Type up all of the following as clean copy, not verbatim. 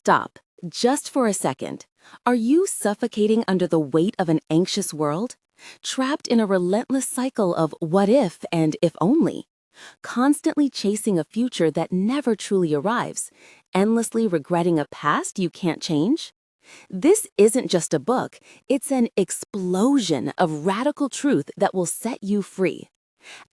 Stop, just for a second. Are you suffocating under the weight of an anxious world? Trapped in a relentless cycle of what if and if only? Constantly chasing a future that never truly arrives? Endlessly regretting a past you can't change? This isn't just a book, it's an explosion of radical truth that will set you free.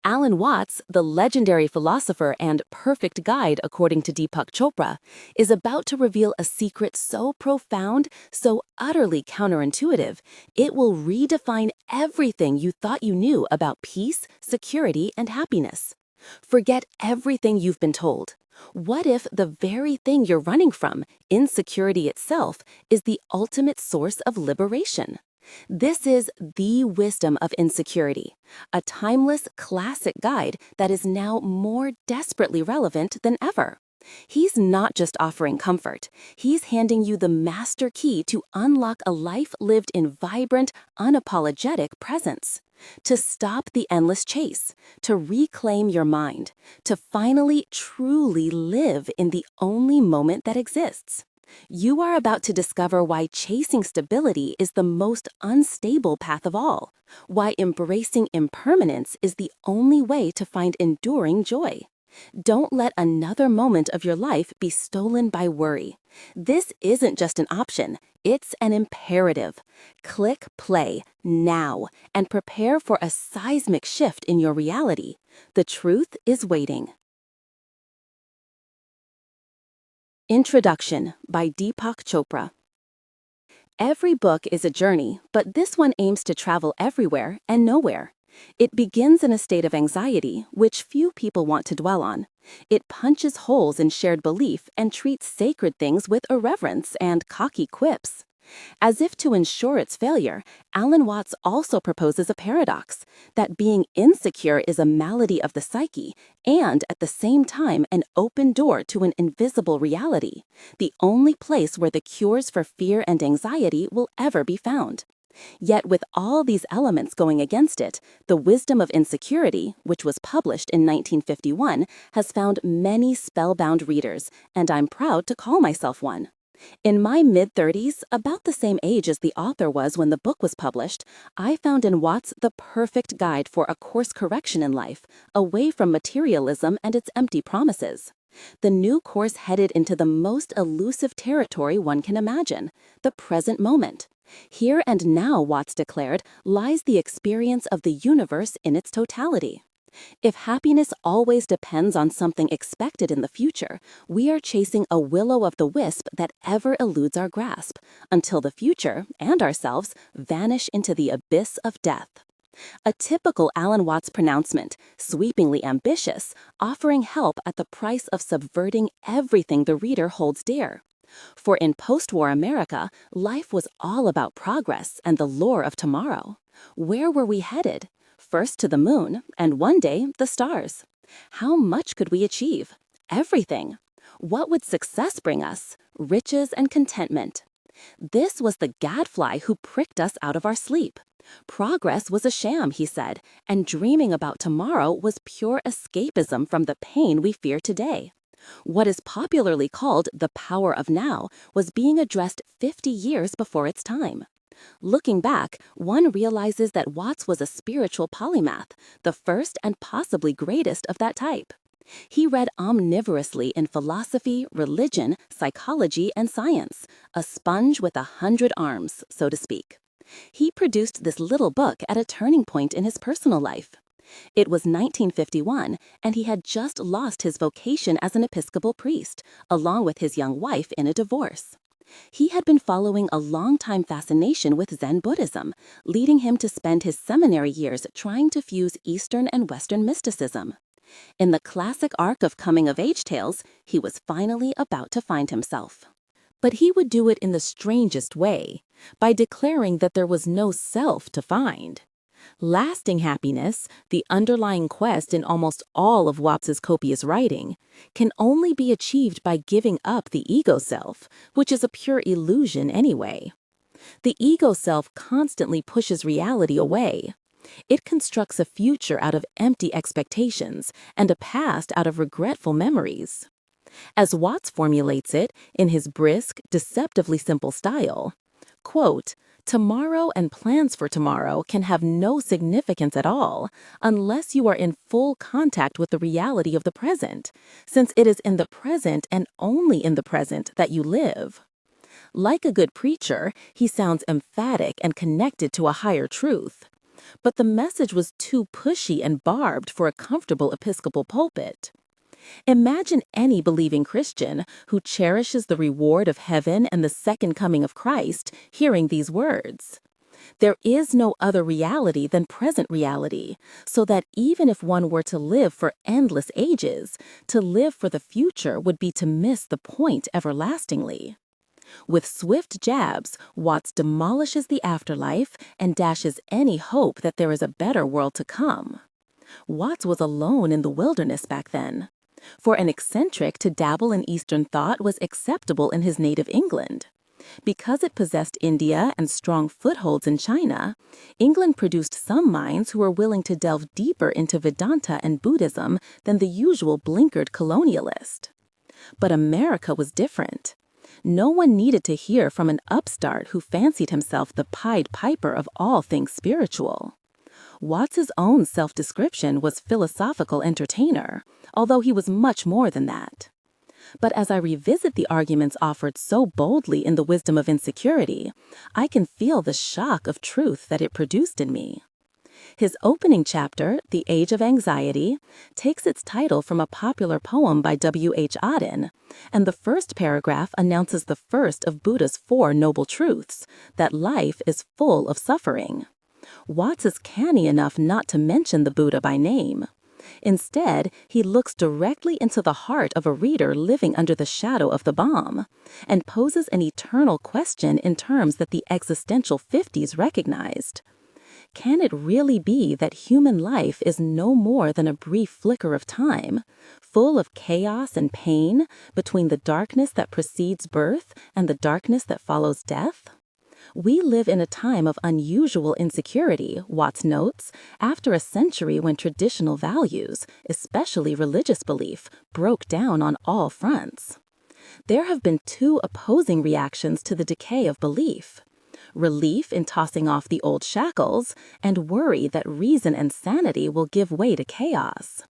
Alan Watts, the legendary philosopher and perfect guide according to Deepak Chopra, is about to reveal a secret so profound, so utterly counterintuitive, it will redefine everything you thought you knew about peace, security, and happiness. Forget everything you've been told. What if the very thing you're running from, insecurity itself, is the ultimate source of liberation? This is The Wisdom of Insecurity, a timeless classic guide that is now more desperately relevant than ever. He's not just offering comfort, he's handing you the master key to unlock a life lived in vibrant, unapologetic presence. To stop the endless chase, to reclaim your mind, to finally truly live in the only moment that exists. You are about to discover why chasing stability is the most unstable path of all, why embracing impermanence is the only way to find enduring joy. Don't let another moment of your life be stolen by worry. This isn't just an option, it's an imperative. Click play now and prepare for a seismic shift in your reality. The truth is waiting. Introduction by Deepak Chopra. Every book is a journey, but this one aims to travel everywhere and nowhere. It begins in a state of anxiety, which few people want to dwell on. It punches holes in shared belief and treats sacred things with irreverence and cocky quips. As if to ensure its failure, Alan Watts also proposes a paradox, that being insecure is a malady of the psyche and, at the same time, an open door to an invisible reality, the only place where the cures for fear and anxiety will ever be found. Yet with all these elements going against it, The Wisdom of Insecurity, which was published in 1951, has found many spellbound readers, and I'm proud to call myself one. In my mid-30s, about the same age as the author was when the book was published, I found in Watts the perfect guide for a course correction in life, away from materialism and its empty promises. The new course headed into the most elusive territory one can imagine, the present moment. Here and now, Watts declared, lies the experience of the universe in its totality. If happiness always depends on something expected in the future, we are chasing a will-o'-the-wisp that ever eludes our grasp, until the future, and ourselves, vanish into the abyss of death. A typical Alan Watts pronouncement, sweepingly ambitious, offering help at the price of subverting everything the reader holds dear. For in post-war America, life was all about progress and the lure of tomorrow. Where were we headed? First to the moon, and one day, the stars. How much could we achieve? Everything. What would success bring us? Riches and contentment. This was the gadfly who pricked us out of our sleep. Progress was a sham, he said, and dreaming about tomorrow was pure escapism from the pain we fear today. What is popularly called the power of now was being addressed 50 years before its time. Looking back, one realizes that Watts was a spiritual polymath, the first and possibly greatest of that type. He read omnivorously in philosophy, religion, psychology, and science, a sponge with 100 arms, so to speak. He produced this little book at a turning point in his personal life. It was 1951, and he had just lost his vocation as an Episcopal priest, along with his young wife in a divorce. He had been following a long-time fascination with Zen Buddhism, leading him to spend his seminary years trying to fuse Eastern and Western mysticism. In the classic arc of coming-of-age tales, he was finally about to find himself. But he would do it in the strangest way, by declaring that there was no self to find. Lasting happiness, the underlying quest in almost all of Watts's copious writing, can only be achieved by giving up the ego self, which is a pure illusion anyway. The ego self constantly pushes reality away. It constructs a future out of empty expectations and a past out of regretful memories. As Watts formulates it in his brisk, deceptively simple style, quote, "Tomorrow and plans for tomorrow can have no significance at all unless you are in full contact with the reality of the present, since it is in the present and only in the present that you live." Like a good preacher, he sounds emphatic and connected to a higher truth. But the message was too pushy and barbed for a comfortable Episcopal pulpit. Imagine any believing Christian who cherishes the reward of heaven and the second coming of Christ hearing these words. There is no other reality than present reality, so that even if one were to live for endless ages, to live for the future would be to miss the point everlastingly. With swift jabs, Watts demolishes the afterlife and dashes any hope that there is a better world to come. Watts was alone in the wilderness back then. For an eccentric to dabble in Eastern thought was acceptable in his native England. Because it possessed India and strong footholds in China, England produced some minds who were willing to delve deeper into Vedanta and Buddhism than the usual blinkered colonialist. But America was different. No one needed to hear from an upstart who fancied himself the Pied Piper of all things spiritual. Watts's own self-description was philosophical entertainer, although he was much more than that. But as I revisit the arguments offered so boldly in The Wisdom of Insecurity, I can feel the shock of truth that it produced in me. His opening chapter, The Age of Anxiety, takes its title from a popular poem by W.H. Auden, and the first paragraph announces the first of Buddha's 4 noble truths, that life is full of suffering. Watts is canny enough not to mention the Buddha by name. Instead, he looks directly into the heart of a reader living under the shadow of the bomb, and poses an eternal question in terms that the existential 50s recognized. Can it really be that human life is no more than a brief flicker of time, full of chaos and pain between the darkness that precedes birth and the darkness that follows death? We live in a time of unusual insecurity, Watts notes, after a century when traditional values, especially religious belief, broke down on all fronts. There have been 2 opposing reactions to the decay of belief: relief in tossing off the old shackles, and worry that reason and sanity will give way to chaos.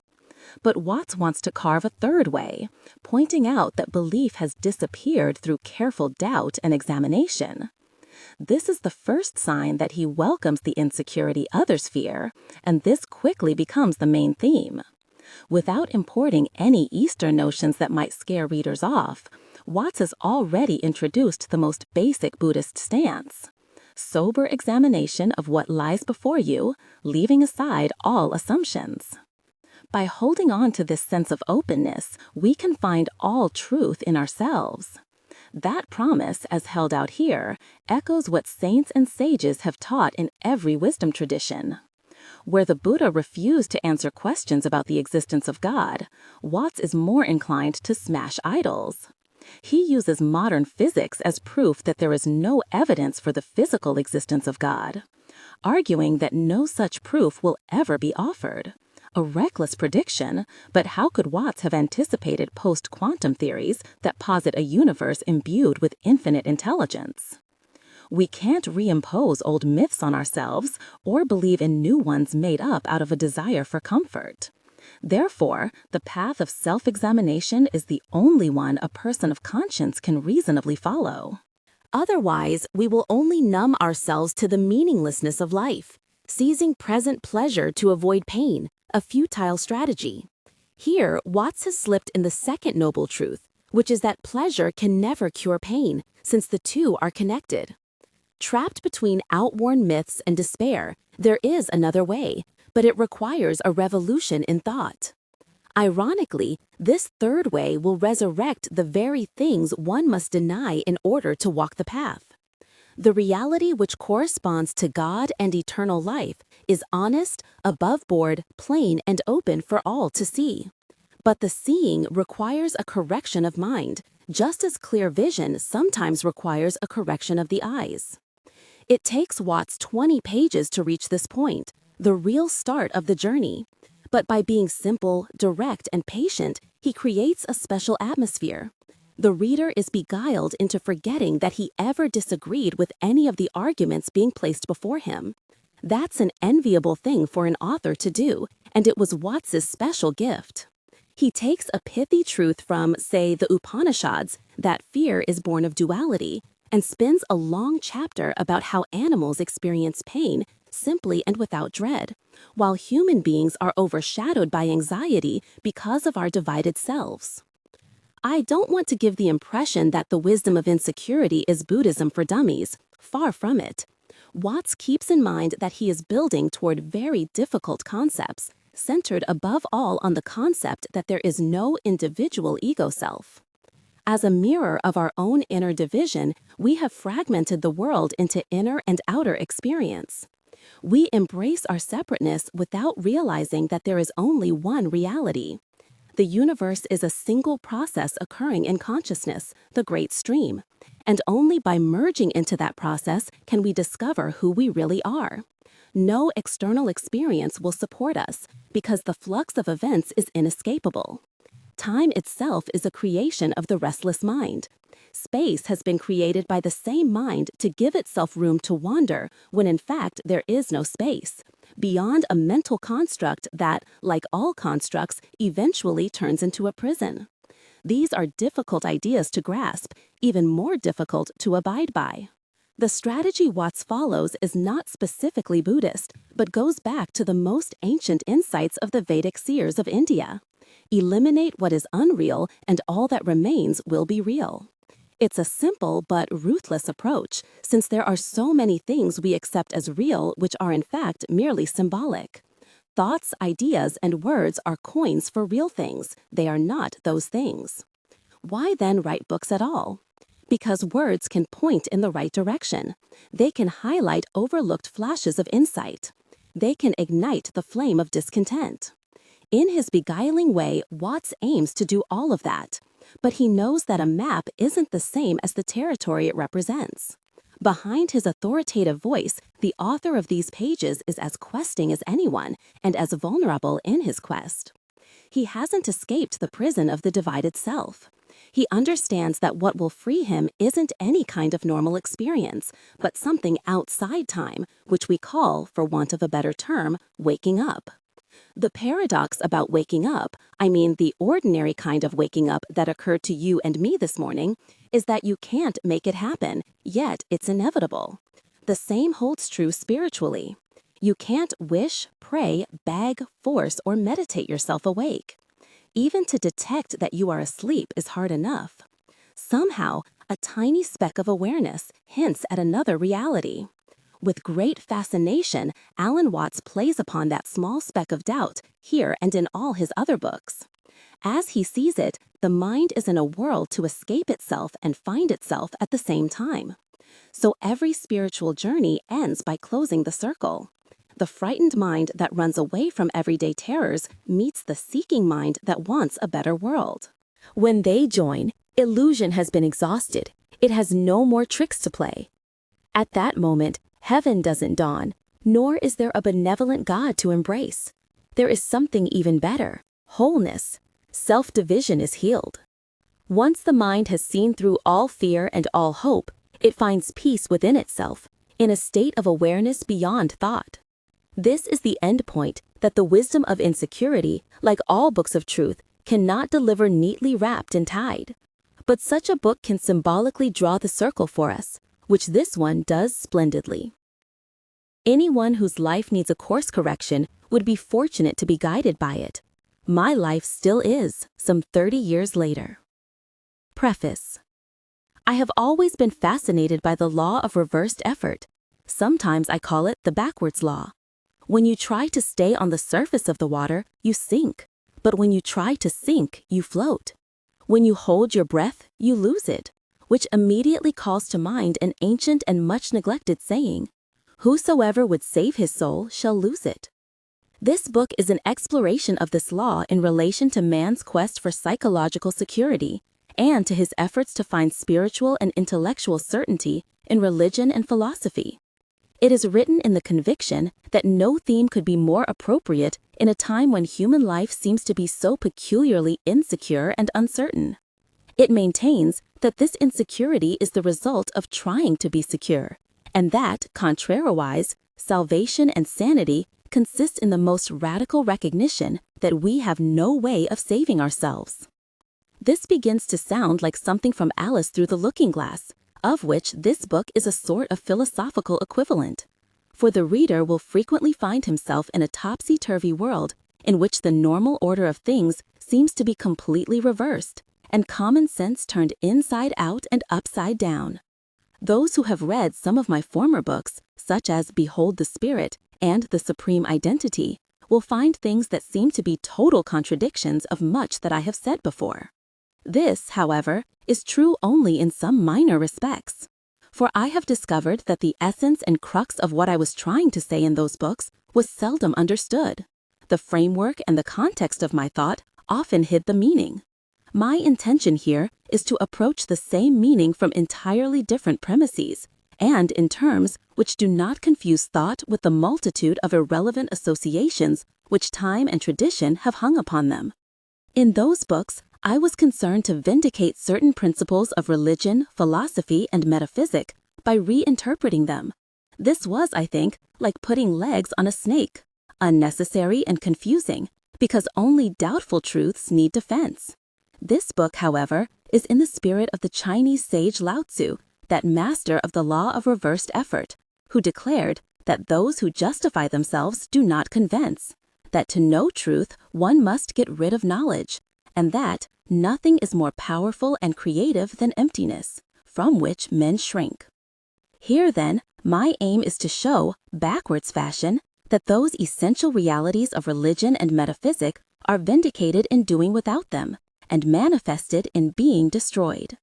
But Watts wants to carve a third way, pointing out that belief has disappeared through careful doubt and examination. This is the first sign that he welcomes the insecurity others fear, and this quickly becomes the main theme. Without importing any Eastern notions that might scare readers off, Watts has already introduced the most basic Buddhist stance: sober examination of what lies before you, leaving aside all assumptions. By holding on to this sense of openness, we can find all truth in ourselves. That promise, as held out here, echoes what saints and sages have taught in every wisdom tradition. Where the Buddha refused to answer questions about the existence of God, Watts is more inclined to smash idols. He uses modern physics as proof that there is no evidence for the physical existence of God, arguing that no such proof will ever be offered. A reckless prediction, but how could Watts have anticipated post-quantum theories that posit a universe imbued with infinite intelligence? We can't reimpose old myths on ourselves or believe in new ones made up out of a desire for comfort. Therefore, the path of self-examination is the only one a person of conscience can reasonably follow. Otherwise, we will only numb ourselves to the meaninglessness of life, seizing present pleasure to avoid pain, a futile strategy. Here, Watts has slipped in the second noble truth, which is that pleasure can never cure pain, since the 2 are connected. Trapped between outworn myths and despair, there is another way, but it requires a revolution in thought. Ironically, this third way will resurrect the very things one must deny in order to walk the path. The reality which corresponds to God and eternal life is honest, above board, plain, and open for all to see. But the seeing requires a correction of mind, just as clear vision sometimes requires a correction of the eyes. It takes Watts 20 pages to reach this point, the real start of the journey. But by being simple, direct, and patient, he creates a special atmosphere. The reader is beguiled into forgetting that he ever disagreed with any of the arguments being placed before him. That's an enviable thing for an author to do, and it was Watts's special gift. He takes a pithy truth from, say, the Upanishads, that fear is born of duality, and spins a long chapter about how animals experience pain simply and without dread, while human beings are overshadowed by anxiety because of our divided selves. I don't want to give the impression that the wisdom of insecurity is Buddhism for dummies. Far from it. Watts keeps in mind that he is building toward very difficult concepts, centered above all on the concept that there is no individual ego self. As a mirror of our own inner division, we have fragmented the world into inner and outer experience. We embrace our separateness without realizing that there is only one reality. The universe is a single process occurring in consciousness, the great stream, and only by merging into that process can we discover who we really are. No external experience will support us because the flux of events is inescapable. Time itself is a creation of the restless mind. Space has been created by the same mind to give itself room to wander when in fact there is no space, beyond a mental construct that, like all constructs, eventually turns into a prison. These are difficult ideas to grasp, even more difficult to abide by. The strategy Watts follows is not specifically Buddhist, but goes back to the most ancient insights of the Vedic seers of India. Eliminate what is unreal, and all that remains will be real. It's a simple but ruthless approach, since there are so many things we accept as real which are in fact merely symbolic. Thoughts, ideas, and words are coins for real things. They are not those things. Why then write books at all? Because words can point in the right direction. They can highlight overlooked flashes of insight. They can ignite the flame of discontent. In his beguiling way, Watts aims to do all of that. But he knows that a map isn't the same as the territory it represents. Behind his authoritative voice, the author of these pages is as questing as anyone and as vulnerable in his quest. He hasn't escaped the prison of the divided self. He understands that what will free him isn't any kind of normal experience, but something outside time, which we call, for want of a better term, waking up. The paradox about waking up, I mean the ordinary kind of waking up that occurred to you and me this morning, is that you can't make it happen, yet it's inevitable. The same holds true spiritually. You can't wish, pray, beg, force, or meditate yourself awake. Even to detect that you are asleep is hard enough. Somehow, a tiny speck of awareness hints at another reality. With great fascination, Alan Watts plays upon that small speck of doubt here and in all his other books. As he sees it, the mind is in a whirl to escape itself and find itself at the same time. So every spiritual journey ends by closing the circle. The frightened mind that runs away from everyday terrors meets the seeking mind that wants a better world. When they join, illusion has been exhausted. It has no more tricks to play. At that moment, heaven doesn't dawn, nor is there a benevolent God to embrace. There is something even better, wholeness. Self-division is healed. Once the mind has seen through all fear and all hope, it finds peace within itself, in a state of awareness beyond thought. This is the end point that the wisdom of insecurity, like all books of truth, cannot deliver neatly wrapped and tied. But such a book can symbolically draw the circle for us, which this one does splendidly. Anyone whose life needs a course correction would be fortunate to be guided by it. My life still is, some 30 years later. Preface. I have always been fascinated by the law of reversed effort. Sometimes I call it the backwards law. When you try to stay on the surface of the water, you sink. But when you try to sink, you float. When you hold your breath, you lose it, which immediately calls to mind an ancient and much neglected saying, "Whosoever would save his soul shall lose it." This book is an exploration of this law in relation to man's quest for psychological security and to his efforts to find spiritual and intellectual certainty in religion and philosophy. It is written in the conviction that no theme could be more appropriate in a time when human life seems to be so peculiarly insecure and uncertain. It maintains that this insecurity is the result of trying to be secure, and that, contrariwise, salvation and sanity consists in the most radical recognition that we have no way of saving ourselves. This begins to sound like something from Alice Through the Looking Glass, of which this book is a sort of philosophical equivalent. For the reader will frequently find himself in a topsy-turvy world in which the normal order of things seems to be completely reversed, and common sense turned inside out and upside down. Those who have read some of my former books, such as Behold the Spirit and The Supreme Identity, will find things that seem to be total contradictions of much that I have said before. This, however, is true only in some minor respects. For I have discovered that the essence and crux of what I was trying to say in those books was seldom understood. The framework and the context of my thought often hid the meaning. My intention here is to approach the same meaning from entirely different premises, and in terms which do not confuse thought with the multitude of irrelevant associations which time and tradition have hung upon them. In those books, I was concerned to vindicate certain principles of religion, philosophy, and metaphysic by reinterpreting them. This was, I think, like putting legs on a snake, unnecessary and confusing, because only doubtful truths need defense. This book, however, is in the spirit of the Chinese sage Lao Tzu, that master of the law of reversed effort, who declared that those who justify themselves do not convince, that to know truth one must get rid of knowledge, and that nothing is more powerful and creative than emptiness, from which men shrink. Here, then, my aim is to show, backwards fashion, that those essential realities of religion and metaphysic are vindicated in doing without them, and manifested in being destroyed.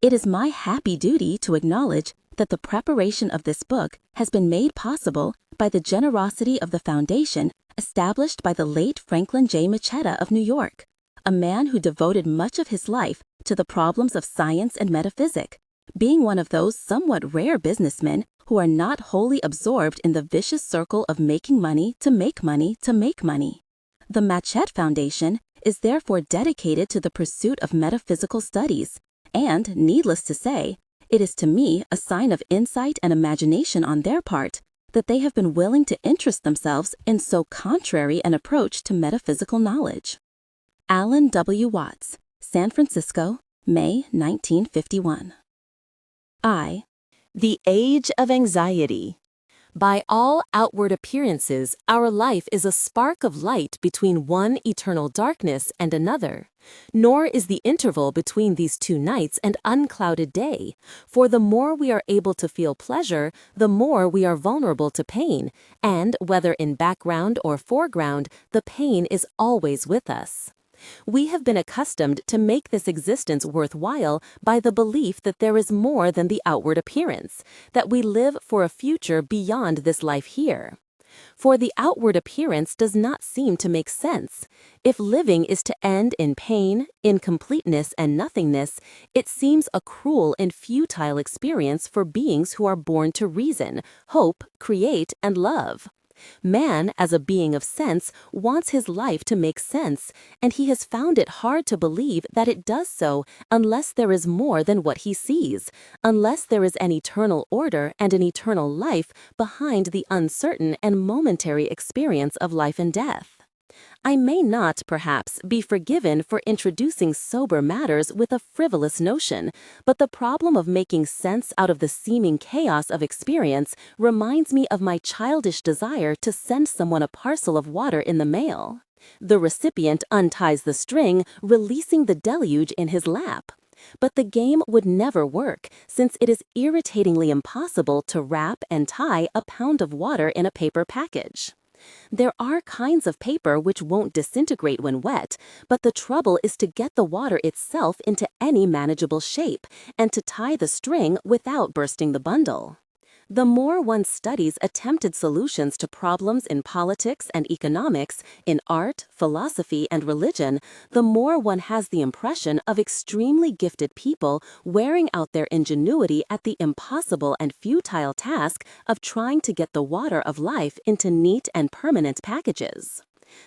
It is my happy duty to acknowledge that the preparation of this book has been made possible by the generosity of the foundation established by the late Franklin J. Machetta of New York, a man who devoted much of his life to the problems of science and metaphysic, being one of those somewhat rare businessmen who are not wholly absorbed in the vicious circle of making money to make money to make money. The Machette Foundation is therefore dedicated to the pursuit of metaphysical studies, and, needless to say, it is to me a sign of insight and imagination on their part that they have been willing to interest themselves in so contrary an approach to metaphysical knowledge. Alan W. Watts, San Francisco, May 1951. The Age of Anxiety. By all outward appearances, our life is a spark of light between one eternal darkness and another. Nor is the interval between these two nights an unclouded day, for the more we are able to feel pleasure, the more we are vulnerable to pain, and, whether in background or foreground, the pain is always with us. We have been accustomed to make this existence worthwhile by the belief that there is more than the outward appearance, that we live for a future beyond this life here. For the outward appearance does not seem to make sense. If living is to end in pain, incompleteness, and nothingness, it seems a cruel and futile experience for beings who are born to reason, hope, create, and love. Man, as a being of sense, wants his life to make sense, and he has found it hard to believe that it does so unless there is more than what he sees, unless there is an eternal order and an eternal life behind the uncertain and momentary experience of life and death. I may not, perhaps, be forgiven for introducing sober matters with a frivolous notion, but the problem of making sense out of the seeming chaos of experience reminds me of my childish desire to send someone a parcel of water in the mail. The recipient unties the string, releasing the deluge in his lap. But the game would never work, since it is irritatingly impossible to wrap and tie a pound of water in a paper package. There are kinds of paper which won't disintegrate when wet, but the trouble is to get the water itself into any manageable shape, and to tie the string without bursting the bundle. The more one studies attempted solutions to problems in politics and economics, in art, philosophy, and religion, the more one has the impression of extremely gifted people wearing out their ingenuity at the impossible and futile task of trying to get the water of life into neat and permanent packages.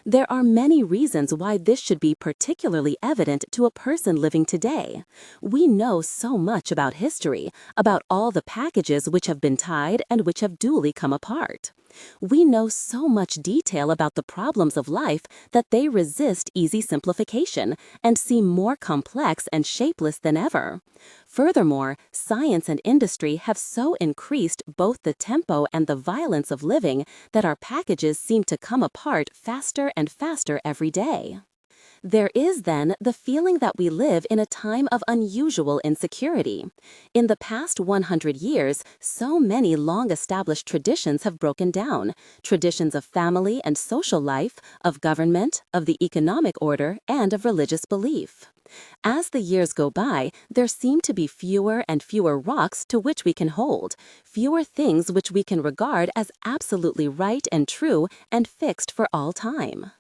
There are many reasons why this should be particularly evident to a person living today. We know so much about history, about all the packages which have been tied and which have duly come apart. We know so much detail about the problems of life that they resist easy simplification and seem more complex and shapeless than ever. Furthermore, science and industry have so increased both the tempo and the violence of living that our packages seem to come apart faster and faster every day. There is, then, the feeling that we live in a time of unusual insecurity. In the past 100 years, so many long-established traditions have broken down, traditions of family and social life, of government, of the economic order, and of religious belief. As the years go by, there seem to be fewer and fewer rocks to which we can hold, fewer things which we can regard as absolutely right and true and fixed for all time.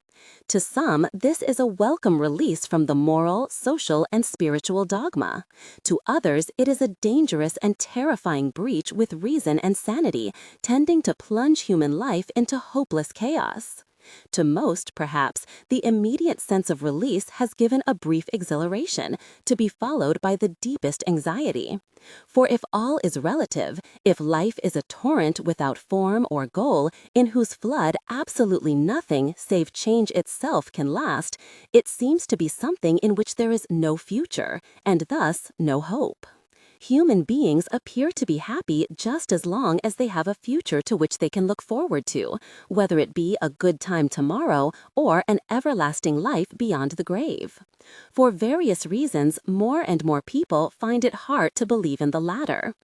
To some, this is a welcome release from the moral, social, and spiritual dogma. To others, it is a dangerous and terrifying breach with reason and sanity, tending to plunge human life into hopeless chaos. To most, perhaps, the immediate sense of release has given a brief exhilaration, to be followed by the deepest anxiety. For if all is relative, if life is a torrent without form or goal, in whose flood absolutely nothing save change itself can last, it seems to be something in which there is no future, and thus no hope. Human beings appear to be happy just as long as they have a future to which they can look forward to, whether it be a good time tomorrow or an everlasting life beyond the grave. For various reasons, more and more people find it hard to believe in the latter.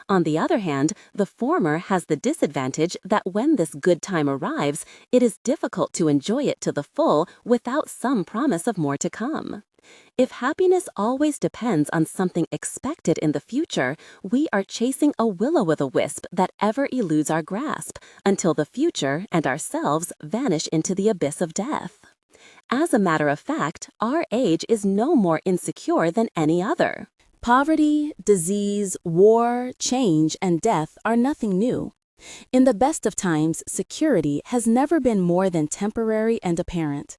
On the other hand, the former has the disadvantage that when this good time arrives, it is difficult to enjoy it to the full without some promise of more to come. If happiness always depends on something expected in the future, we are chasing a will-o'-the-wisp that ever eludes our grasp, until the future and ourselves vanish into the abyss of death. As a matter of fact, our age is no more insecure than any other. Poverty, disease, war, change, and death are nothing new. In the best of times, security has never been more than temporary and apparent.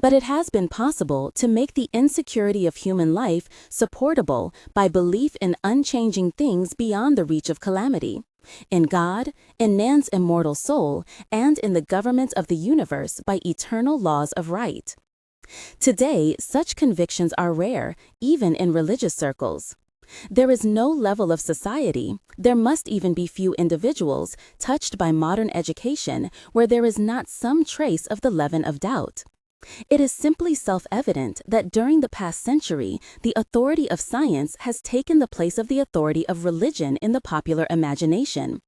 But it has been possible to make the insecurity of human life supportable by belief in unchanging things beyond the reach of calamity, in God, in man's immortal soul, and in the government of the universe by eternal laws of right. Today, such convictions are rare, even in religious circles. There is no level of society, there must even be few individuals touched by modern education where there is not some trace of the leaven of doubt. It is simply self-evident that during the past century, the authority of science has taken the place of the authority of religion in the popular imagination,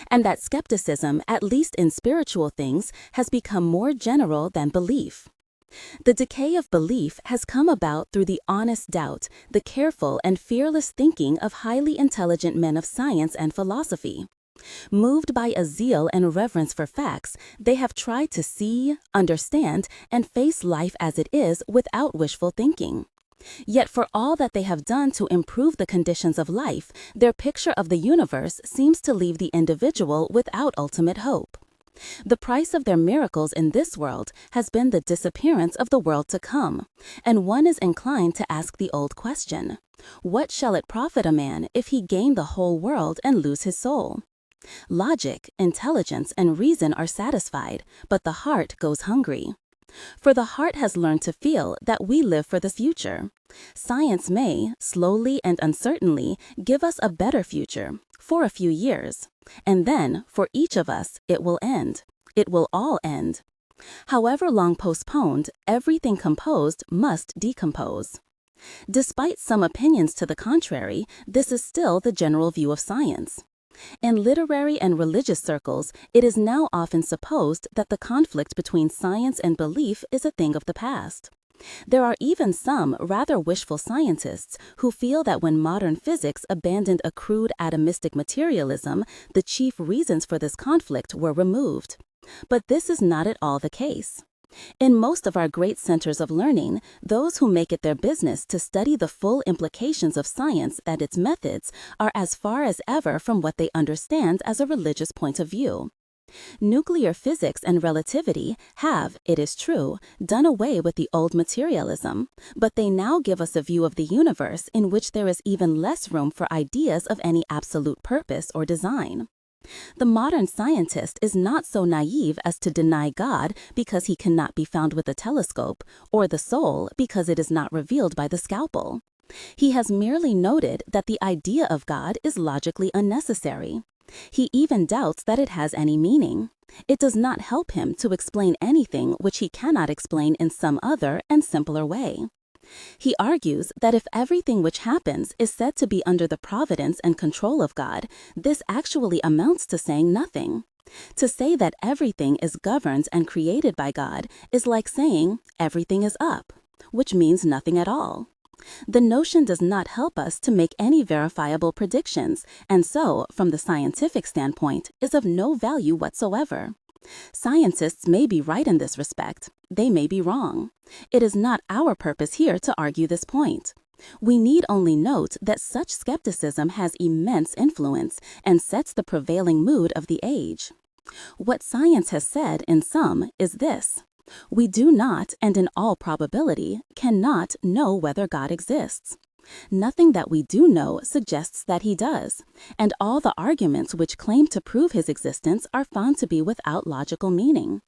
and that skepticism, at least in spiritual things, has become more general than belief. The decay of belief has come about through the honest doubt, the careful and fearless thinking of highly intelligent men of science and philosophy. Moved by a zeal and reverence for facts, they have tried to see, understand, and face life as it is without wishful thinking. Yet for all that they have done to improve the conditions of life, their picture of the universe seems to leave the individual without ultimate hope. The price of their miracles in this world has been the disappearance of the world to come, and one is inclined to ask the old question, what shall it profit a man if he gain the whole world and lose his soul? Logic, intelligence, and reason are satisfied, but the heart goes hungry. For the heart has learned to feel that we live for the future. Science may, slowly and uncertainly, give us a better future, for a few years. And then, for each of us, it will end. It will all end. However long postponed, everything composed must decompose. Despite some opinions to the contrary, this is still the general view of science. In literary and religious circles, it is now often supposed that the conflict between science and belief is a thing of the past. There are even some rather wishful scientists who feel that when modern physics abandoned a crude atomistic materialism, the chief reasons for this conflict were removed. But this is not at all the case. In most of our great centers of learning, those who make it their business to study the full implications of science and its methods are as far as ever from what they understand as a religious point of view. Nuclear physics and relativity have, it is true, done away with the old materialism, but they now give us a view of the universe in which there is even less room for ideas of any absolute purpose or design. The modern scientist is not so naive as to deny God because he cannot be found with a telescope, or the soul because it is not revealed by the scalpel. He has merely noted that the idea of God is logically unnecessary. He even doubts that it has any meaning. It does not help him to explain anything which he cannot explain in some other and simpler way. He argues that if everything which happens is said to be under the providence and control of God, this actually amounts to saying nothing. To say that everything is governed and created by God is like saying everything is up, which means nothing at all. The notion does not help us to make any verifiable predictions, and so, from the scientific standpoint, is of no value whatsoever. Scientists may be right in this respect. They may be wrong. It is not our purpose here to argue this point. We need only note that such skepticism has immense influence and sets the prevailing mood of the age. What science has said, in sum, is this: we do not, and in all probability, cannot know whether God exists. Nothing that we do know suggests that he does, and all the arguments which claim to prove his existence are found to be without logical meaning.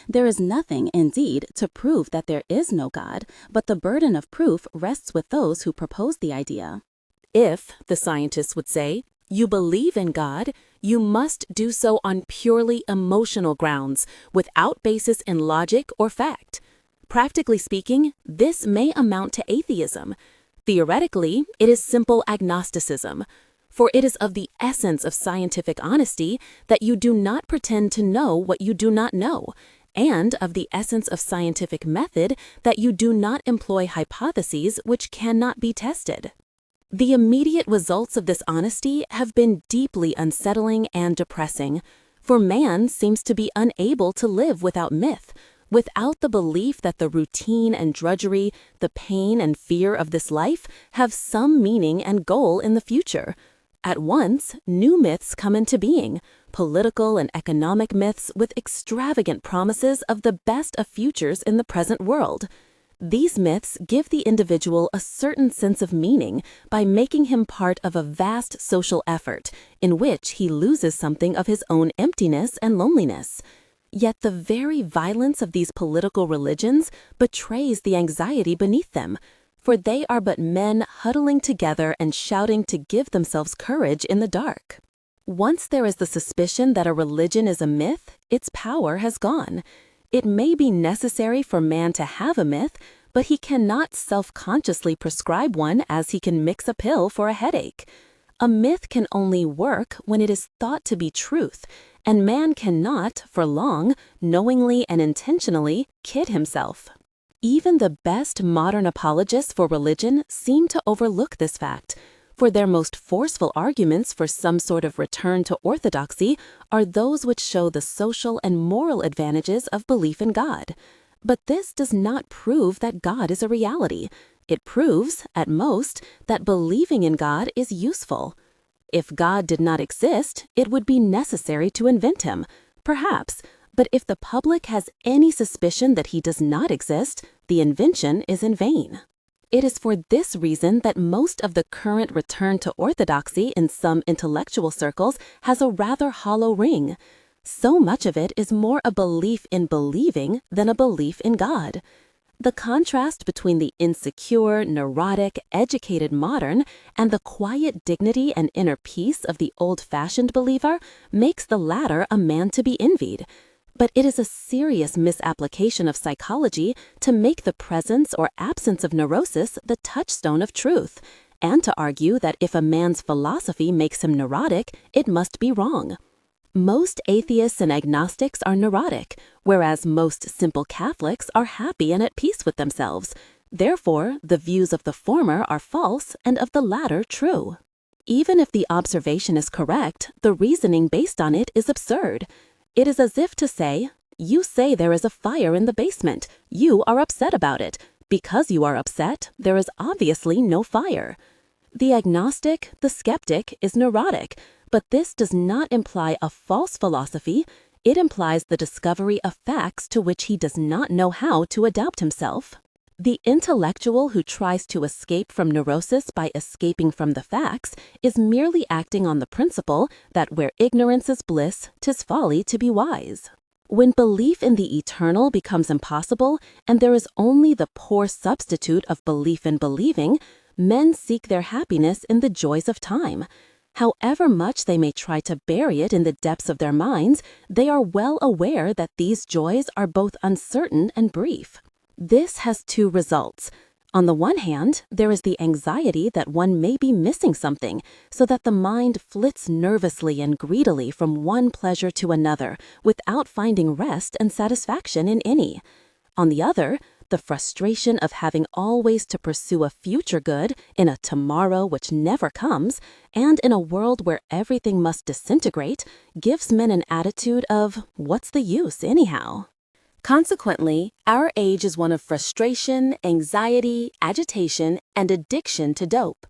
There is nothing, indeed, to prove that there is no God, but the burden of proof rests with those who propose the idea. If, the scientists would say, you believe in God, you must do so on purely emotional grounds, without basis in logic or fact. Practically speaking, this may amount to atheism. Theoretically, it is simple agnosticism, for it is of the essence of scientific honesty that you do not pretend to know what you do not know, and of the essence of scientific method that you do not employ hypotheses which cannot be tested. The immediate results of this honesty have been deeply unsettling and depressing, for man seems to be unable to live without myth, without the belief that the routine and drudgery, the pain and fear of this life have some meaning and goal in the future. At once, new myths come into being, political and economic myths with extravagant promises of the best of futures in the present world. These myths give the individual a certain sense of meaning by making him part of a vast social effort in which he loses something of his own emptiness and loneliness. Yet the very violence of these political religions betrays the anxiety beneath them, for they are but men huddling together and shouting to give themselves courage in the dark. Once there is the suspicion that a religion is a myth, its power has gone. It may be necessary for man to have a myth, but he cannot self-consciously prescribe one as he can mix a pill for a headache. A myth can only work when it is thought to be truth, and man cannot, for long, knowingly and intentionally, kid himself. Even the best modern apologists for religion seem to overlook this fact, for their most forceful arguments for some sort of return to orthodoxy are those which show the social and moral advantages of belief in God. But this does not prove that God is a reality. It proves, at most, that believing in God is useful. If God did not exist, it would be necessary to invent him, perhaps, but if the public has any suspicion that he does not exist, the invention is in vain. It is for this reason that most of the current return to orthodoxy in some intellectual circles has a rather hollow ring. So much of it is more a belief in believing than a belief in God. The contrast between the insecure, neurotic, educated modern and the quiet dignity and inner peace of the old-fashioned believer makes the latter a man to be envied. But it is a serious misapplication of psychology to make the presence or absence of neurosis the touchstone of truth, and to argue that if a man's philosophy makes him neurotic, it must be wrong. Most atheists and agnostics are neurotic, whereas most simple Catholics are happy and at peace with themselves. Therefore, the views of the former are false and of the latter true. Even if the observation is correct, the reasoning based on it is absurd. It is as if to say, you say there is a fire in the basement. You are upset about it. Because you are upset, there is obviously no fire. The agnostic, the skeptic, is neurotic, but this does not imply a false philosophy. It implies the discovery of facts to which he does not know how to adapt himself. The intellectual who tries to escape from neurosis by escaping from the facts is merely acting on the principle that where ignorance is bliss, 'tis folly to be wise. When belief in the eternal becomes impossible, and there is only the poor substitute of belief in believing, men seek their happiness in the joys of time. However much they may try to bury it in the depths of their minds, they are well aware that these joys are both uncertain and brief. This has two results. On the one hand, there is the anxiety that one may be missing something, so that the mind flits nervously and greedily from one pleasure to another, without finding rest and satisfaction in any. On the other, the frustration of having always to pursue a future good in a tomorrow which never comes, and in a world where everything must disintegrate, gives men an attitude of, what's the use anyhow? Consequently, our age is one of frustration, anxiety, agitation, and addiction to dope.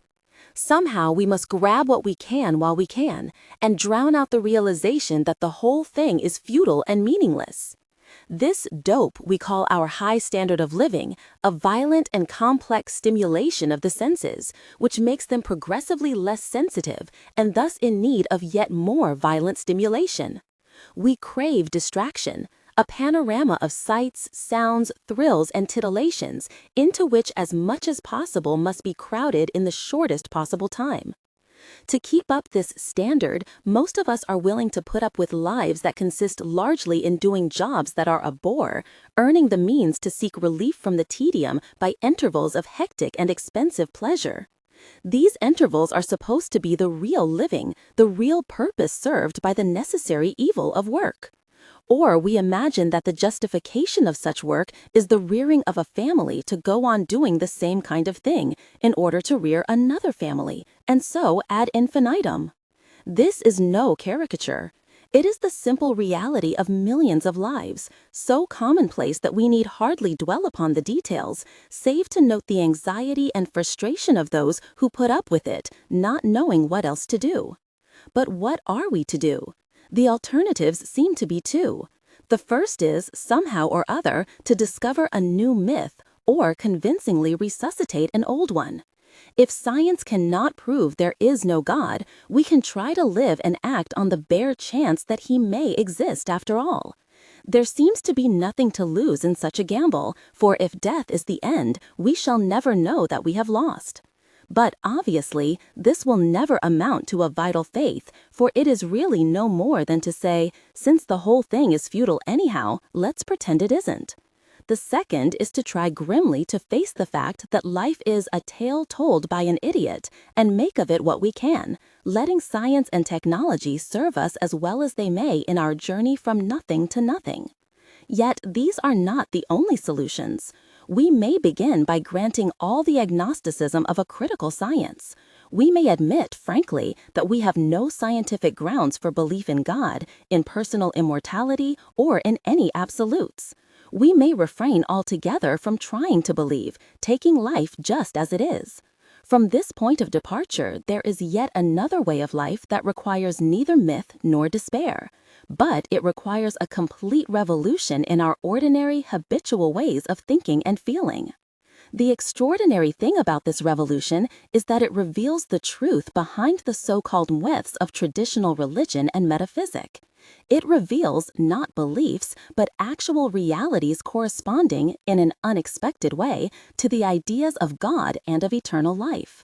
Somehow we must grab what we can while we can, and drown out the realization that the whole thing is futile and meaningless. This dope we call our high standard of living, a violent and complex stimulation of the senses, which makes them progressively less sensitive and thus in need of yet more violent stimulation. We crave distraction, a panorama of sights, sounds, thrills, and titillations into which as much as possible must be crowded in the shortest possible time. To keep up this standard, most of us are willing to put up with lives that consist largely in doing jobs that are a bore, earning the means to seek relief from the tedium by intervals of hectic and expensive pleasure. These intervals are supposed to be the real living, the real purpose served by the necessary evil of work. Or we imagine that the justification of such work is the rearing of a family to go on doing the same kind of thing in order to rear another family, and so ad infinitum. This is no caricature. It is the simple reality of millions of lives, so commonplace that we need hardly dwell upon the details, save to note the anxiety and frustration of those who put up with it, not knowing what else to do. But what are we to do? The alternatives seem to be two. The first is, somehow or other, to discover a new myth or convincingly resuscitate an old one. If science cannot prove there is no God, we can try to live and act on the bare chance that he may exist after all. There seems to be nothing to lose in such a gamble, for if death is the end, we shall never know that we have lost. But obviously, this will never amount to a vital faith, for it is really no more than to say, since the whole thing is futile anyhow, let's pretend it isn't. The second is to try grimly to face the fact that life is a tale told by an idiot and make of it what we can, letting science and technology serve us as well as they may in our journey from nothing to nothing. Yet these are not the only solutions. We may begin by granting all the agnosticism of a critical science. We may admit, frankly, that we have no scientific grounds for belief in God, in personal immortality, or in any absolutes. We may refrain altogether from trying to believe, taking life just as it is. From this point of departure, there is yet another way of life that requires neither myth nor despair. But it requires a complete revolution in our ordinary, habitual ways of thinking and feeling. The extraordinary thing about this revolution is that it reveals the truth behind the so-called myths of traditional religion and metaphysic. It reveals not beliefs, but actual realities corresponding, in an unexpected way, to the ideas of God and of eternal life.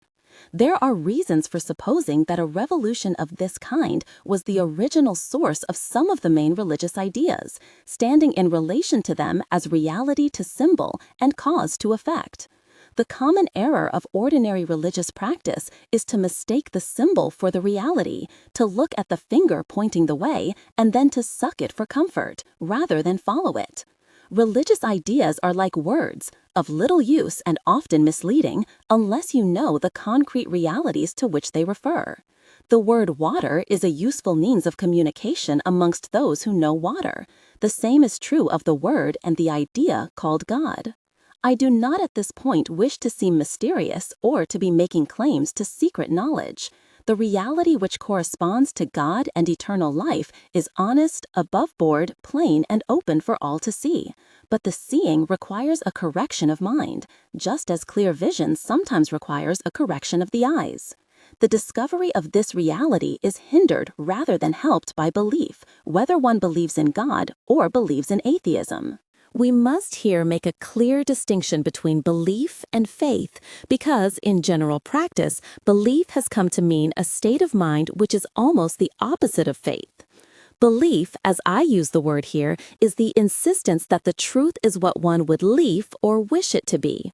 There are reasons for supposing that a revolution of this kind was the original source of some of the main religious ideas, standing in relation to them as reality to symbol and cause to effect. The common error of ordinary religious practice is to mistake the symbol for the reality, to look at the finger pointing the way, and then to suck it for comfort, rather than follow it. Religious ideas are like words, of little use and often misleading unless you know the concrete realities to which they refer. The word water is a useful means of communication amongst those who know water. The same is true of the word and the idea called God. I do not at this point wish to seem mysterious or to be making claims to secret knowledge. The reality which corresponds to God and eternal life is honest, above board, plain, and open for all to see. But the seeing requires a correction of mind, just as clear vision sometimes requires a correction of the eyes. The discovery of this reality is hindered rather than helped by belief, whether one believes in God or believes in atheism. We must here make a clear distinction between belief and faith because, in general practice, belief has come to mean a state of mind which is almost the opposite of faith. Belief, as I use the word here, is the insistence that the truth is what one would leaf or wish it to be.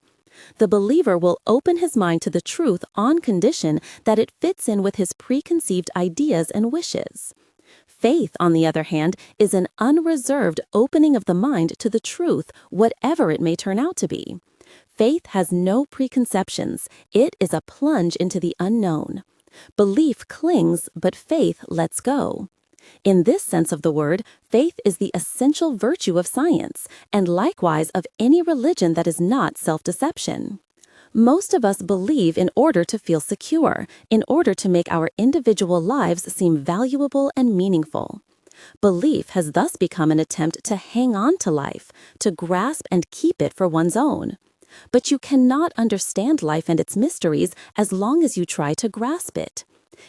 The believer will open his mind to the truth on condition that it fits in with his preconceived ideas and wishes. Faith, on the other hand, is an unreserved opening of the mind to the truth, whatever it may turn out to be. Faith has no preconceptions. It is a plunge into the unknown. Belief clings, but faith lets go. In this sense of the word, faith is the essential virtue of science, and likewise of any religion that is not self-deception. Most of us believe in order to feel secure, in order to make our individual lives seem valuable and meaningful. Belief has thus become an attempt to hang on to life, to grasp and keep it for one's own. But you cannot understand life and its mysteries as long as you try to grasp it.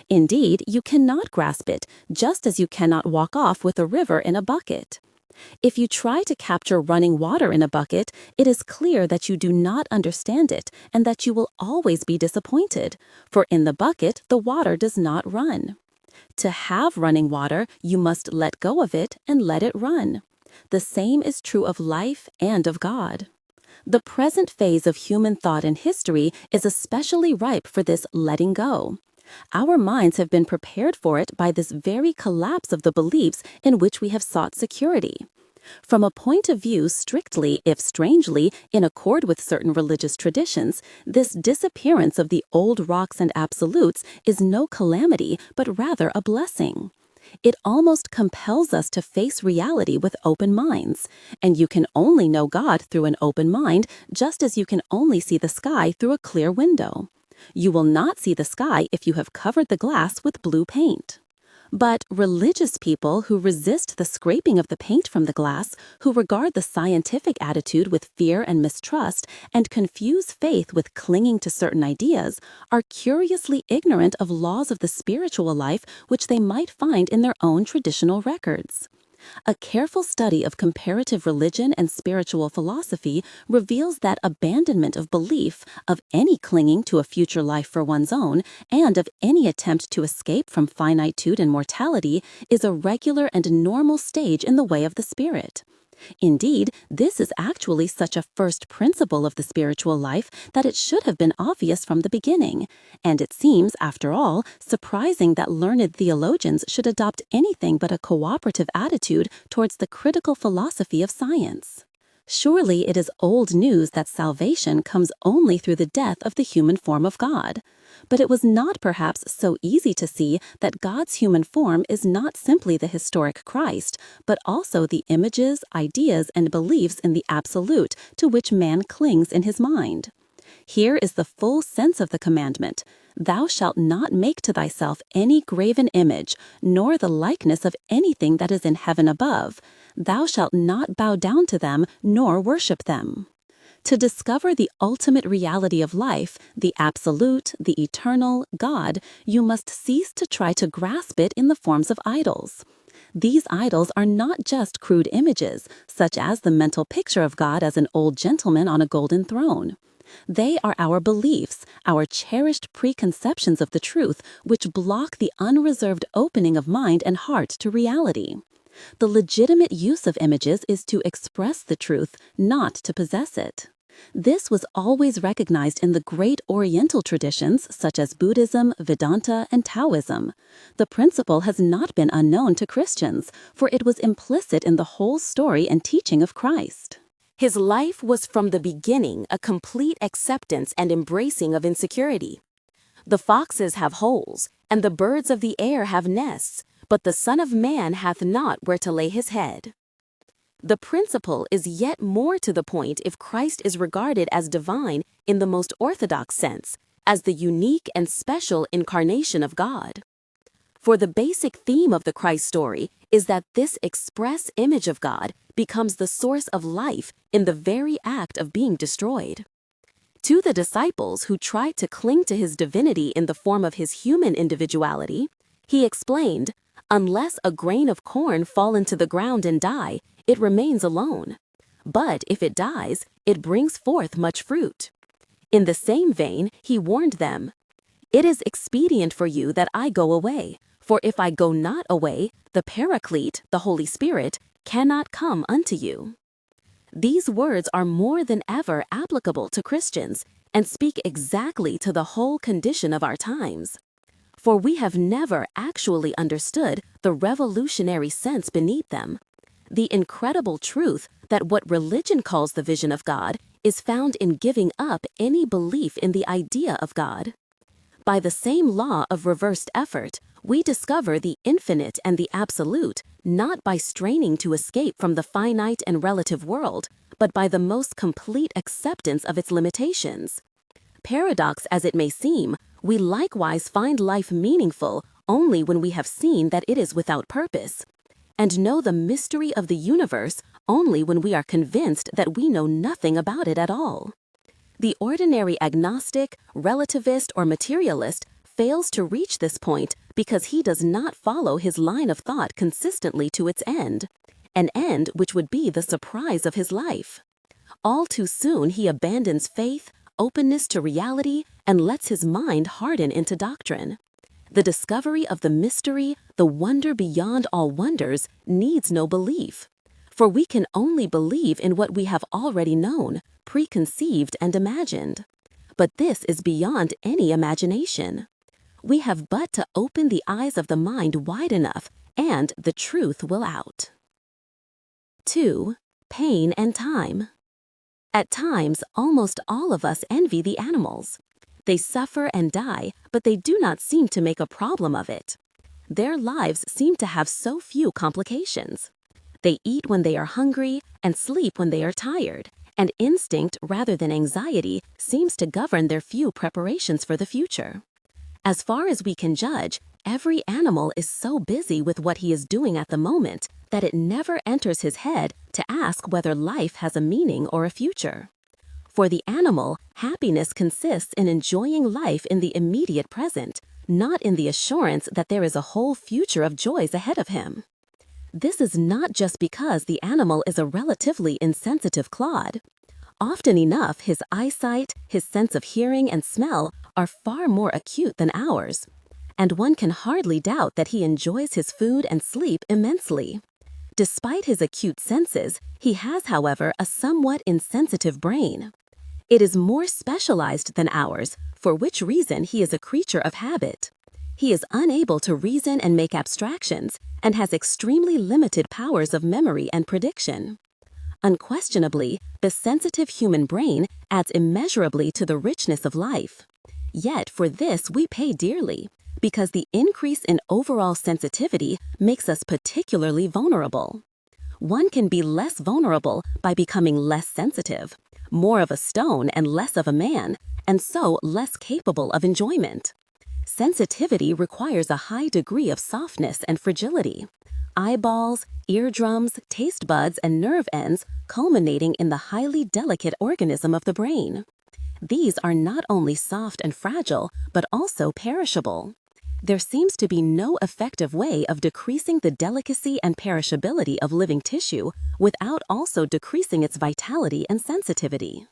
Indeed, you cannot grasp it, just as you cannot walk off with a river in a bucket. If you try to capture running water in a bucket, it is clear that you do not understand it and that you will always be disappointed, for in the bucket the water does not run. To have running water, you must let go of it and let it run. The same is true of life and of God. The present phase of human thought and history is especially ripe for this letting go. Our minds have been prepared for it by this very collapse of the beliefs in which we have sought security. From a point of view strictly, if strangely, in accord with certain religious traditions, this disappearance of the old rocks and absolutes is no calamity, but rather a blessing. It almost compels us to face reality with open minds, and you can only know God through an open mind, just as you can only see the sky through a clear window. You will not see the sky if you have covered the glass with blue paint. But religious people who resist the scraping of the paint from the glass, who regard the scientific attitude with fear and mistrust, and confuse faith with clinging to certain ideas, are curiously ignorant of laws of the spiritual life which they might find in their own traditional records. A careful study of comparative religion and spiritual philosophy reveals that abandonment of belief, of any clinging to a future life for one's own, and of any attempt to escape from finitude and mortality is a regular and normal stage in the way of the spirit. Indeed, this is actually such a first principle of the spiritual life that it should have been obvious from the beginning, and it seems, after all, surprising that learned theologians should adopt anything but a cooperative attitude towards the critical philosophy of science. Surely it is old news that salvation comes only through the death of the human form of God. But it was not perhaps so easy to see that God's human form is not simply the historic Christ, but also the images, ideas, and beliefs in the absolute to which man clings in his mind. Here is the full sense of the commandment: "Thou shalt not make to thyself any graven image, nor the likeness of anything that is in heaven above. Thou shalt not bow down to them, nor worship them." To discover the ultimate reality of life, the absolute, the eternal, God, you must cease to try to grasp it in the forms of idols. These idols are not just crude images, such as the mental picture of God as an old gentleman on a golden throne. They are our beliefs, our cherished preconceptions of the truth, which block the unreserved opening of mind and heart to reality. The legitimate use of images is to express the truth, not to possess it. This was always recognized in the great Oriental traditions such as Buddhism, Vedanta, and Taoism. The principle has not been unknown to Christians, for it was implicit in the whole story and teaching of Christ. His life was from the beginning a complete acceptance and embracing of insecurity. The foxes have holes, and the birds of the air have nests, but the Son of Man hath not where to lay his head. The principle is yet more to the point if Christ is regarded as divine in the most orthodox sense, as the unique and special incarnation of God. For the basic theme of the Christ story is that this express image of God becomes the source of life in the very act of being destroyed. To the disciples who tried to cling to his divinity in the form of his human individuality, he explained, "Unless a grain of corn fall into the ground and die, it remains alone. But if it dies, it brings forth much fruit." In the same vein, he warned them, "It is expedient for you that I go away, for if I go not away, the Paraclete, the Holy Spirit, cannot come unto you." These words are more than ever applicable to Christians and speak exactly to the whole condition of our times. For we have never actually understood the revolutionary sense beneath them. The incredible truth that what religion calls the vision of God is found in giving up any belief in the idea of God. By the same law of reversed effort, we discover the infinite and the absolute, not by straining to escape from the finite and relative world, but by the most complete acceptance of its limitations. Paradox as it may seem, we likewise find life meaningful only when we have seen that it is without purpose, and know the mystery of the universe only when we are convinced that we know nothing about it at all. The ordinary agnostic, relativist, or materialist fails to reach this point because he does not follow his line of thought consistently to its end, an end which would be the surprise of his life. All too soon he abandons faith, openness to reality, and lets his mind harden into doctrine. The discovery of the mystery, the wonder beyond all wonders, needs no belief. For we can only believe in what we have already known, preconceived, and imagined. But this is beyond any imagination. We have but to open the eyes of the mind wide enough, and the truth will out. 2. Pain and time. At times, almost all of us envy the animals. They suffer and die, but they do not seem to make a problem of it. Their lives seem to have so few complications. They eat when they are hungry and sleep when they are tired, and instinct rather than anxiety seems to govern their few preparations for the future. As far as we can judge, every animal is so busy with what he is doing at the moment that it never enters his head to ask whether life has a meaning or a future. For the animal, happiness consists in enjoying life in the immediate present, not in the assurance that there is a whole future of joys ahead of him. This is not just because the animal is a relatively insensitive clod. Often enough, his eyesight, his sense of hearing and smell are far more acute than ours, and one can hardly doubt that he enjoys his food and sleep immensely. Despite his acute senses, he has, however, a somewhat insensitive brain. It is more specialized than ours, for which reason he is a creature of habit. He is unable to reason and make abstractions, and has extremely limited powers of memory and prediction. Unquestionably, the sensitive human brain adds immeasurably to the richness of life. Yet for this we pay dearly, because the increase in overall sensitivity makes us particularly vulnerable. One can be less vulnerable by becoming less sensitive, more of a stone and less of a man, and so less capable of enjoyment. Sensitivity requires a high degree of softness and fragility. Eyeballs, eardrums, taste buds, and nerve ends culminating in the highly delicate organism of the brain. These are not only soft and fragile, but also perishable. There seems to be no effective way of decreasing the delicacy and perishability of living tissue without also decreasing its vitality and sensitivity.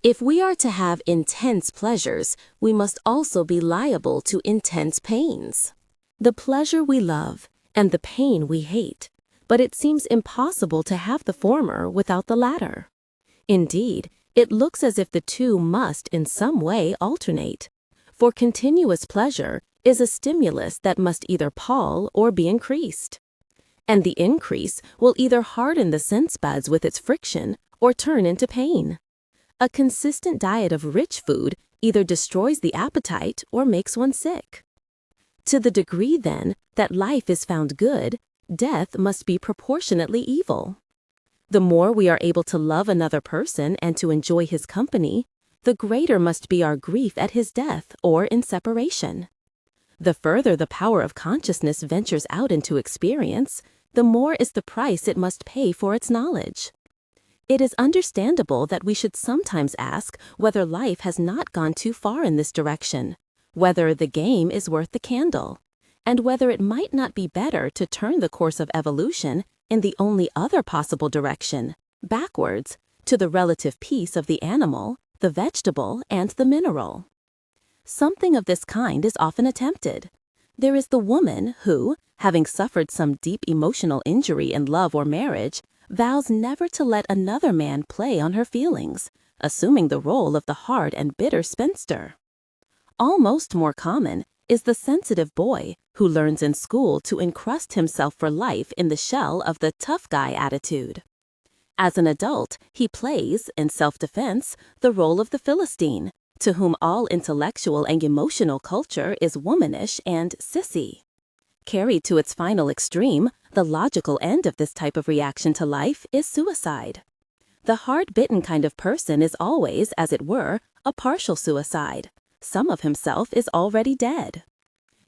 If we are to have intense pleasures, we must also be liable to intense pains. The pleasure we love and the pain we hate, but it seems impossible to have the former without the latter. Indeed, It looks as if the two must in some way alternate. For continuous pleasure is a stimulus that must either pall or be increased. And the increase will either harden the sense buds with its friction or turn into pain. A consistent diet of rich food either destroys the appetite or makes one sick. To the degree, then, that life is found good, death must be proportionately evil. The more we are able to love another person and to enjoy his company, the greater must be our grief at his death or in separation. The further the power of consciousness ventures out into experience, the more is the price it must pay for its knowledge. It is understandable that we should sometimes ask whether life has not gone too far in this direction, whether the game is worth the candle, and whether it might not be better to turn the course of evolution in the only other possible direction, backwards, to the relative peace of the animal, the vegetable, and the mineral. Something of this kind is often attempted. There is the woman who, having suffered some deep emotional injury in love or marriage, vows never to let another man play on her feelings, assuming the role of the hard and bitter spinster. Almost more common is the sensitive boy who learns in school to encrust himself for life in the shell of the tough guy attitude. As an adult, he plays, in self-defense, the role of the Philistine, to whom all intellectual and emotional culture is womanish and sissy. Carried to its final extreme, the logical end of this type of reaction to life is suicide. The hard-bitten kind of person is always, as it were, a partial suicide. Some of himself is already dead.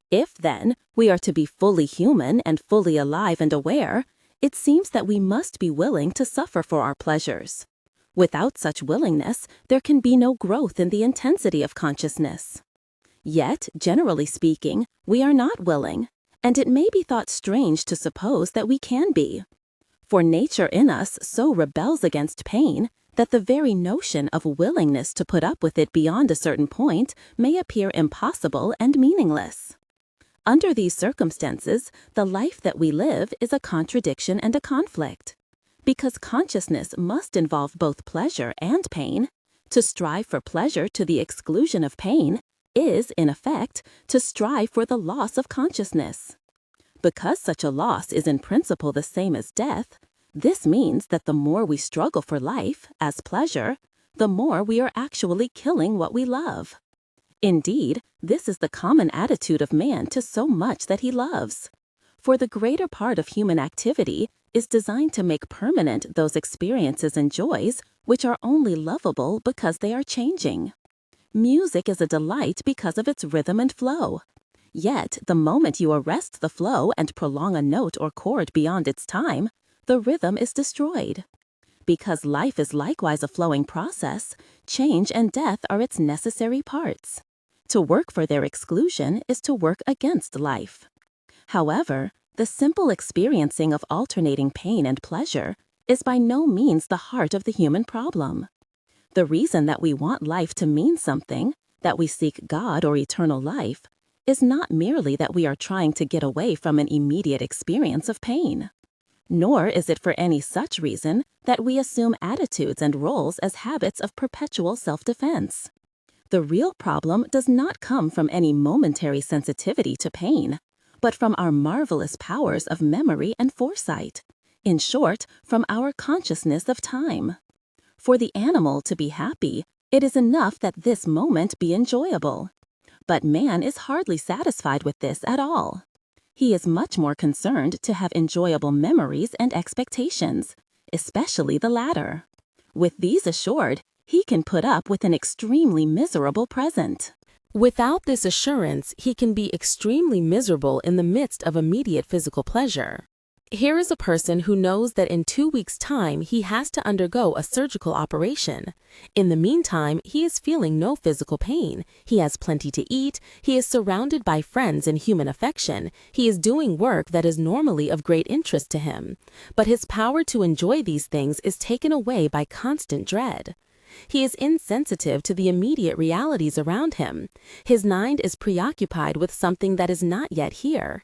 If, then, we are to be fully human and fully alive and aware, it seems that we must be willing to suffer for our pleasures. Without such willingness, there can be no growth in the intensity of consciousness. Yet, generally speaking, we are not willing, and it may be thought strange to suppose that we can be. For nature in us so rebels against pain that the very notion of willingness to put up with it beyond a certain point may appear impossible and meaningless. Under these circumstances, the life that we live is a contradiction and a conflict. Because consciousness must involve both pleasure and pain, to strive for pleasure to the exclusion of pain is, in effect, to strive for the loss of consciousness. Because such a loss is in principle the same as death, this means that the more we struggle for life, as pleasure, the more we are actually killing what we love. Indeed, this is the common attitude of man to so much that he loves. For the greater part of human activity is designed to make permanent those experiences and joys which are only lovable because they are changing. Music is a delight because of its rhythm and flow. Yet, the moment you arrest the flow and prolong a note or chord beyond its time, the rhythm is destroyed. Because life is likewise a flowing process, change and death are its necessary parts. To work for their exclusion is to work against life. However, the simple experiencing of alternating pain and pleasure is by no means the heart of the human problem. The reason that we want life to mean something, that we seek God or eternal life, is not merely that we are trying to get away from an immediate experience of pain. Nor is it for any such reason that we assume attitudes and roles as habits of perpetual self-defense. The real problem does not come from any momentary sensitivity to pain, but from our marvelous powers of memory and foresight. In short, from our consciousness of time. For the animal to be happy, it is enough that this moment be enjoyable. But man is hardly satisfied with this at all. He is much more concerned to have enjoyable memories and expectations, especially the latter. With these assured, he can put up with an extremely miserable present. Without this assurance, he can be extremely miserable in the midst of immediate physical pleasure. Here is a person who knows that in 2 weeks' time he has to undergo a surgical operation. In the meantime, he is feeling no physical pain. He has plenty to eat. He is surrounded by friends and human affection. He is doing work that is normally of great interest to him. But his power to enjoy these things is taken away by constant dread. He is insensitive to the immediate realities around him. His mind is preoccupied with something that is not yet here.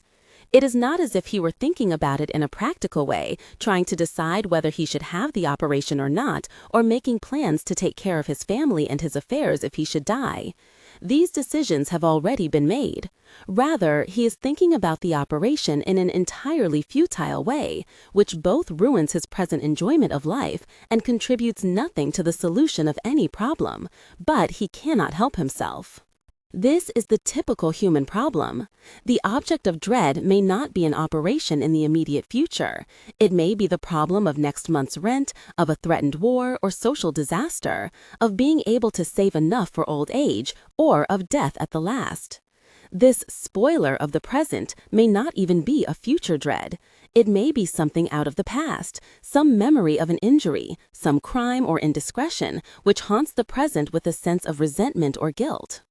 It is not as if he were thinking about it in a practical way, trying to decide whether he should have the operation or not, or making plans to take care of his family and his affairs if he should die. These decisions have already been made. Rather, he is thinking about the operation in an entirely futile way, which both ruins his present enjoyment of life and contributes nothing to the solution of any problem, but he cannot help himself. This is the typical human problem. The object of dread may not be an operation in the immediate future. It may be the problem of next month's rent, of a threatened war or social disaster, of being able to save enough for old age, or of death at the last. This spoiler of the present may not even be a future dread. It may be something out of the past, some memory of an injury, some crime or indiscretion, which haunts the present with a sense of resentment or guilt.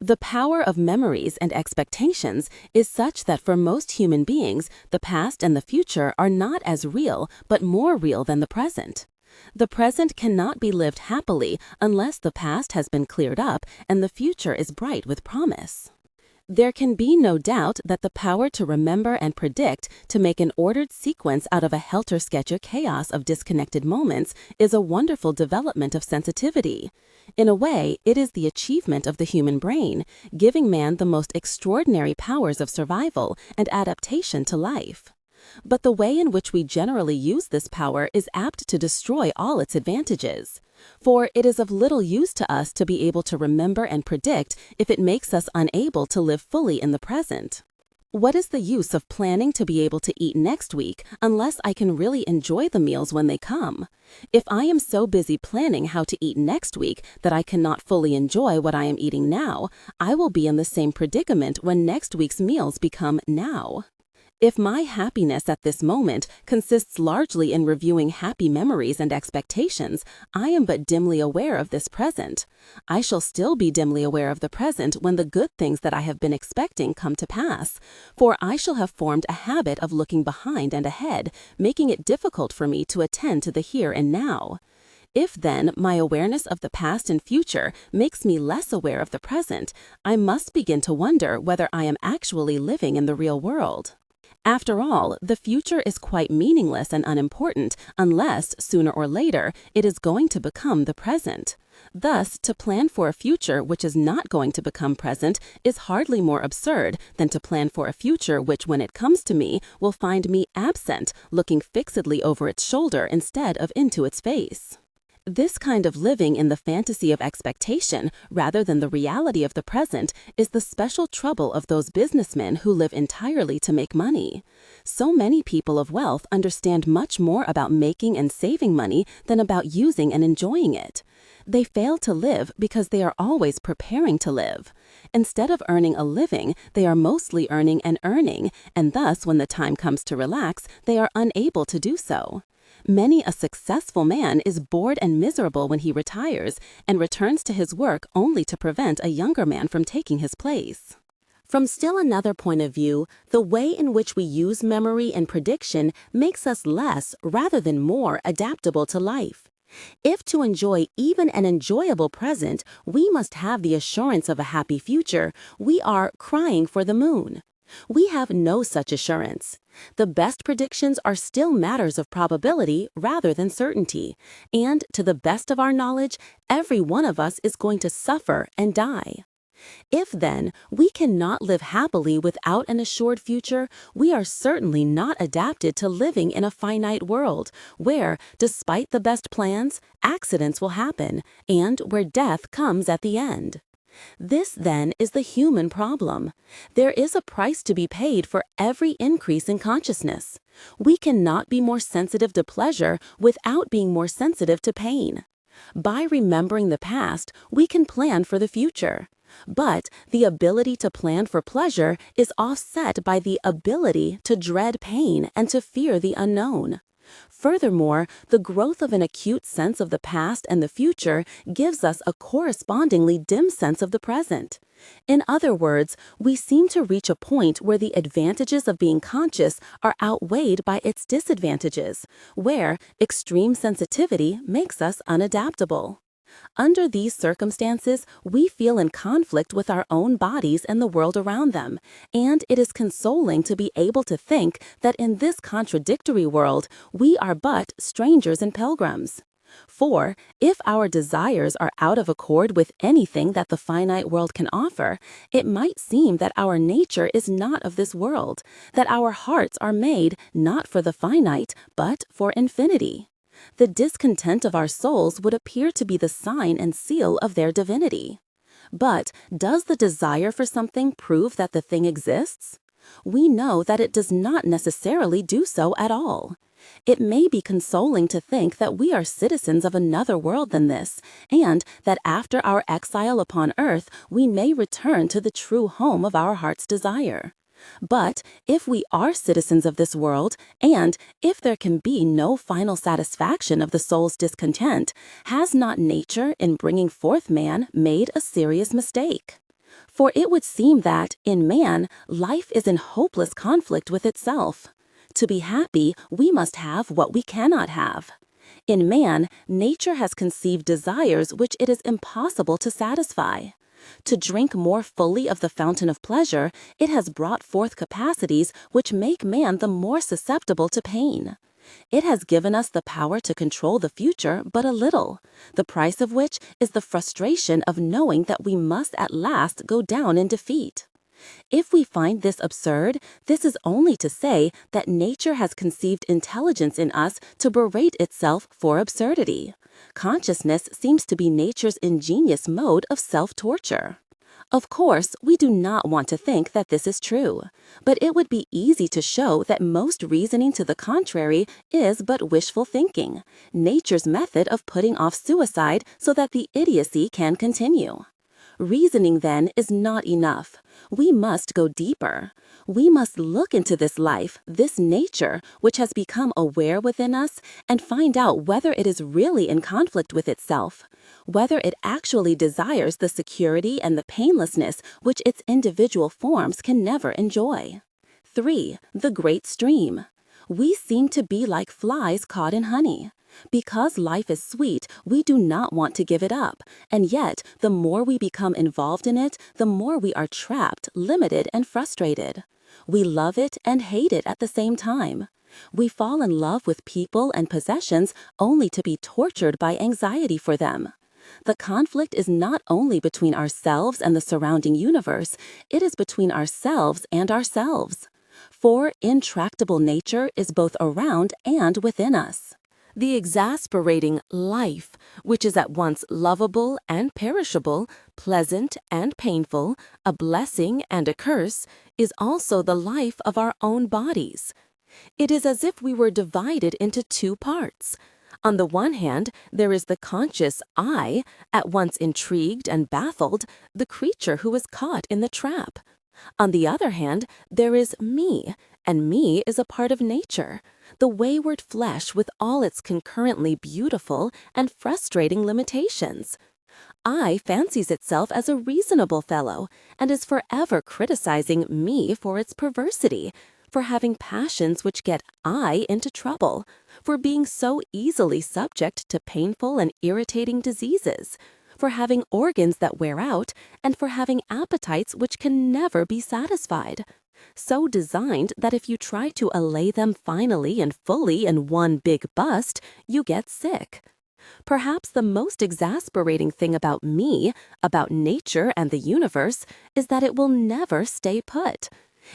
The power of memories and expectations is such that for most human beings, the past and the future are not as real, but more real than the present. The present cannot be lived happily unless the past has been cleared up and the future is bright with promise. There can be no doubt that the power to remember and predict, to make an ordered sequence out of a helter-skelter chaos of disconnected moments, is a wonderful development of sensitivity. In a way, it is the achievement of the human brain, giving man the most extraordinary powers of survival and adaptation to life. But the way in which we generally use this power is apt to destroy all its advantages. For it is of little use to us to be able to remember and predict if it makes us unable to live fully in the present. What is the use of planning to be able to eat next week unless I can really enjoy the meals when they come? If I am so busy planning how to eat next week that I cannot fully enjoy what I am eating now, I will be in the same predicament when next week's meals become now. If my happiness at this moment consists largely in reviewing happy memories and expectations, I am but dimly aware of this present. I shall still be dimly aware of the present when the good things that I have been expecting come to pass, for I shall have formed a habit of looking behind and ahead, making it difficult for me to attend to the here and now. If then my awareness of the past and future makes me less aware of the present, I must begin to wonder whether I am actually living in the real world. After all, the future is quite meaningless and unimportant unless, sooner or later, it is going to become the present. Thus, to plan for a future which is not going to become present is hardly more absurd than to plan for a future which, when it comes to me, will find me absent, looking fixedly over its shoulder instead of into its face. This kind of living in the fantasy of expectation rather than the reality of the present is the special trouble of those businessmen who live entirely to make money. So many people of wealth understand much more about making and saving money than about using and enjoying it. They fail to live because they are always preparing to live. Instead of earning a living, they are mostly earning and earning, and thus when the time comes to relax, they are unable to do so. Many a successful man is bored and miserable when he retires and returns to his work only to prevent a younger man from taking his place. From still another point of view, the way in which we use memory and prediction makes us less rather than more adaptable to life. If to enjoy even an enjoyable present, we must have the assurance of a happy future, we are crying for the moon. We have no such assurance. The best predictions are still matters of probability rather than certainty, and to the best of our knowledge, every one of us is going to suffer and die. If, then, we cannot live happily without an assured future, we are certainly not adapted to living in a finite world where, despite the best plans, accidents will happen, and where death comes at the end. This, then, is the human problem. There is a price to be paid for every increase in consciousness. We cannot be more sensitive to pleasure without being more sensitive to pain. By remembering the past, we can plan for the future. But the ability to plan for pleasure is offset by the ability to dread pain and to fear the unknown. Furthermore, the growth of an acute sense of the past and the future gives us a correspondingly dim sense of the present. In other words, we seem to reach a point where the advantages of being conscious are outweighed by its disadvantages, where extreme sensitivity makes us unadaptable. Under these circumstances, we feel in conflict with our own bodies and the world around them, and it is consoling to be able to think that in this contradictory world, we are but strangers and pilgrims. For, if our desires are out of accord with anything that the finite world can offer, it might seem that our nature is not of this world, that our hearts are made not for the finite, but for infinity. The discontent of our souls would appear to be the sign and seal of their divinity. But does the desire for something prove that the thing exists? We know that it does not necessarily do so at all. It may be consoling to think that we are citizens of another world than this, and that after our exile upon earth, we may return to the true home of our heart's desire. But if we are citizens of this world, and if there can be no final satisfaction of the soul's discontent, has not nature, in bringing forth man, made a serious mistake? For it would seem that, in man, life is in hopeless conflict with itself. To be happy, we must have what we cannot have. In man, nature has conceived desires which it is impossible to satisfy. To drink more fully of the fountain of pleasure, it has brought forth capacities which make man the more susceptible to pain. It has given us the power to control the future but a little, the price of which is the frustration of knowing that we must at last go down in defeat. If we find this absurd, this is only to say that nature has conceived intelligence in us to berate itself for absurdity. Consciousness seems to be nature's ingenious mode of self-torture. Of course, we do not want to think that this is true, but it would be easy to show that most reasoning to the contrary is but wishful thinking, nature's method of putting off suicide so that the idiocy can continue. Reasoning, then, is not enough. We must go deeper. We must look into this life, this nature, which has become aware within us, and find out whether it is really in conflict with itself, whether it actually desires the security and the painlessness which its individual forms can never enjoy. 3. The great stream. We seem to be like flies caught in honey. Because life is sweet, we do not want to give it up, and yet the more we become involved in it, the more we are trapped, limited, and frustrated. We love it and hate it at the same time. We fall in love with people and possessions only to be tortured by anxiety for them. The conflict is not only between ourselves and the surrounding universe, it is between ourselves and ourselves. For intractable nature is both around and within us. The exasperating life, which is at once lovable and perishable, pleasant and painful, a blessing and a curse, is also the life of our own bodies. It is as if we were divided into two parts. On the one hand, there is the conscious I, at once intrigued and baffled, the creature who is caught in the trap. On the other hand, there is me, and me is a part of nature, the wayward flesh with all its concurrently beautiful and frustrating limitations. I fancies itself as a reasonable fellow, and is forever criticizing me for its perversity, for having passions which get I into trouble, for being so easily subject to painful and irritating diseases, for having organs that wear out, and for having appetites which can never be satisfied, so designed that if you try to allay them finally and fully in one big bust, you get sick. Perhaps the most exasperating thing about me, about nature and the universe, is that it will never stay put.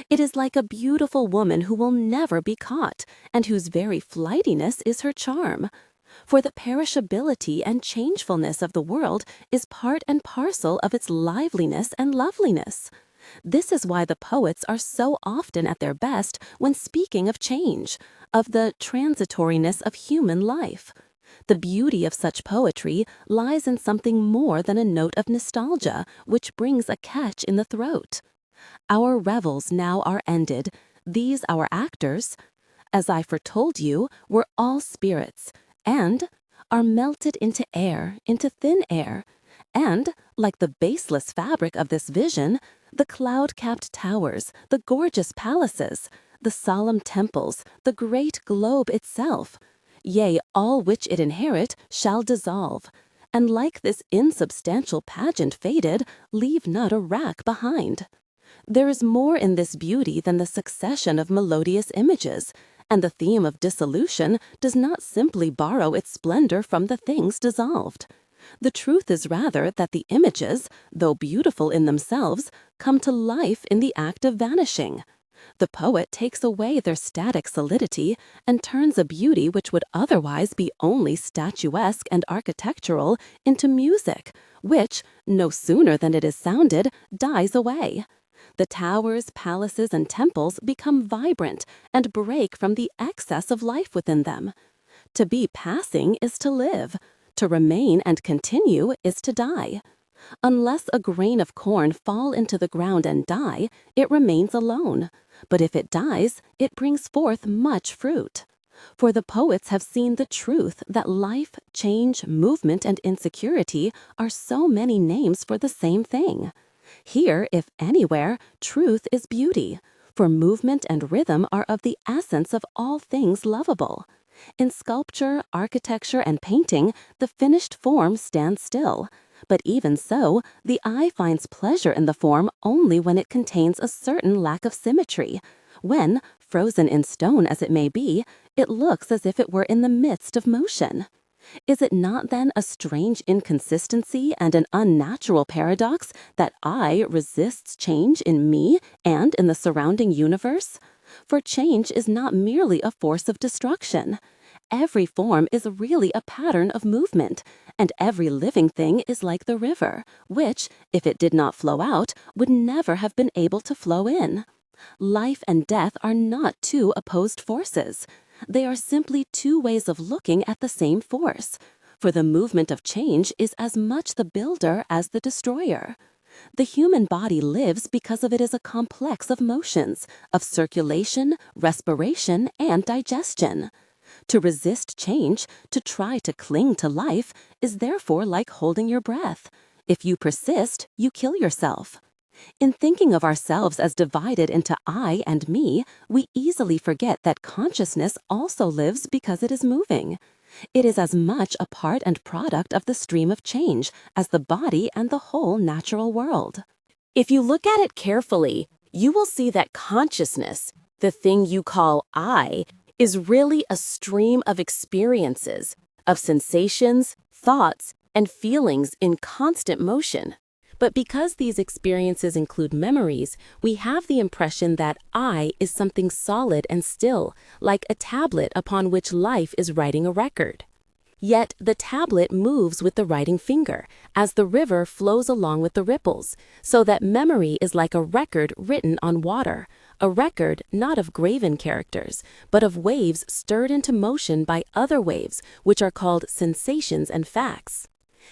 It is like a beautiful woman who will never be caught, and whose very flightiness is her charm. For the perishability and changefulness of the world is part and parcel of its liveliness and loveliness. This is why the poets are so often at their best when speaking of change, of the transitoriness of human life. The beauty of such poetry lies in something more than a note of nostalgia, which brings a catch in the throat. Our revels now are ended, these our actors, as I foretold you, were all spirits, and are melted into air, into thin air, and, like the baseless fabric of this vision, the cloud-capped towers, the gorgeous palaces, the solemn temples, the great globe itself, yea, all which it inherit, shall dissolve, and like this insubstantial pageant faded, leave not a rack behind. There is more in this beauty than the succession of melodious images, and the theme of dissolution does not simply borrow its splendor from the things dissolved. The truth is rather that the images, though beautiful in themselves, come to life in the act of vanishing. The poet takes away their static solidity and turns a beauty which would otherwise be only statuesque and architectural into music, which, no sooner than it is sounded, dies away. The towers, palaces, and temples become vibrant and break from the excess of life within them. To be passing is to live. To remain and continue is to die. Unless a grain of corn fall into the ground and die, it remains alone. But if it dies, it brings forth much fruit. For the poets have seen the truth that life, change, movement, and insecurity are so many names for the same thing. Here, if anywhere, truth is beauty, for movement and rhythm are of the essence of all things lovable. In sculpture, architecture, and painting, the finished form stands still. But even so, the eye finds pleasure in the form only when it contains a certain lack of symmetry, when, frozen in stone as it may be, it looks as if it were in the midst of motion. Is it not then a strange inconsistency and an unnatural paradox that I resists change in me and in the surrounding universe? For change is not merely a force of destruction. Every form is really a pattern of movement, and every living thing is like the river, which, if it did not flow out, would never have been able to flow in. Life and death are not two opposed forces. They are simply two ways of looking at the same force, for the movement of change is as much the builder as the destroyer. The human body lives because of it is a complex of motions, of circulation, respiration, and digestion. To resist change, to try to cling to life, is therefore like holding your breath. If you persist, you kill yourself. In thinking of ourselves as divided into I and me, we easily forget that consciousness also lives because it is moving. It is as much a part and product of the stream of change as the body and the whole natural world. If you look at it carefully, you will see that consciousness, the thing you call I, is really a stream of experiences, of sensations, thoughts, and feelings in constant motion. But because these experiences include memories, we have the impression that I is something solid and still, like a tablet upon which life is writing a record. Yet the tablet moves with the writing finger, as the river flows along with the ripples, so that memory is like a record written on water, a record not of graven characters, but of waves stirred into motion by other waves, which are called sensations and facts.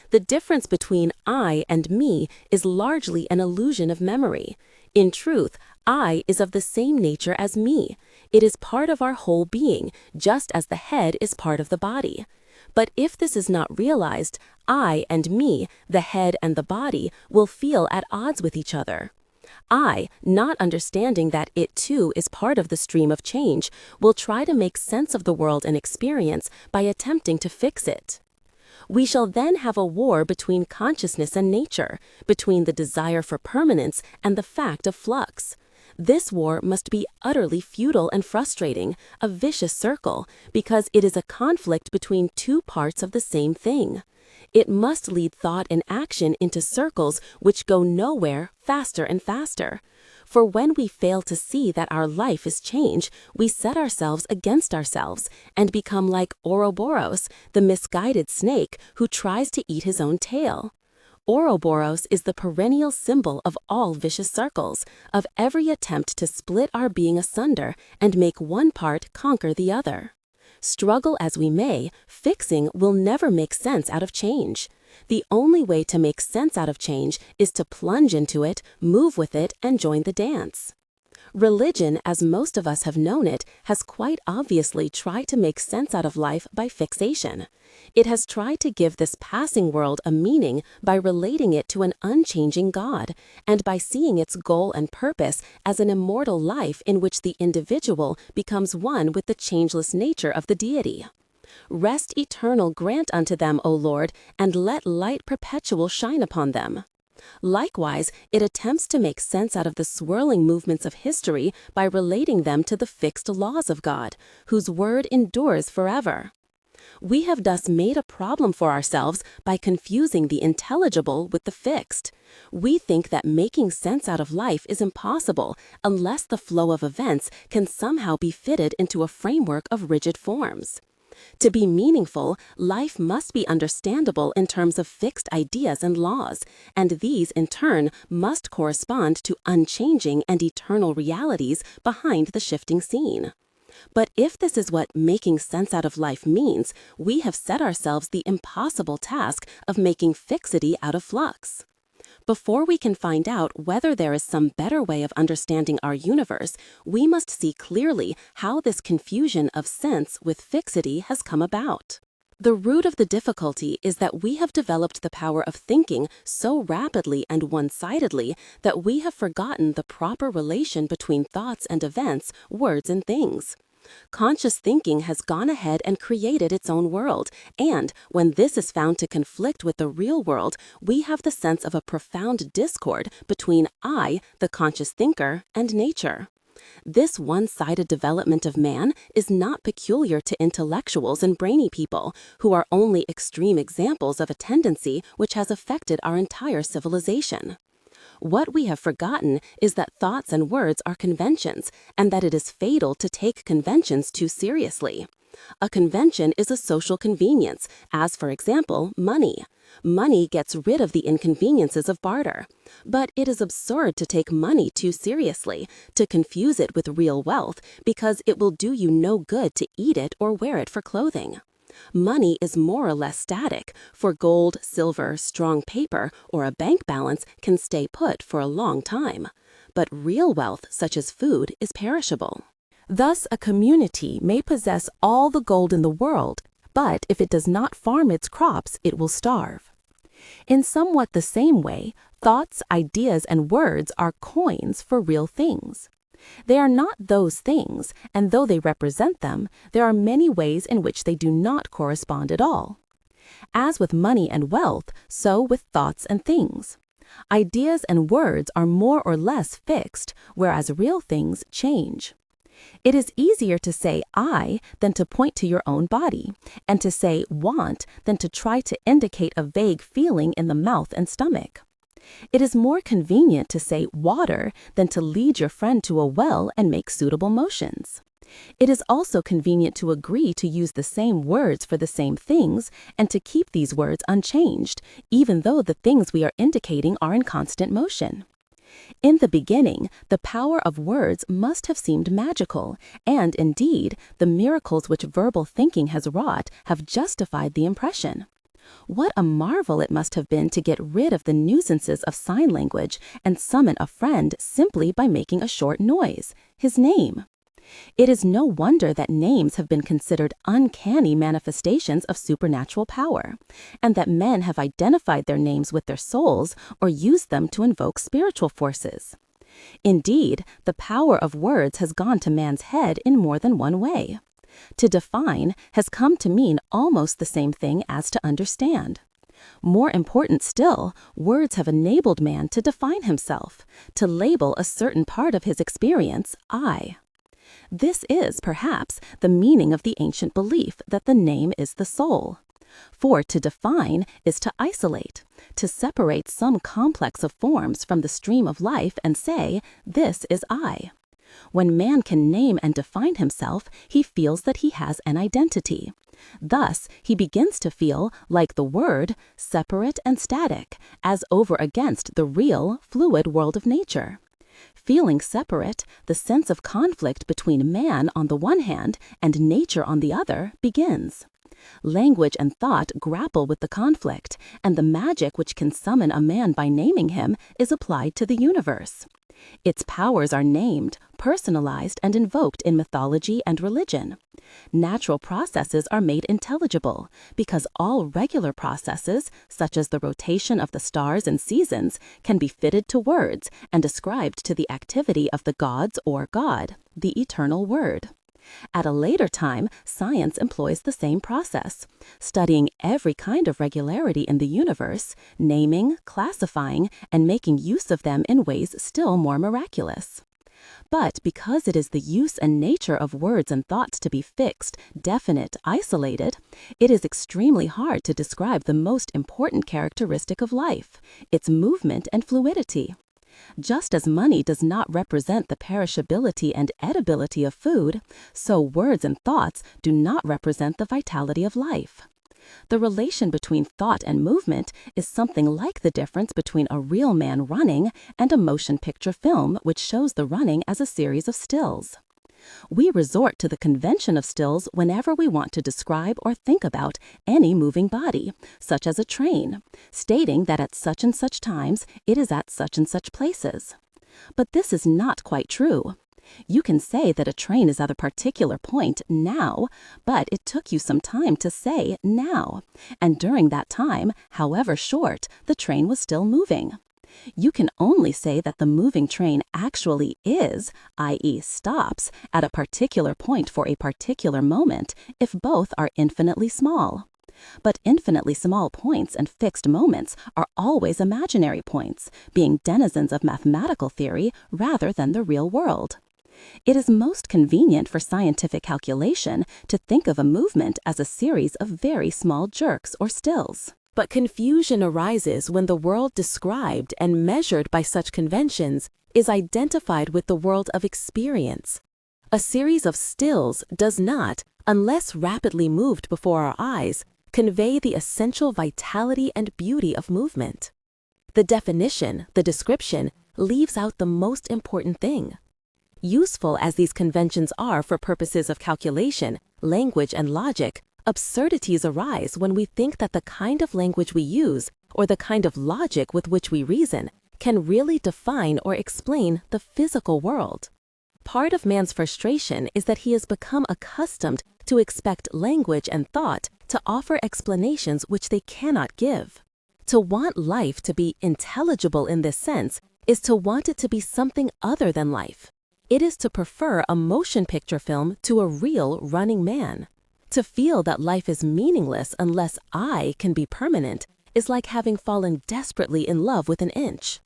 The difference between I and me is largely an illusion of memory. In truth, I is of the same nature as me. It is part of our whole being, just as the head is part of the body. But if this is not realized, I and me, the head and the body, will feel at odds with each other. I, not understanding that it too is part of the stream of change, will try to make sense of the world and experience by attempting to fix it. We shall then have a war between consciousness and nature, between the desire for permanence and the fact of flux. This war must be utterly futile and frustrating, a vicious circle, because it is a conflict between two parts of the same thing. It must lead thought and action into circles which go nowhere, faster and faster. For when we fail to see that our life is change, we set ourselves against ourselves and become like Ouroboros, the misguided snake who tries to eat his own tail. Ouroboros is the perennial symbol of all vicious circles, of every attempt to split our being asunder and make one part conquer the other. Struggle as we may, fixing will never make sense out of change. The only way to make sense out of change is to plunge into it, move with it, and join the dance. Religion, as most of us have known it, has quite obviously tried to make sense out of life by fixation. It has tried to give this passing world a meaning by relating it to an unchanging God, and by seeing its goal and purpose as an immortal life in which the individual becomes one with the changeless nature of the deity. Rest eternal grant unto them, O Lord, and let light perpetual shine upon them. Likewise, it attempts to make sense out of the swirling movements of history by relating them to the fixed laws of God, whose word endures forever. We have thus made a problem for ourselves by confusing the intelligible with the fixed. We think that making sense out of life is impossible unless the flow of events can somehow be fitted into a framework of rigid forms. To be meaningful, life must be understandable in terms of fixed ideas and laws, and these in turn must correspond to unchanging and eternal realities behind the shifting scene. But if this is what making sense out of life means, we have set ourselves the impossible task of making fixity out of flux. Before we can find out whether there is some better way of understanding our universe, we must see clearly how this confusion of sense with fixity has come about. The root of the difficulty is that we have developed the power of thinking so rapidly and one-sidedly that we have forgotten the proper relation between thoughts and events, words and things. Conscious thinking has gone ahead and created its own world, and when this is found to conflict with the real world, we have the sense of a profound discord between I, the conscious thinker, and nature. This one-sided development of man is not peculiar to intellectuals and brainy people, who are only extreme examples of a tendency which has affected our entire civilization. What we have forgotten is that thoughts and words are conventions, and that it is fatal to take conventions too seriously. A convention is a social convenience, as for example, money. Money gets rid of the inconveniences of barter. But it is absurd to take money too seriously, to confuse it with real wealth, because it will do you no good to eat it or wear it for clothing. Money is more or less static, for gold, silver, strong paper, or a bank balance can stay put for a long time. But real wealth, such as food, is perishable. Thus, a community may possess all the gold in the world, but if it does not farm its crops, it will starve. In somewhat the same way, thoughts, ideas, and words are coins for real things. They are not those things, and though they represent them, there are many ways in which they do not correspond at all. As with money and wealth, so with thoughts and things. Ideas and words are more or less fixed, whereas real things change. It is easier to say I than to point to your own body, and to say want than to try to indicate a vague feeling in the mouth and stomach. It is more convenient to say water than to lead your friend to a well and make suitable motions. It is also convenient to agree to use the same words for the same things and to keep these words unchanged, even though the things we are indicating are in constant motion. In the beginning, the power of words must have seemed magical, and indeed, the miracles which verbal thinking has wrought have justified the impression. What a marvel it must have been to get rid of the nuisances of sign language and summon a friend simply by making a short noise, his name. It is no wonder that names have been considered uncanny manifestations of supernatural power, and that men have identified their names with their souls or used them to invoke spiritual forces. Indeed, the power of words has gone to man's head in more than one way. To define has come to mean almost the same thing as to understand. More important still, words have enabled man to define himself, to label a certain part of his experience I. This is, perhaps, the meaning of the ancient belief that the name is the soul. For to define is to isolate, to separate some complex of forms from the stream of life and say, this is I. When man can name and define himself, he feels that he has an identity. Thus, he begins to feel, like the word, separate and static, as over against the real, fluid world of nature. Feeling separate, the sense of conflict between man on the one hand and nature on the other begins. Language and thought grapple with the conflict, and the magic which can summon a man by naming him is applied to the universe. Its powers are named, personalized, and invoked in mythology and religion. Natural processes are made intelligible, because all regular processes, such as the rotation of the stars and seasons, can be fitted to words and ascribed to the activity of the gods or God, the eternal Word. At a later time, science employs the same process, studying every kind of regularity in the universe, naming, classifying, and making use of them in ways still more miraculous. But because it is the use and nature of words and thoughts to be fixed, definite, isolated, it is extremely hard to describe the most important characteristic of life, its movement and fluidity. Just as money does not represent the perishability and edibility of food, so words and thoughts do not represent the vitality of life. The relation between thought and movement is something like the difference between a real man running and a motion picture film which shows the running as a series of stills. We resort to the convention of stills whenever we want to describe or think about any moving body, such as a train, stating that at such and such times it is at such and such places. But this is not quite true. You can say that a train is at a particular point now, but it took you some time to say now, and during that time, however short, the train was still moving. You can only say that the moving train actually is, i.e. stops, at a particular point for a particular moment if both are infinitely small. But infinitely small points and fixed moments are always imaginary points, being denizens of mathematical theory rather than the real world. It is most convenient for scientific calculation to think of a movement as a series of very small jerks or stills. But confusion arises when the world described and measured by such conventions is identified with the world of experience. A series of stills does not, unless rapidly moved before our eyes, convey the essential vitality and beauty of movement. The definition, the description, leaves out the most important thing. Useful as these conventions are for purposes of calculation, language, and logic, absurdities arise when we think that the kind of language we use, or the kind of logic with which we reason, can really define or explain the physical world. Part of man's frustration is that he has become accustomed to expect language and thought to offer explanations which they cannot give. To want life to be intelligible in this sense is to want it to be something other than life. It is to prefer a motion picture film to a real running man. To feel that life is meaningless unless I can be permanent is like having fallen desperately in love with an inch.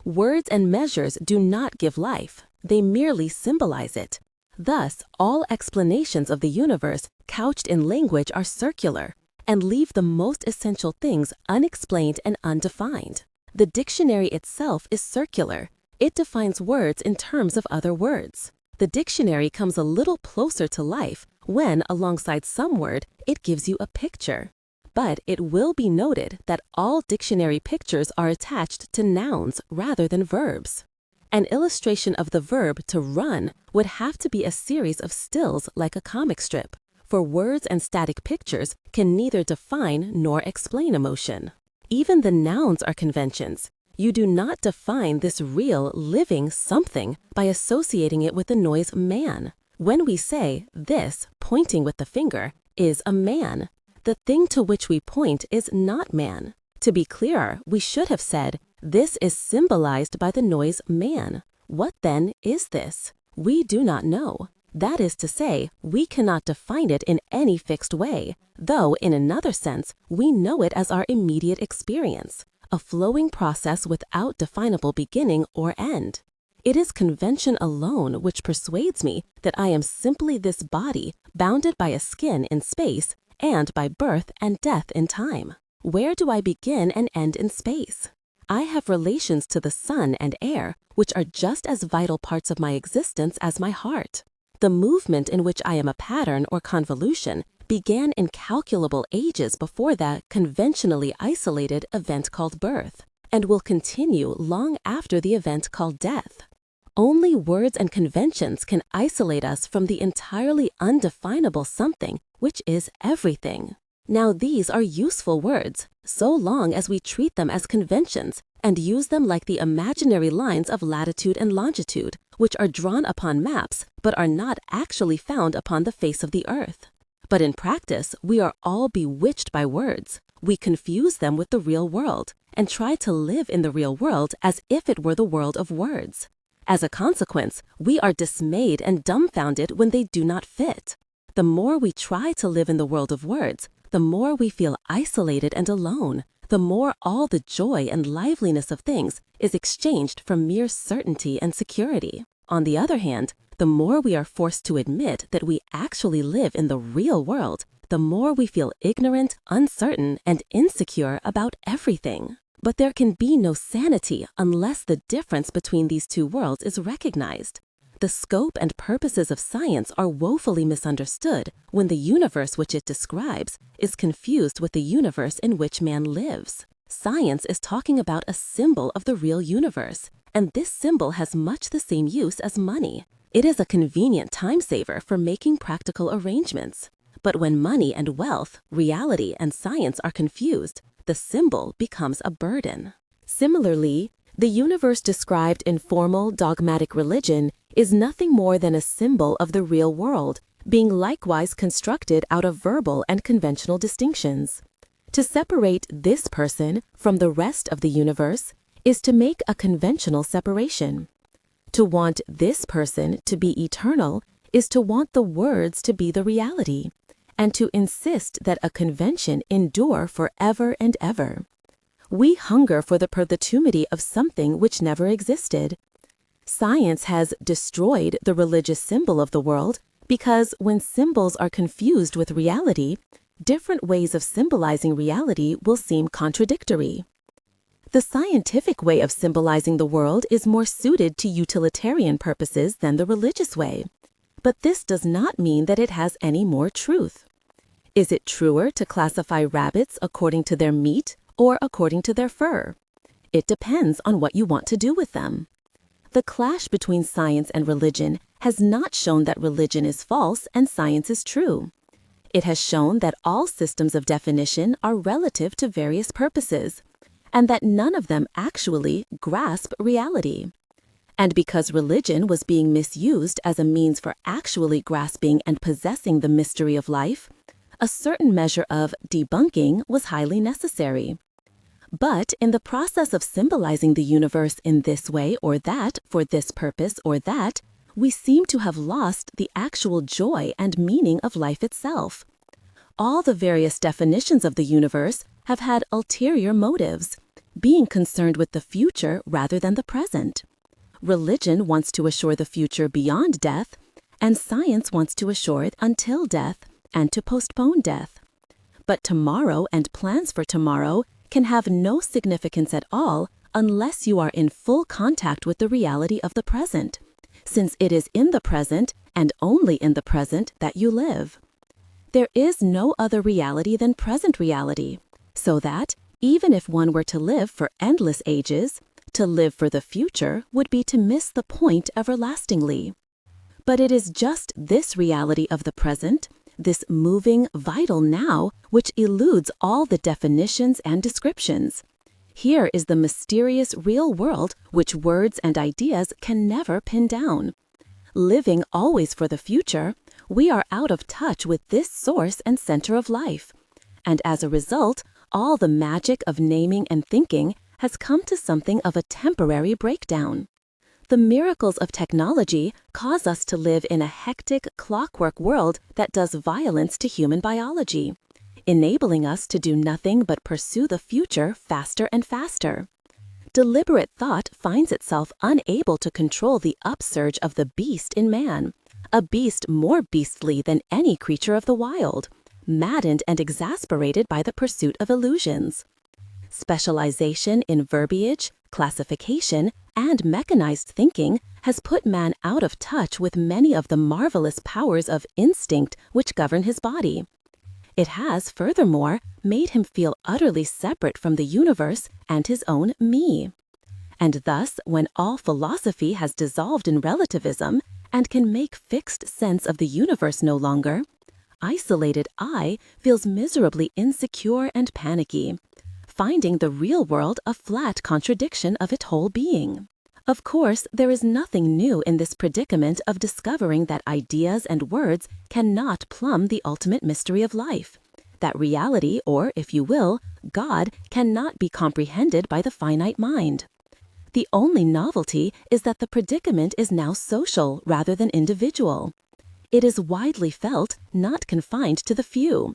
Words and measures do not give life, they merely symbolize it. Thus, all explanations of the universe couched in language are circular and leave the most essential things unexplained and undefined. The dictionary itself is circular. It defines words in terms of other words. The dictionary comes a little closer to life when, alongside some word, it gives you a picture. But it will be noted that all dictionary pictures are attached to nouns rather than verbs. An illustration of the verb to run would have to be a series of stills like a comic strip, for words and static pictures can neither define nor explain emotion. Even the nouns are conventions. You do not define this real, living something by associating it with the noise man. When we say, this, pointing with the finger, is a man, the thing to which we point is not man. To be clearer, we should have said, this is symbolized by the noise man. What then is this? We do not know. That is to say, we cannot define it in any fixed way, though in another sense, we know it as our immediate experience, a flowing process without definable beginning or end. It is convention alone which persuades me that I am simply this body bounded by a skin in space and by birth and death in time. Where do I begin and end in space? I have relations to the sun and air, which are just as vital parts of my existence as my heart. The movement in which I am a pattern or convolution began incalculable ages before that conventionally isolated event called birth, and will continue long after the event called death. Only words and conventions can isolate us from the entirely undefinable something, which is everything. Now these are useful words, so long as we treat them as conventions and use them like the imaginary lines of latitude and longitude, which are drawn upon maps but are not actually found upon the face of the earth. But in practice, we are all bewitched by words. We confuse them with the real world and try to live in the real world as if it were the world of words. As a consequence, we are dismayed and dumbfounded when they do not fit. The more we try to live in the world of words, the more we feel isolated and alone, the more all the joy and liveliness of things is exchanged for mere certainty and security. On the other hand, the more we are forced to admit that we actually live in the real world, the more we feel ignorant, uncertain, and insecure about everything. But there can be no sanity unless the difference between these two worlds is recognized. The scope and purposes of science are woefully misunderstood when the universe which it describes is confused with the universe in which man lives. Science is talking about a symbol of the real universe, and this symbol has much the same use as money. It is a convenient time saver for making practical arrangements. But when money and wealth, reality and science are confused, the symbol becomes a burden. Similarly, the universe described in formal, dogmatic religion is nothing more than a symbol of the real world, being likewise constructed out of verbal and conventional distinctions. To separate this person from the rest of the universe is to make a conventional separation. To want this person to be eternal is to want the words to be the reality, and to insist that a convention endure forever and ever. We hunger for the perpetuity of something which never existed. Science has destroyed the religious symbol of the world because when symbols are confused with reality, different ways of symbolizing reality will seem contradictory. The scientific way of symbolizing the world is more suited to utilitarian purposes than the religious way, but this does not mean that it has any more truth. Is it truer to classify rabbits according to their meat or according to their fur? It depends on what you want to do with them. The clash between science and religion has not shown that religion is false and science is true. It has shown that all systems of definition are relative to various purposes, and that none of them actually grasp reality. And because religion was being misused as a means for actually grasping and possessing the mystery of life, a certain measure of debunking was highly necessary. But in the process of symbolizing the universe in this way or that, for this purpose or that, we seem to have lost the actual joy and meaning of life itself. All the various definitions of the universe have had ulterior motives, being concerned with the future rather than the present. Religion wants to assure the future beyond death, and science wants to assure it until death and to postpone death. But tomorrow and plans for tomorrow can have no significance at all unless you are in full contact with the reality of the present, since it is in the present and only in the present that you live. There is no other reality than present reality, so that, even if one were to live for endless ages, to live for the future would be to miss the point everlastingly. But it is just this reality of the present, this moving, vital now, which eludes all the definitions and descriptions. Here is the mysterious real world which words and ideas can never pin down. Living always for the future, we are out of touch with this source and center of life. And as a result, all the magic of naming and thinking has come to something of a temporary breakdown. The miracles of technology cause us to live in a hectic, clockwork world that does violence to human biology, enabling us to do nothing but pursue the future faster and faster. Deliberate thought finds itself unable to control the upsurge of the beast in man, a beast more beastly than any creature of the wild, maddened and exasperated by the pursuit of illusions. Specialization in verbiage, classification, and mechanized thinking has put man out of touch with many of the marvelous powers of instinct which govern his body. It has, furthermore, made him feel utterly separate from the universe and his own me. And thus, when all philosophy has dissolved in relativism and can make fixed sense of the universe no longer, isolated I feels miserably insecure and panicky, finding the real world a flat contradiction of its whole being. Of course, there is nothing new in this predicament of discovering that ideas and words cannot plumb the ultimate mystery of life, that reality, or, if you will, God, cannot be comprehended by the finite mind. The only novelty is that the predicament is now social rather than individual. It is widely felt, not confined to the few.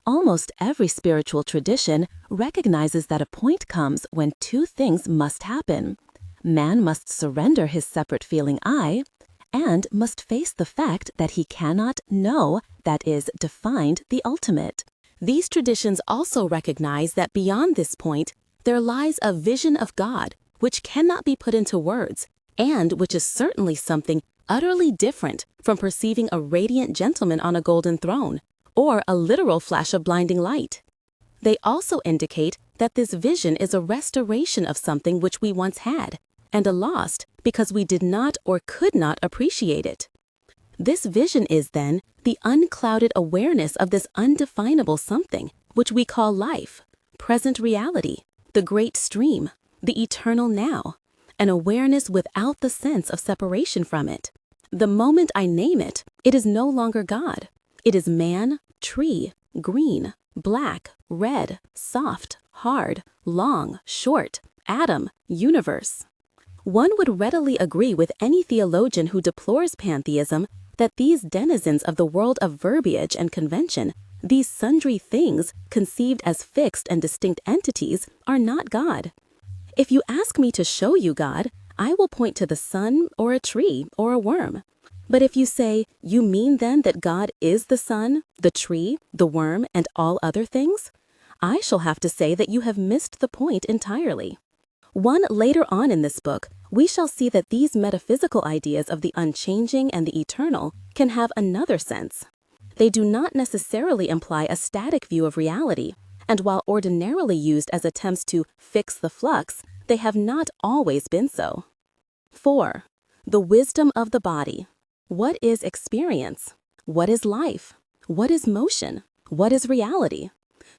Almost every spiritual tradition recognizes that a point comes when two things must happen. Man must surrender his separate feeling I, and must face the fact that he cannot know, that is, defined the ultimate. These traditions also recognize that beyond this point, there lies a vision of God, which cannot be put into words, and which is certainly something utterly different from perceiving a radiant gentleman on a golden throne, or a literal flash of blinding light. They also indicate that this vision is a restoration of something which we once had, and a lost because we did not or could not appreciate it. This vision is, then, the unclouded awareness of this undefinable something, which we call life, present reality, the great stream, the eternal now, an awareness without the sense of separation from it. The moment I name it, it is no longer God. It is man, tree, green, black, red, soft, hard, long, short, atom, universe. One would readily agree with any theologian who deplores pantheism that these denizens of the world of verbiage and convention, these sundry things conceived as fixed and distinct entities, are not God. If you ask me to show you God, I will point to the sun or a tree or a worm. But if you say, you mean then that God is the sun, the tree, the worm, and all other things? I shall have to say that you have missed the point entirely. Later on in this book, we shall see that these metaphysical ideas of the unchanging and the eternal can have another sense. They do not necessarily imply a static view of reality, and while ordinarily used as attempts to fix the flux, they have not always been so. 4. The wisdom of the body. What is experience? What is life? What is motion? What is reality?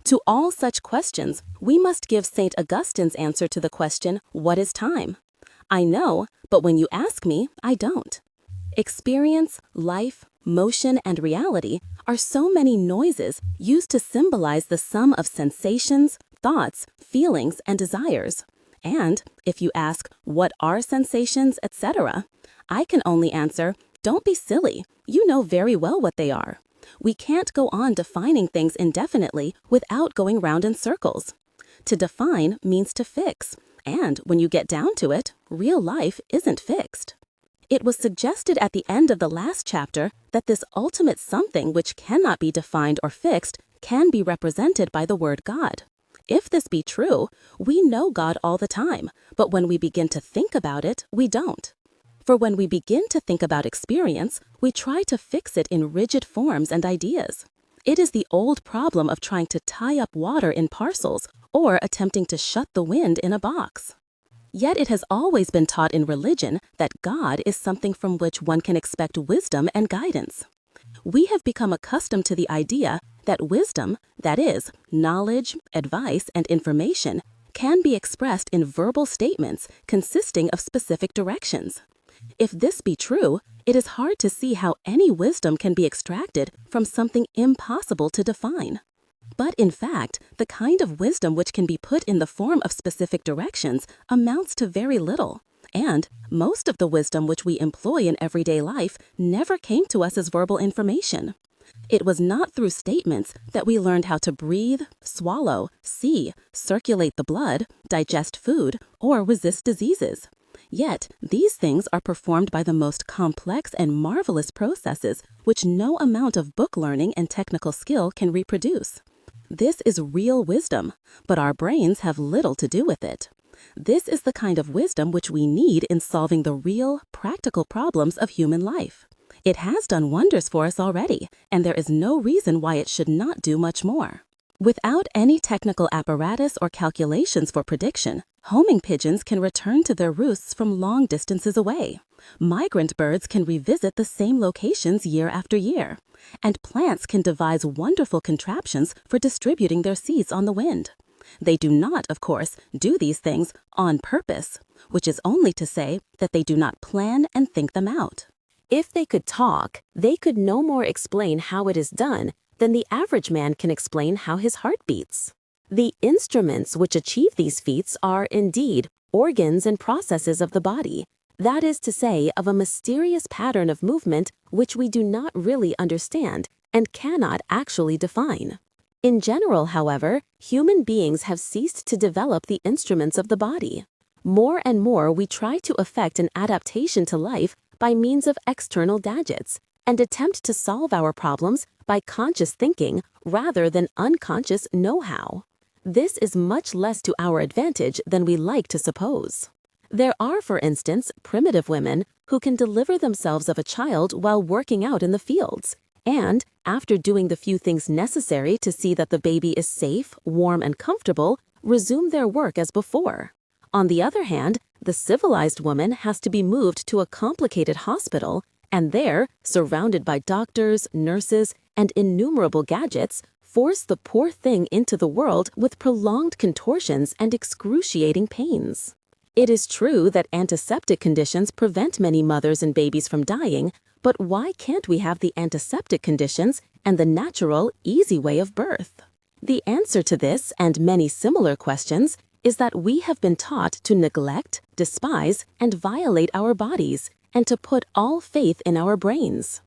To all such questions, we must give St. Augustine's answer to the question, what is time? I know, but when you ask me, I don't. Experience, life, motion, and reality are so many noises used to symbolize the sum of sensations, thoughts, feelings, and desires. And if you ask, what are sensations, etc., I can only answer, don't be silly, you know very well what they are. We can't go on defining things indefinitely without going round in circles. To define means to fix, and when you get down to it, real life isn't fixed. It was suggested at the end of the last chapter that this ultimate something which cannot be defined or fixed can be represented by the word God. If this be true, we know God all the time, but when we begin to think about it, we don't. For when we begin to think about experience, we try to fix it in rigid forms and ideas. It is the old problem of trying to tie up water in parcels or attempting to shut the wind in a box. Yet it has always been taught in religion that God is something from which one can expect wisdom and guidance. We have become accustomed to the idea that wisdom, that is, knowledge, advice, and information, can be expressed in verbal statements consisting of specific directions. If this be true, it is hard to see how any wisdom can be extracted from something impossible to define. But in fact, the kind of wisdom which can be put in the form of specific directions amounts to very little, and most of the wisdom which we employ in everyday life never came to us as verbal information. It was not through statements that we learned how to breathe, swallow, see, circulate the blood, digest food, or resist diseases. Yet, these things are performed by the most complex and marvelous processes which no amount of book learning and technical skill can reproduce. This is real wisdom, but our brains have little to do with it. This is the kind of wisdom which we need in solving the real, practical problems of human life. It has done wonders for us already, and there is no reason why it should not do much more. Without any technical apparatus or calculations for prediction, homing pigeons can return to their roosts from long distances away. Migrant birds can revisit the same locations year after year, and plants can devise wonderful contraptions for distributing their seeds on the wind. They do not, of course, do these things on purpose, which is only to say that they do not plan and think them out. If they could talk, they could no more explain how it is done than the average man can explain how his heart beats. The instruments which achieve these feats are, indeed, organs and processes of the body. That is to say, of a mysterious pattern of movement which we do not really understand and cannot actually define. In general, however, human beings have ceased to develop the instruments of the body. More and more we try to effect an adaptation to life by means of external gadgets and attempt to solve our problems by conscious thinking rather than unconscious know-how. This is much less to our advantage than we like to suppose. There are, for instance, primitive women who can deliver themselves of a child while working out in the fields, and, after doing the few things necessary to see that the baby is safe, warm, and comfortable, resume their work as before. On the other hand, the civilized woman has to be moved to a complicated hospital, and there, surrounded by doctors, nurses, and innumerable gadgets, force the poor thing into the world with prolonged contortions and excruciating pains. It is true that antiseptic conditions prevent many mothers and babies from dying, but why can't we have the antiseptic conditions and the natural, easy way of birth? The answer to this and many similar questions is that we have been taught to neglect, despise, and violate our bodies, and to put all faith in our brains.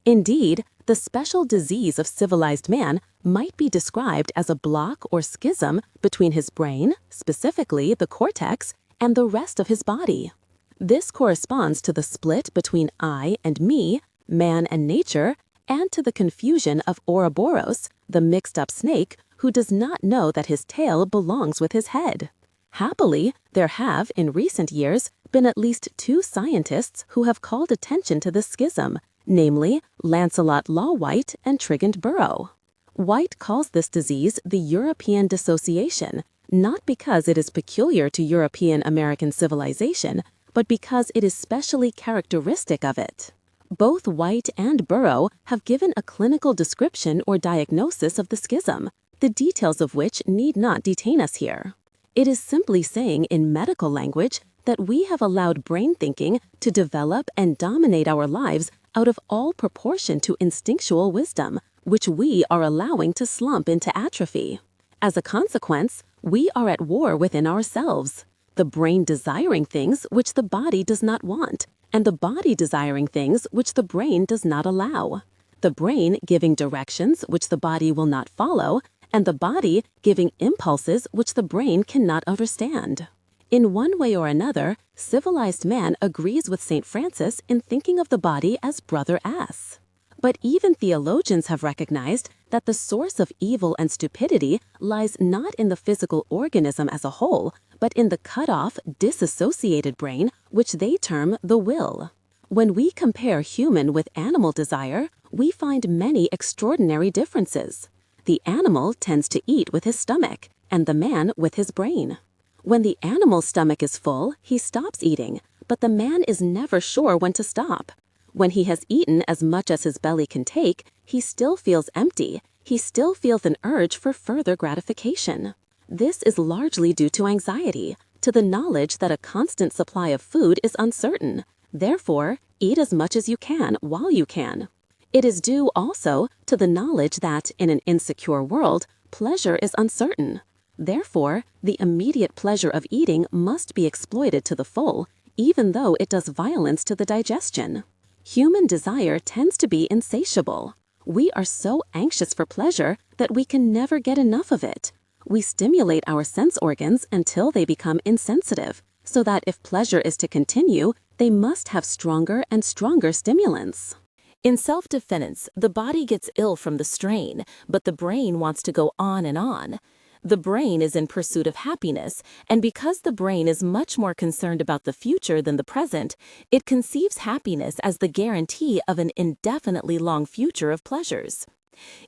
Indeed, the special disease of civilized man might be described as a block or schism between his brain, specifically the cortex, and the rest of his body. This corresponds to the split between I and me, man and nature, and to the confusion of Ouroboros, the mixed-up snake, who does not know that his tail belongs with his head. Happily, there have, in recent years, been at least 2 scientists who have called attention to this schism, namely Lancelot Law-White and Trigant Burrow. White calls this disease the European dissociation, not because it is peculiar to European-American civilization, but because it is specially characteristic of it. Both White and Burrow have given a clinical description or diagnosis of the schism, the details of which need not detain us here. It is simply saying in medical language that we have allowed brain thinking to develop and dominate our lives out of all proportion to instinctual wisdom, which we are allowing to slump into atrophy. As a consequence, we are at war within ourselves, the brain desiring things which the body does not want, and the body desiring things which the brain does not allow. The brain giving directions which the body will not follow, and the body giving impulses which the brain cannot understand. In one way or another, civilized man agrees with St. Francis in thinking of the body as brother ass. But even theologians have recognized that the source of evil and stupidity lies not in the physical organism as a whole, but in the cut-off, disassociated brain, which they term the will. When we compare human with animal desire, we find many extraordinary differences. The animal tends to eat with his stomach, and the man with his brain. When the animal's stomach is full, he stops eating, but the man is never sure when to stop. When he has eaten as much as his belly can take, he still feels empty. He still feels an urge for further gratification. This is largely due to anxiety, to the knowledge that a constant supply of food is uncertain. Therefore, eat as much as you can while you can. It is due also to the knowledge that, in an insecure world, pleasure is uncertain. Therefore, the immediate pleasure of eating must be exploited to the full, even though it does violence to the digestion. Human desire tends to be insatiable. We are so anxious for pleasure that we can never get enough of it. We stimulate our sense organs until they become insensitive, so that if pleasure is to continue, they must have stronger and stronger stimulants. In self-defense, the body gets ill from the strain, but the brain wants to go on and on. The brain is in pursuit of happiness, and because the brain is much more concerned about the future than the present, it conceives happiness as the guarantee of an indefinitely long future of pleasures.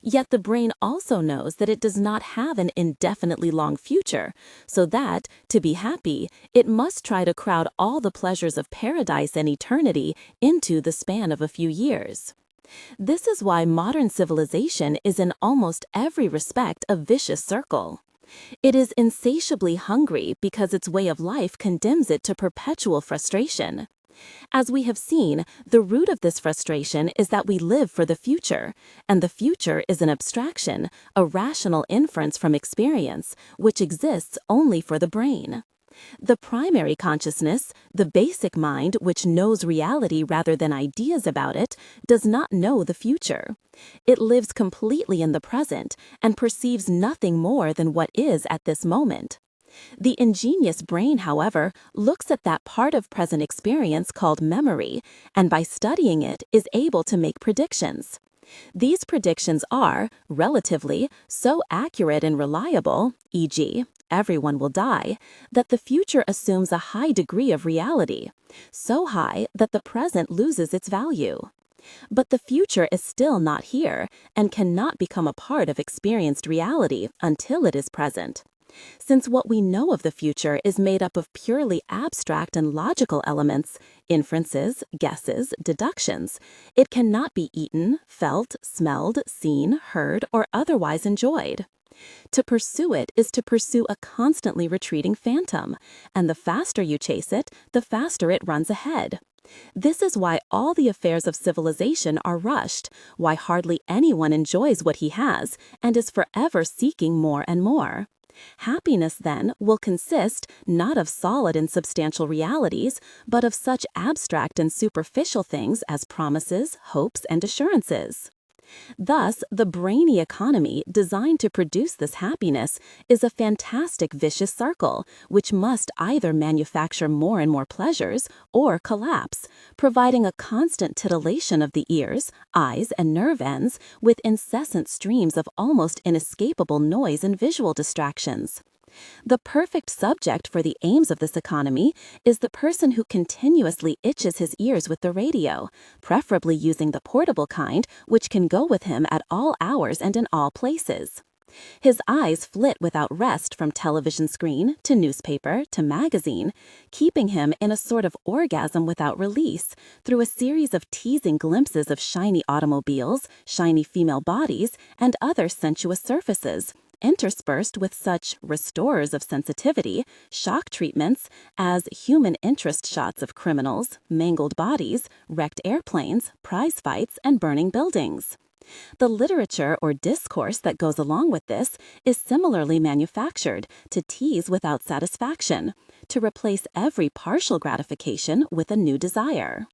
Yet the brain also knows that it does not have an indefinitely long future, so that, to be happy, it must try to crowd all the pleasures of paradise and eternity into the span of a few years. This is why modern civilization is in almost every respect a vicious circle. It is insatiably hungry because its way of life condemns it to perpetual frustration. As we have seen, the root of this frustration is that we live for the future, and the future is an abstraction, a rational inference from experience, which exists only for the brain. The primary consciousness, the basic mind which knows reality rather than ideas about it, does not know the future. It lives completely in the present and perceives nothing more than what is at this moment. The ingenious brain, however, looks at that part of present experience called memory, and by studying it is able to make predictions. These predictions are, relatively, so accurate and reliable, e.g., everyone will die, that the future assumes a high degree of reality, so high that the present loses its value. But the future is still not here and cannot become a part of experienced reality until it is present. Since what we know of the future is made up of purely abstract and logical elements, inferences, guesses, deductions, it cannot be eaten, felt, smelled, seen, heard, or otherwise enjoyed. To pursue it is to pursue a constantly retreating phantom, and the faster you chase it, the faster it runs ahead. This is why all the affairs of civilization are rushed, why hardly anyone enjoys what he has, and is forever seeking more and more. Happiness, then, will consist not of solid and substantial realities, but of such abstract and superficial things as promises, hopes, and assurances. Thus, the brainy economy designed to produce this happiness is a fantastic vicious circle, which must either manufacture more and more pleasures or collapse, providing a constant titillation of the ears, eyes, and nerve ends with incessant streams of almost inescapable noise and visual distractions. The perfect subject for the aims of this economy is the person who continuously itches his ears with the radio, preferably using the portable kind, which can go with him at all hours and in all places. His eyes flit without rest from television screen to newspaper to magazine, keeping him in a sort of orgasm without release through a series of teasing glimpses of shiny automobiles, shiny female bodies, and other sensuous surfaces, interspersed with such restorers of sensitivity, shock treatments, as human interest shots of criminals, mangled bodies, wrecked airplanes, prize fights, and burning buildings. The literature or discourse that goes along with this is similarly manufactured to tease without satisfaction, to replace every partial gratification with a new desire.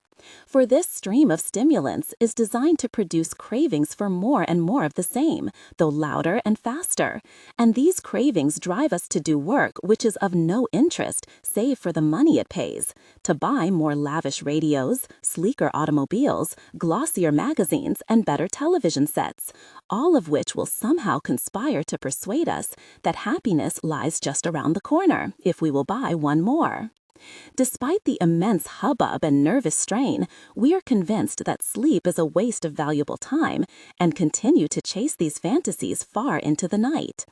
For this stream of stimulants is designed to produce cravings for more and more of the same, though louder and faster, and these cravings drive us to do work which is of no interest save for the money it pays, to buy more lavish radios, sleeker automobiles, glossier magazines, and better television sets, all of which will somehow conspire to persuade us that happiness lies just around the corner if we will buy one more. Despite the immense hubbub and nervous strain, we are convinced that sleep is a waste of valuable time and continue to chase these fantasies far into the night.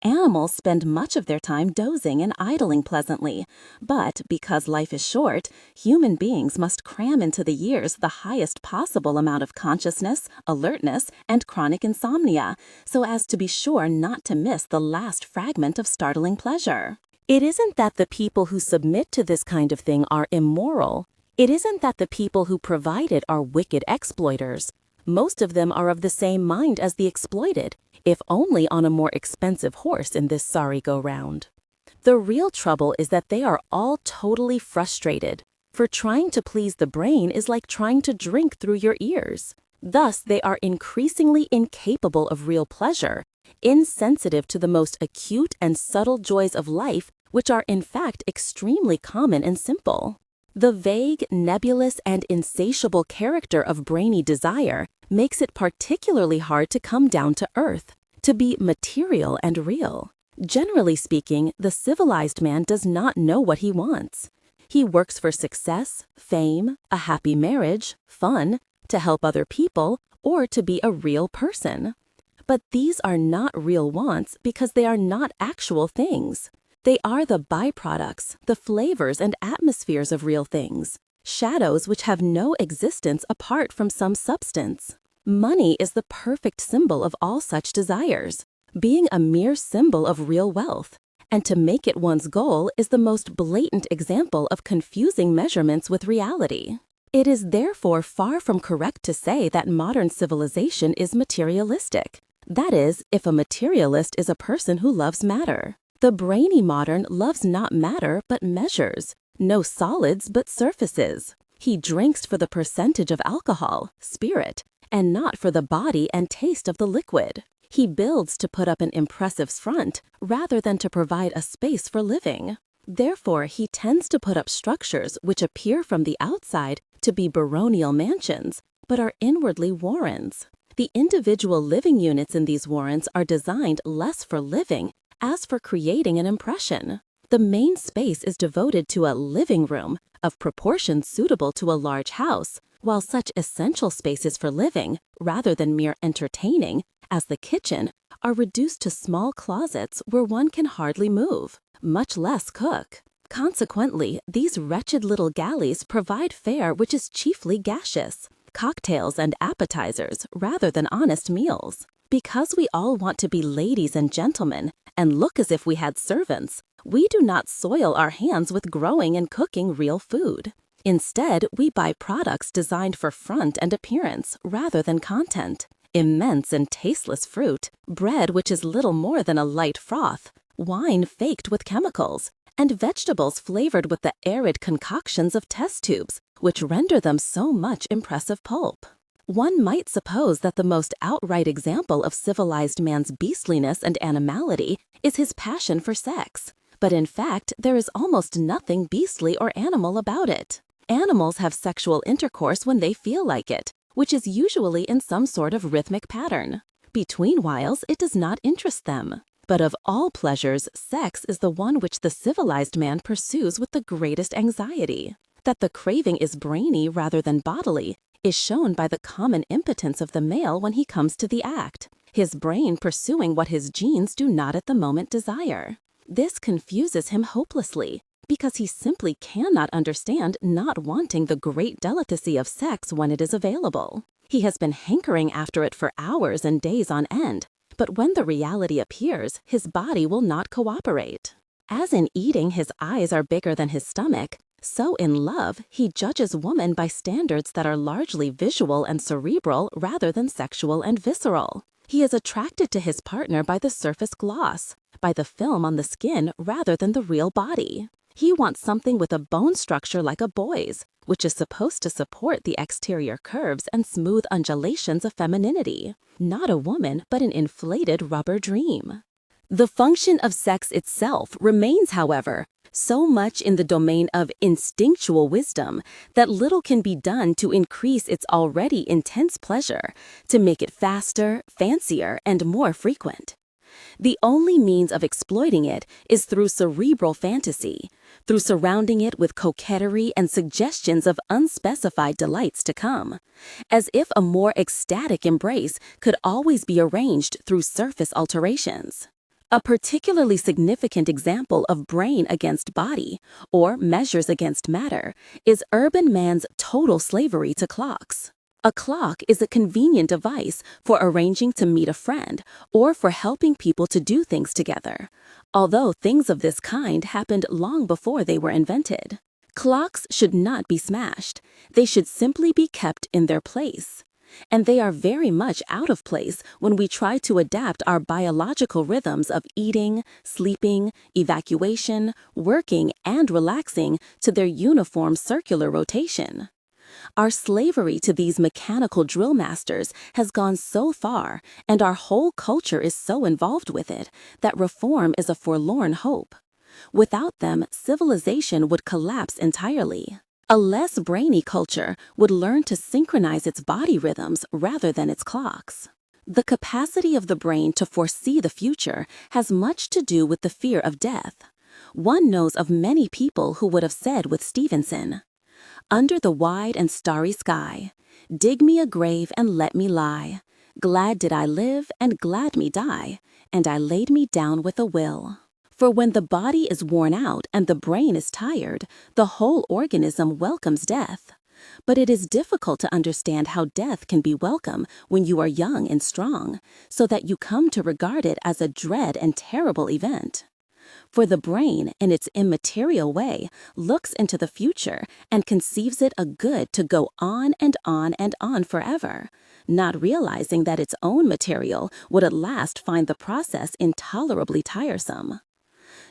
Animals spend much of their time dozing and idling pleasantly, but because life is short, human beings must cram into the years the highest possible amount of consciousness, alertness, and chronic insomnia, so as to be sure not to miss the last fragment of startling pleasure. It isn't that the people who submit to this kind of thing are immoral. It isn't that the people who provide it are wicked exploiters. Most of them are of the same mind as the exploited, if only on a more expensive horse in this sorry go-round. The real trouble is that they are all totally frustrated, for trying to please the brain is like trying to drink through your ears. Thus, they are increasingly incapable of real pleasure, insensitive to the most acute and subtle joys of life, which are in fact extremely common and simple. The vague, nebulous, and insatiable character of brainy desire makes it particularly hard to come down to earth, to be material and real. Generally speaking, the civilized man does not know what he wants. He works for success, fame, a happy marriage, fun, to help other people, or to be a real person. But these are not real wants because they are not actual things. They are the byproducts, the flavors and atmospheres of real things, shadows which have no existence apart from some substance. Money is the perfect symbol of all such desires, being a mere symbol of real wealth, and to make it one's goal is the most blatant example of confusing measurements with reality. It is therefore far from correct to say that modern civilization is materialistic. That is, if a materialist is a person who loves matter. The brainy modern loves not matter but measures, no solids but surfaces. He drinks for the percentage of alcohol, spirit, and not for the body and taste of the liquid. He builds to put up an impressive front rather than to provide a space for living. Therefore, he tends to put up structures which appear from the outside to be baronial mansions, but are inwardly warrens. The individual living units in these warrens are designed less for living as for creating an impression. The main space is devoted to a living room of proportions suitable to a large house, while such essential spaces for living, rather than mere entertaining, as the kitchen, are reduced to small closets where one can hardly move, much less cook. Consequently, these wretched little galleys provide fare which is chiefly gaseous, cocktails and appetizers rather than honest meals. Because we all want to be ladies and gentlemen and look as if we had servants, we do not soil our hands with growing and cooking real food. Instead, we buy products designed for front and appearance rather than content. Immense and tasteless fruit, bread which is little more than a light froth, wine faked with chemicals, and vegetables flavored with the arid concoctions of test tubes, which render them so much impressive pulp. One might suppose that the most outright example of civilized man's beastliness and animality is his passion for sex. But in fact, there is almost nothing beastly or animal about it. Animals have sexual intercourse when they feel like it, which is usually in some sort of rhythmic pattern. Between whiles, it does not interest them. But of all pleasures, sex is the one which the civilized man pursues with the greatest anxiety. That the craving is brainy rather than bodily is shown by the common impotence of the male when he comes to the act, his brain pursuing what his genes do not at the moment desire. This confuses him hopelessly, because he simply cannot understand not wanting the great delicacy of sex when it is available. He has been hankering after it for hours and days on end, but when the reality appears, his body will not cooperate. As in eating his eyes are bigger than his stomach, so in love he judges woman by standards that are largely visual and cerebral rather than sexual and visceral. He is attracted to his partner by the surface gloss, by the film on the skin rather than the real body. He wants something with a bone structure like a boy's, which is supposed to support the exterior curves and smooth undulations of femininity. Not a woman, but an inflated rubber dream. The function of sex itself remains, however, so much in the domain of instinctual wisdom that little can be done to increase its already intense pleasure, to make it faster, fancier, and more frequent. The only means of exploiting it is through cerebral fantasy, through surrounding it with coquetry and suggestions of unspecified delights to come, as if a more ecstatic embrace could always be arranged through surface alterations. A particularly significant example of brain against body, or measures against matter, is urban man's total slavery to clocks. A clock is a convenient device for arranging to meet a friend or for helping people to do things together, although things of this kind happened long before they were invented. Clocks should not be smashed. They should simply be kept in their place. And they are very much out of place when we try to adapt our biological rhythms of eating, sleeping, evacuation, working, and relaxing to their uniform circular rotation. Our slavery to these mechanical drill masters has gone so far, and our whole culture is so involved with it, that reform is a forlorn hope. Without them, civilization would collapse entirely. A less brainy culture would learn to synchronize its body rhythms rather than its clocks. The capacity of the brain to foresee the future has much to do with the fear of death. One knows of many people who would have said with Stevenson, "Under the wide and starry sky, dig me a grave and let me lie. Glad did I live and glad me die, and I laid me down with a will." For when the body is worn out and the brain is tired, the whole organism welcomes death. But it is difficult to understand how death can be welcome when you are young and strong, so that you come to regard it as a dread and terrible event. For the brain, in its immaterial way, looks into the future and conceives it a good to go on and on and on forever, not realizing that its own material would at last find the process intolerably tiresome.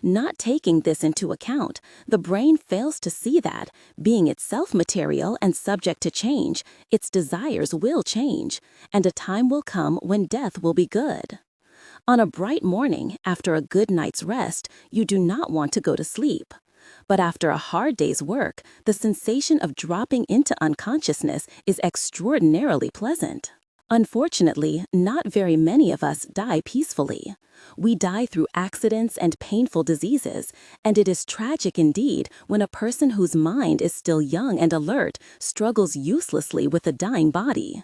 Not taking this into account, the brain fails to see that, being itself material and subject to change, its desires will change, and a time will come when death will be good. On a bright morning, after a good night's rest, you do not want to go to sleep. But after a hard day's work, the sensation of dropping into unconsciousness is extraordinarily pleasant. Unfortunately, not very many of us die peacefully. We die through accidents and painful diseases, and it is tragic indeed when a person whose mind is still young and alert struggles uselessly with a dying body.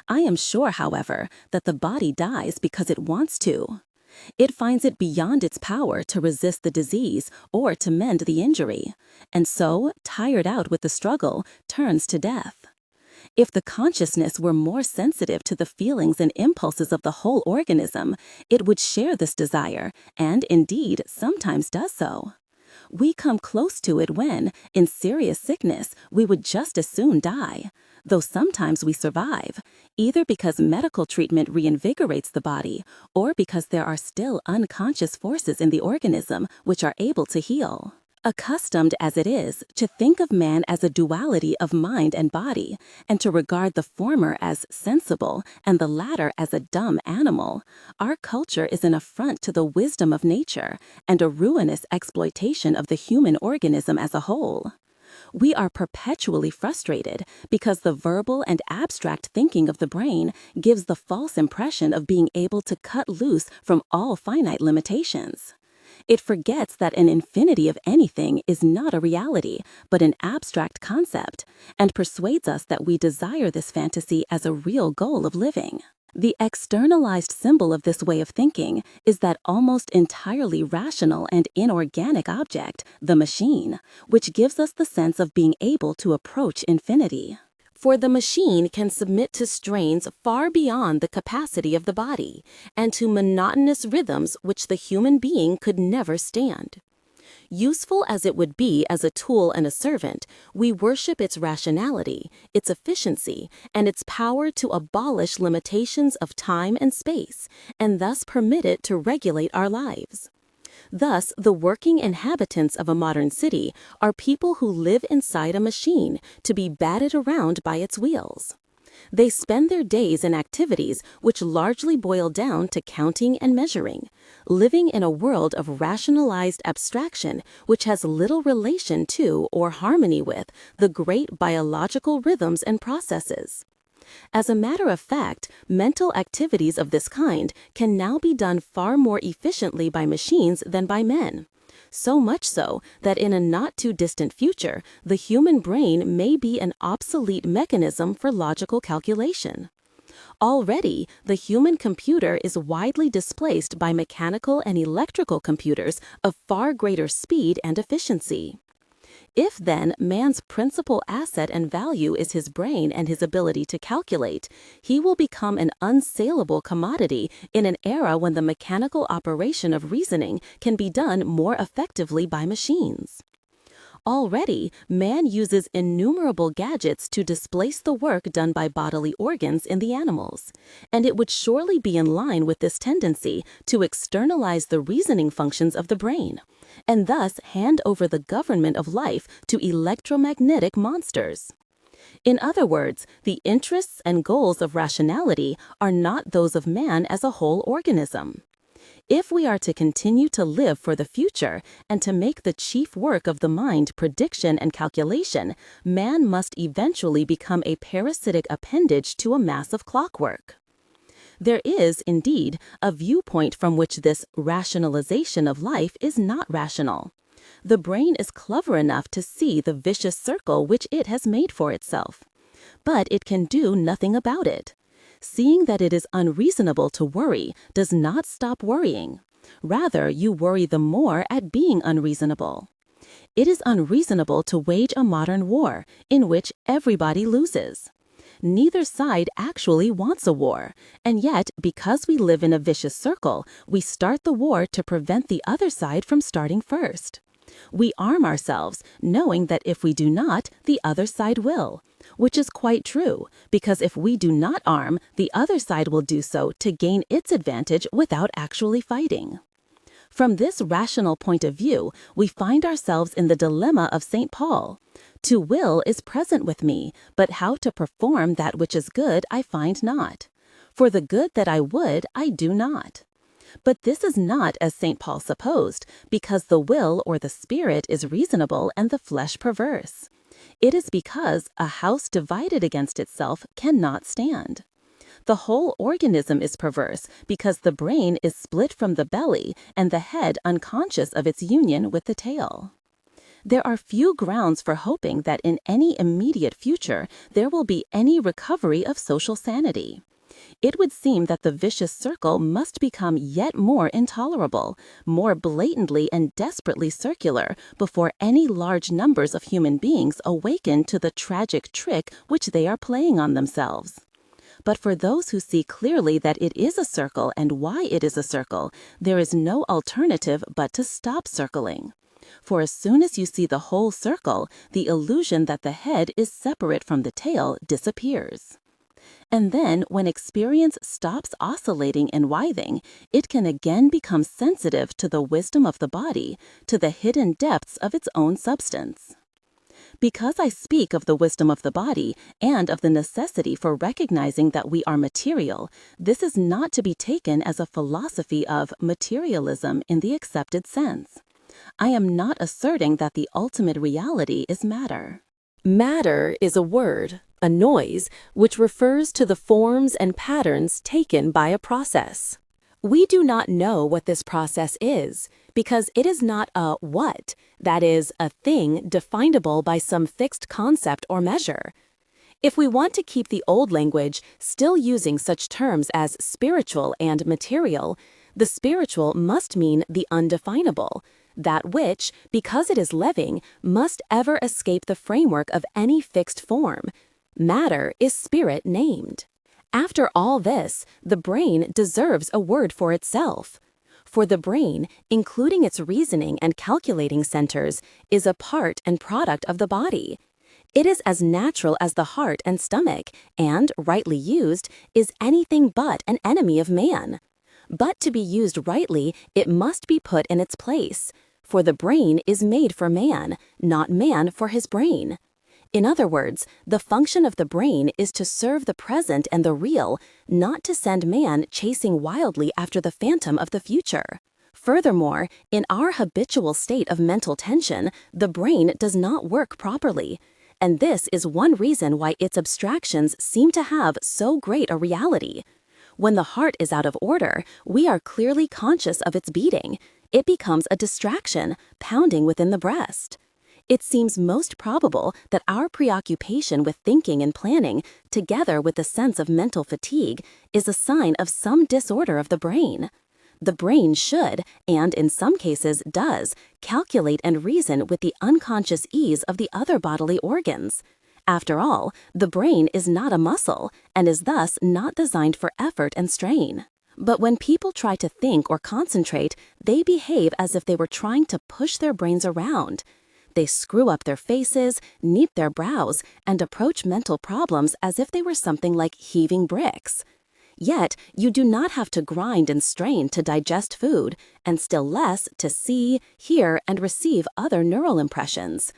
I am sure, however, that the body dies because it wants to. It finds it beyond its power to resist the disease or to mend the injury, and so, tired out with the struggle, turns to death. If the consciousness were more sensitive to the feelings and impulses of the whole organism, it would share this desire, and indeed sometimes does so. We come close to it when, in serious sickness, we would just as soon die, though sometimes we survive, either because medical treatment reinvigorates the body or because there are still unconscious forces in the organism which are able to heal. Accustomed as it is to think of man as a duality of mind and body, and to regard the former as sensible and the latter as a dumb animal, our culture is an affront to the wisdom of nature and a ruinous exploitation of the human organism as a whole. We are perpetually frustrated because the verbal and abstract thinking of the brain gives the false impression of being able to cut loose from all finite limitations. It forgets that an infinity of anything is not a reality, but an abstract concept, and persuades us that we desire this fantasy as a real goal of living. The externalized symbol of this way of thinking is that almost entirely rational and inorganic object, the machine, which gives us the sense of being able to approach infinity. For the machine can submit to strains far beyond the capacity of the body, and to monotonous rhythms which the human being could never stand. Useful as it would be as a tool and a servant, we worship its rationality, its efficiency, and its power to abolish limitations of time and space, and thus permit it to regulate our lives. Thus, the working inhabitants of a modern city are people who live inside a machine to be batted around by its wheels. They spend their days in activities which largely boil down to counting and measuring, living in a world of rationalized abstraction which has little relation to or harmony with the great biological rhythms and processes. As a matter of fact, mental activities of this kind can now be done far more efficiently by machines than by men. So much so that in a not too distant future, the human brain may be an obsolete mechanism for logical calculation. Already, the human computer is widely displaced by mechanical and electrical computers of far greater speed and efficiency. If then man's principal asset and value is his brain and his ability to calculate, he will become an unsaleable commodity in an era when the mechanical operation of reasoning can be done more effectively by machines. Already, man uses innumerable gadgets to displace the work done by bodily organs in the animals, and it would surely be in line with this tendency to externalize the reasoning functions of the brain, and thus hand over the government of life to electromagnetic monsters. In other words, the interests and goals of rationality are not those of man as a whole organism. If we are to continue to live for the future and to make the chief work of the mind prediction and calculation, man must eventually become a parasitic appendage to a mass of clockwork. There is, indeed, a viewpoint from which this rationalization of life is not rational. The brain is clever enough to see the vicious circle which it has made for itself. But it can do nothing about it. Seeing that it is unreasonable to worry does not stop worrying. Rather, you worry the more at being unreasonable. It is unreasonable to wage a modern war in which everybody loses. Neither side actually wants a war, and yet, because we live in a vicious circle, we start the war to prevent the other side from starting first. We arm ourselves, knowing that if we do not, the other side will. Which is quite true, because if we do not arm, the other side will do so to gain its advantage without actually fighting. From this rational point of view, we find ourselves in the dilemma of St. Paul. To will is present with me, but how to perform that which is good I find not. For the good that I would, I do not. But this is not as St. Paul supposed, because the will or the spirit is reasonable and the flesh perverse. It is because a house divided against itself cannot stand. The whole organism is perverse because the brain is split from the belly and the head unconscious of its union with the tail. There are few grounds for hoping that in any immediate future there will be any recovery of social sanity. It would seem that the vicious circle must become yet more intolerable, more blatantly and desperately circular, before any large numbers of human beings awaken to the tragic trick which they are playing on themselves. But for those who see clearly that it is a circle and why it is a circle, there is no alternative but to stop circling. For as soon as you see the whole circle, the illusion that the head is separate from the tail disappears. And then, when experience stops oscillating and writhing, it can again become sensitive to the wisdom of the body, to the hidden depths of its own substance. Because I speak of the wisdom of the body and of the necessity for recognizing that we are material, this is not to be taken as a philosophy of materialism in the accepted sense. I am not asserting that the ultimate reality is matter. Matter is a word, a noise, which refers to the forms and patterns taken by a process. We do not know what this process is, because it is not a what, that is, a thing definable by some fixed concept or measure. If we want to keep the old language still using such terms as spiritual and material, the spiritual must mean the undefinable, that which, because it is living, must ever escape the framework of any fixed form. Matter is spirit named. After all this, the brain deserves a word for itself. For the brain, including its reasoning and calculating centers, is a part and product of the body. It is as natural as the heart and stomach, and, rightly used, is anything but an enemy of man. But to be used rightly, it must be put in its place. For the brain is made for man, not man for his brain. In other words, the function of the brain is to serve the present and the real, not to send man chasing wildly after the phantom of the future. Furthermore, in our habitual state of mental tension, the brain does not work properly. And this is one reason why its abstractions seem to have so great a reality. When the heart is out of order, we are clearly conscious of its beating. It becomes a distraction, pounding within the breast. It seems most probable that our preoccupation with thinking and planning, together with the sense of mental fatigue, is a sign of some disorder of the brain. The brain should, and in some cases does, calculate and reason with the unconscious ease of the other bodily organs. After all, the brain is not a muscle, and is thus not designed for effort and strain. But when people try to think or concentrate, they behave as if they were trying to push their brains around. They screw up their faces, knit their brows, and approach mental problems as if they were something like heaving bricks. Yet, you do not have to grind and strain to digest food, and still less to see, hear, and receive other neural impressions.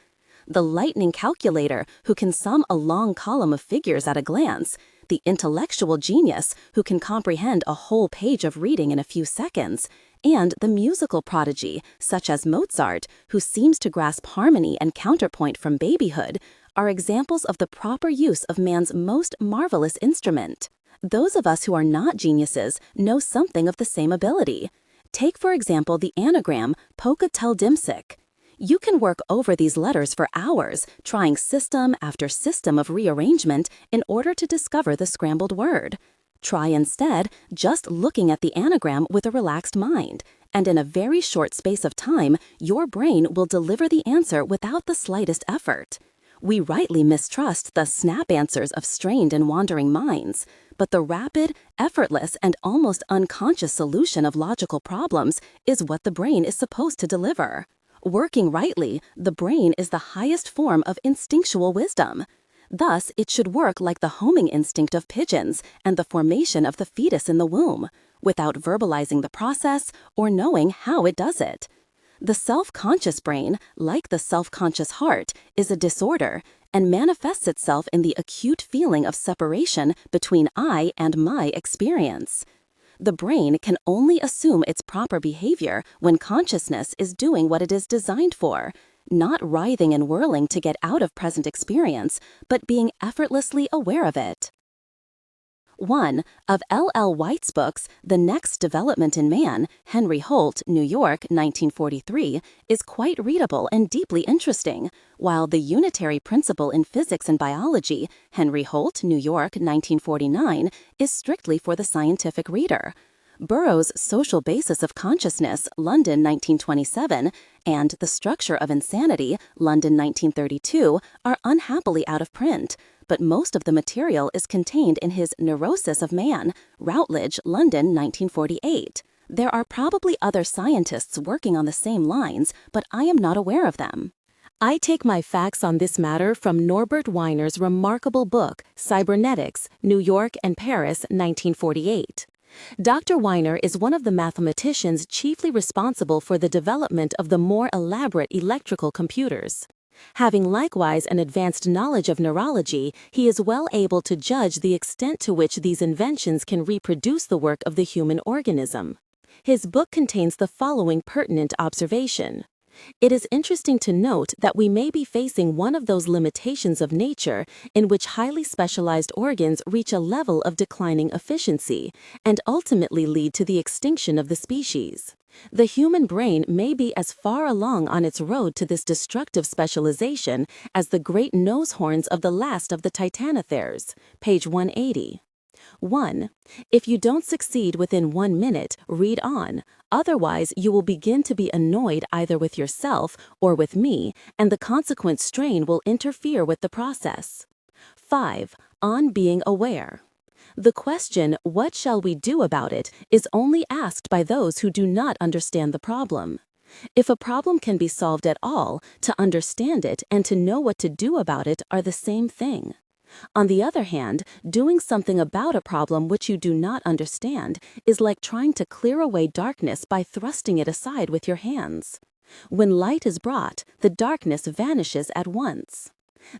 The lightning calculator who can sum a long column of figures at a glance, the intellectual genius who can comprehend a whole page of reading in a few seconds, and the musical prodigy, such as Mozart, who seems to grasp harmony and counterpoint from babyhood, are examples of the proper use of man's most marvelous instrument. Those of us who are not geniuses know something of the same ability. Take, for example, the anagram Pocateldimsic. You can work over these letters for hours, trying system after system of rearrangement in order to discover the scrambled word. Try instead just looking at the anagram with a relaxed mind, and in a very short space of time, your brain will deliver the answer without the slightest effort. We rightly mistrust the snap answers of strained and wandering minds, but the rapid, effortless, and almost unconscious solution of logical problems is what the brain is supposed to deliver. Working rightly, the brain is the highest form of instinctual wisdom. Thus, it should work like the homing instinct of pigeons and the formation of the fetus in the womb, without verbalizing the process or knowing how it does it. The self-conscious brain, like the self-conscious heart, is a disorder and manifests itself in the acute feeling of separation between I and my experience. The brain can only assume its proper behavior when consciousness is doing what it is designed for, not writhing and whirling to get out of present experience, but being effortlessly aware of it. One of L.L. White's books, The Next Development in Man, Henry Holt, New York, 1943, is quite readable and deeply interesting, while The Unitary Principle in Physics and Biology, Henry Holt, New York, 1949, is strictly for the scientific reader. Burroughs' Social Basis of Consciousness, London, 1927, and The Structure of Insanity, London, 1932, are unhappily out of print, but most of the material is contained in his Neurosis of Man, Routledge, London, 1948. There are probably other scientists working on the same lines, but I am not aware of them. I take my facts on this matter from Norbert Weiner's remarkable book, Cybernetics, New York and Paris, 1948. Dr. Weiner is one of the mathematicians chiefly responsible for the development of the more elaborate electrical computers. Having likewise an advanced knowledge of neurology, he is well able to judge the extent to which these inventions can reproduce the work of the human organism. His book contains the following pertinent observation. It is interesting to note that we may be facing one of those limitations of nature in which highly specialized organs reach a level of declining efficiency and ultimately lead to the extinction of the species. The human brain may be as far along on its road to this destructive specialization as the great nose horns of the last of the titanotheres, page 180. 1. If you don't succeed within 1 minute, read on. Otherwise, you will begin to be annoyed either with yourself or with me, and the consequent strain will interfere with the process. 5. On being aware. The question, what shall we do about it, is only asked by those who do not understand the problem. If a problem can be solved at all, to understand it and to know what to do about it are the same thing. On the other hand, doing something about a problem which you do not understand is like trying to clear away darkness by thrusting it aside with your hands. When light is brought, the darkness vanishes at once.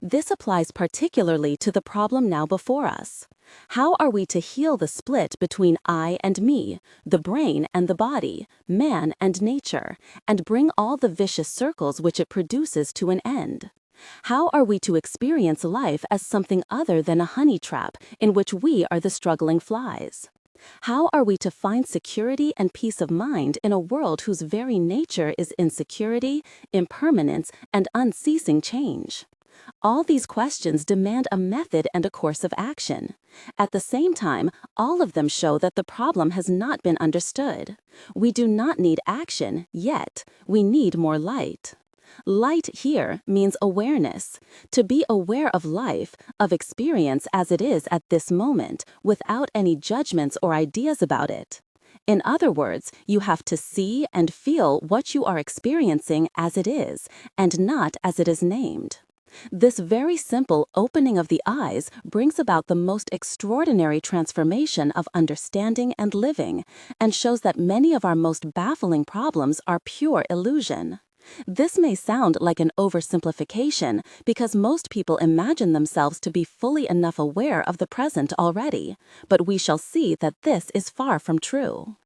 This applies particularly to the problem now before us. How are we to heal the split between I and me, the brain and the body, man and nature, and bring all the vicious circles which it produces to an end? How are we to experience life as something other than a honey trap in which we are the struggling flies? How are we to find security and peace of mind in a world whose very nature is insecurity, impermanence, and unceasing change? All these questions demand a method and a course of action. At the same time, all of them show that the problem has not been understood. We do not need action, yet. We need more light. Light here means awareness, to be aware of life, of experience as it is at this moment, without any judgments or ideas about it. In other words, you have to see and feel what you are experiencing as it is, and not as it is named. This very simple opening of the eyes brings about the most extraordinary transformation of understanding and living, and shows that many of our most baffling problems are pure illusion. This may sound like an oversimplification because most people imagine themselves to be fully enough aware of the present already, but we shall see that this is far from true.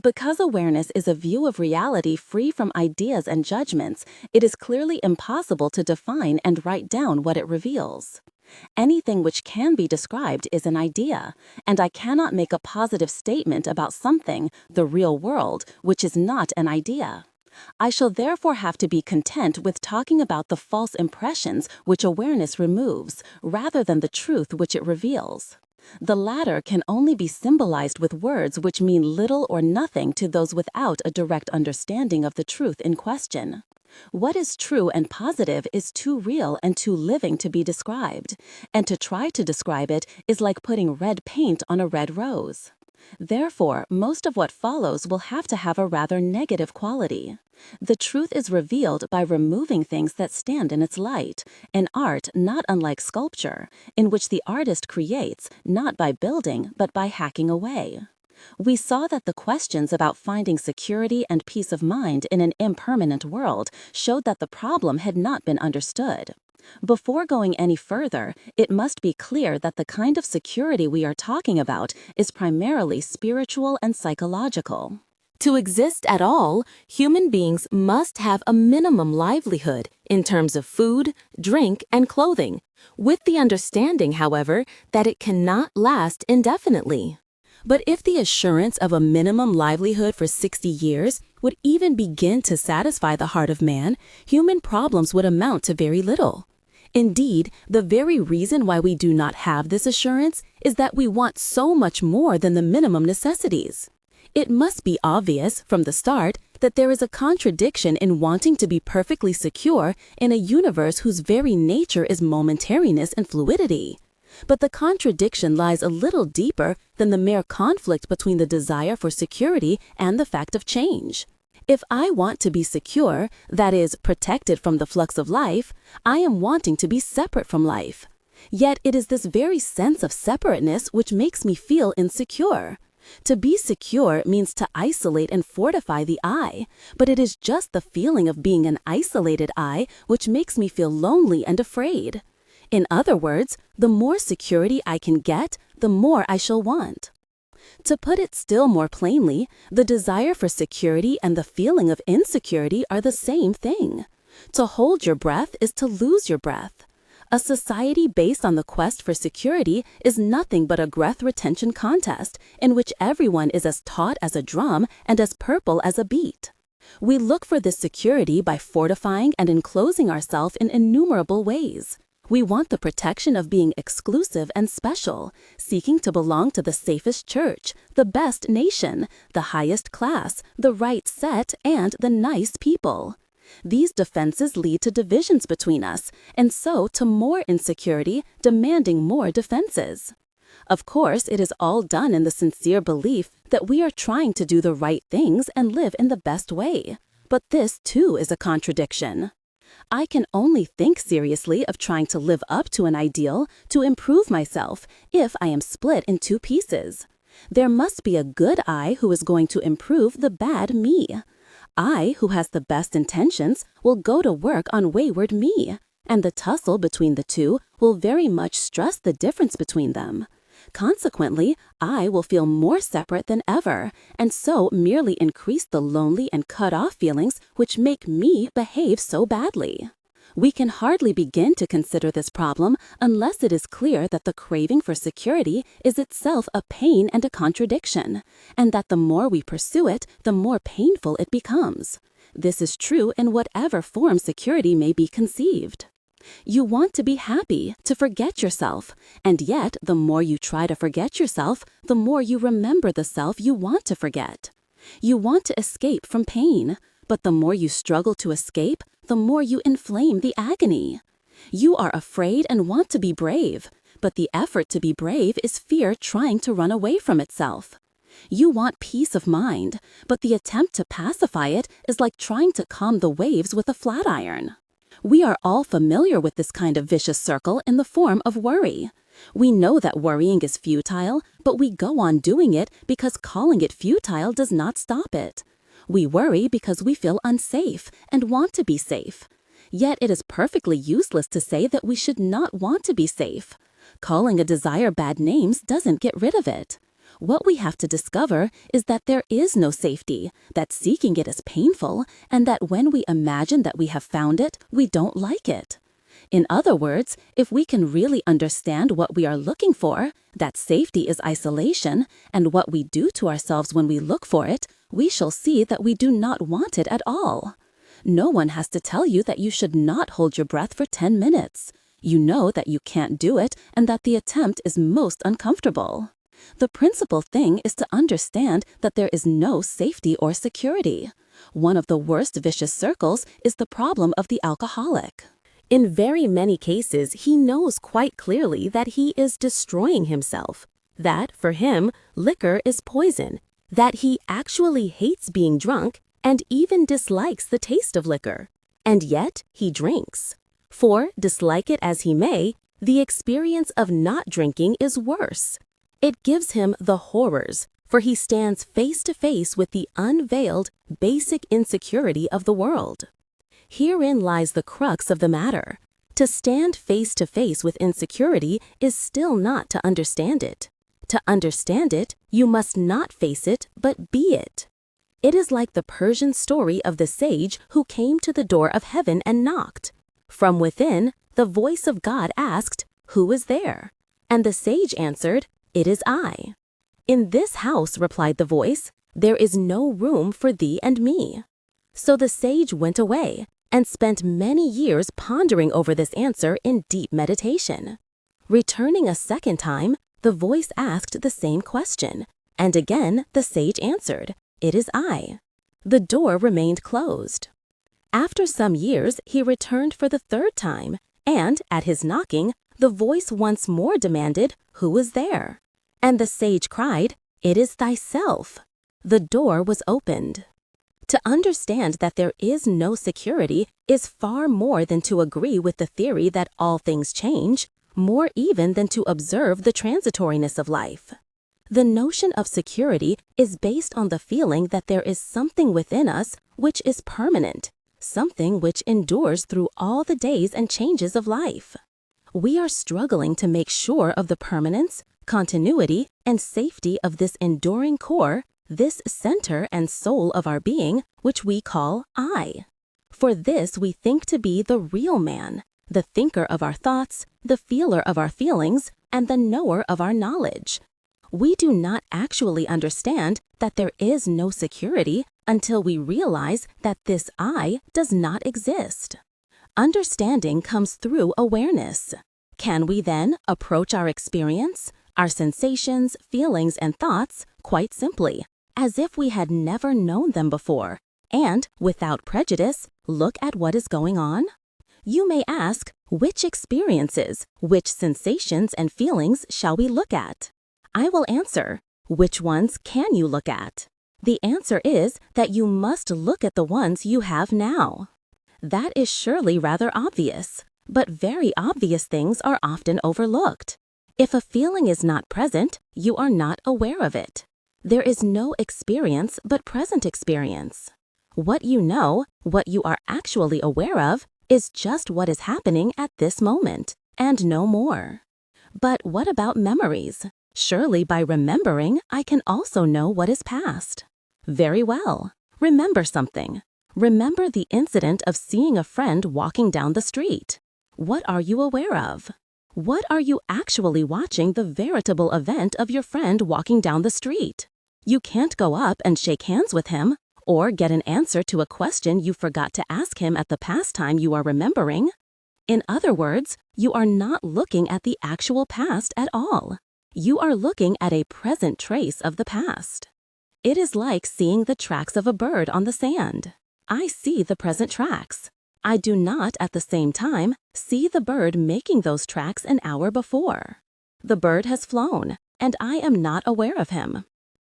Because awareness is a view of reality free from ideas and judgments, it is clearly impossible to define and write down what it reveals. Anything which can be described is an idea, and I cannot make a positive statement about something, the real world, which is not an idea. I shall therefore have to be content with talking about the false impressions which awareness removes, rather than the truth which it reveals. The latter can only be symbolized with words which mean little or nothing to those without a direct understanding of the truth in question. What is true and positive is too real and too living to be described, and to try to describe it is like putting red paint on a red rose. Therefore, most of what follows will have to have a rather negative quality. The truth is revealed by removing things that stand in its light, an art not unlike sculpture, in which the artist creates not by building but by hacking away. We saw that the questions about finding security and peace of mind in an impermanent world showed that the problem had not been understood. Before going any further, it must be clear that the kind of security we are talking about is primarily spiritual and psychological. To exist at all, human beings must have a minimum livelihood in terms of food, drink, and clothing, with the understanding, however, that it cannot last indefinitely. But if the assurance of a minimum livelihood for 60 years would even begin to satisfy the heart of man, human problems would amount to very little. Indeed, the very reason why we do not have this assurance is that we want so much more than the minimum necessities. It must be obvious from the start that there is a contradiction in wanting to be perfectly secure in a universe whose very nature is momentariness and fluidity. But the contradiction lies a little deeper than the mere conflict between the desire for security and the fact of change. If I want to be secure, that is, protected from the flux of life, I am wanting to be separate from life. Yet it is this very sense of separateness which makes me feel insecure. To be secure means to isolate and fortify the I, but it is just the feeling of being an isolated I which makes me feel lonely and afraid. In other words, the more security I can get, the more I shall want. To put it still more plainly, the desire for security and the feeling of insecurity are the same thing. To hold your breath is to lose your breath. A society based on the quest for security is nothing but a breath retention contest in which everyone is as taut as a drum and as purple as a beet. We look for this security by fortifying and enclosing ourselves in innumerable ways. We want the protection of being exclusive and special, seeking to belong to the safest church, the best nation, the highest class, the right set, and the nice people. These defenses lead to divisions between us, and so to more insecurity, demanding more defenses. Of course, it is all done in the sincere belief that we are trying to do the right things and live in the best way. But this, too, is a contradiction. I can only think seriously of trying to live up to an ideal, to improve myself, if I am split in two pieces. There must be a good I who is going to improve the bad me. I, who has the best intentions, will go to work on wayward me, and the tussle between the two will very much stress the difference between them. Consequently, I will feel more separate than ever, and so merely increase the lonely and cut-off feelings which make me behave so badly. We can hardly begin to consider this problem unless it is clear that the craving for security is itself a pain and a contradiction, and that the more we pursue it, the more painful it becomes. This is true in whatever form security may be conceived. You want to be happy, to forget yourself, and yet the more you try to forget yourself, the more you remember the self you want to forget. You want to escape from pain, but the more you struggle to escape, the more you inflame the agony. You are afraid and want to be brave, but the effort to be brave is fear trying to run away from itself. You want peace of mind, but the attempt to pacify it is like trying to calm the waves with a flat iron. We are all familiar with this kind of vicious circle in the form of worry. We know that worrying is futile, but we go on doing it because calling it futile does not stop it. We worry because we feel unsafe and want to be safe. Yet it is perfectly useless to say that we should not want to be safe. Calling a desire bad names doesn't get rid of it. What we have to discover is that there is no safety, that seeking it is painful, and that when we imagine that we have found it, we don't like it. In other words, if we can really understand what we are looking for, that safety is isolation, and what we do to ourselves when we look for it, we shall see that we do not want it at all. No one has to tell you that you should not hold your breath for 10 minutes. You know that you can't do it and that the attempt is most uncomfortable. The principal thing is to understand that there is no safety or security. One of the worst vicious circles is the problem of the alcoholic. In very many cases, he knows quite clearly that he is destroying himself, that, for him, liquor is poison, that he actually hates being drunk and even dislikes the taste of liquor. And yet, he drinks. For, dislike it as he may, the experience of not drinking is worse. It gives him the horrors, for he stands face to face with the unveiled, basic insecurity of the world. Herein lies the crux of the matter. To stand face to face with insecurity is still not to understand it. To understand it, you must not face it, but be it. It is like the Persian story of the sage who came to the door of heaven and knocked. From within, the voice of God asked, "Who is there?" And the sage answered, "It is I." "In this house," replied the voice, "there is no room for thee and me." So the sage went away and spent many years pondering over this answer in deep meditation. Returning a second time, the voice asked the same question, and again the sage answered, "It is I." The door remained closed. After some years, he returned for the third time, and, at his knocking, the voice once more demanded, "Who is there?" And the sage cried, "It is thyself." The door was opened. To understand that there is no security is far more than to agree with the theory that all things change, more even than to observe the transitoriness of life. The notion of security is based on the feeling that there is something within us which is permanent, something which endures through all the days and changes of life. We are struggling to make sure of the permanence, continuity, and safety of this enduring core, this center and soul of our being, which we call I. For this we think to be the real man, the thinker of our thoughts, the feeler of our feelings, and the knower of our knowledge. We do not actually understand that there is no security until we realize that this I does not exist. Understanding comes through awareness. Can we then approach our experience, our sensations, feelings, and thoughts quite simply, as if we had never known them before, and, without prejudice, look at what is going on? You may ask, which experiences, which sensations and feelings shall we look at? I will answer, which ones can you look at? The answer is that you must look at the ones you have now. That is surely rather obvious, but very obvious things are often overlooked. If a feeling is not present, you are not aware of it. There is no experience but present experience. What you know, what you are actually aware of, is just what is happening at this moment, and no more. But what about memories? Surely by remembering, I can also know what is past. Very well. Remember something. Remember the incident of seeing a friend walking down the street. What are you aware of? What are you actually watching the veritable event of your friend walking down the street? You can't go up and shake hands with him, or get an answer to a question you forgot to ask him at the past time you are remembering. In other words, you are not looking at the actual past at all. You are looking at a present trace of the past. It is like seeing the tracks of a bird on the sand. I see the present tracks. I do not, at the same time, see the bird making those tracks an hour before. The bird has flown, and I am not aware of him.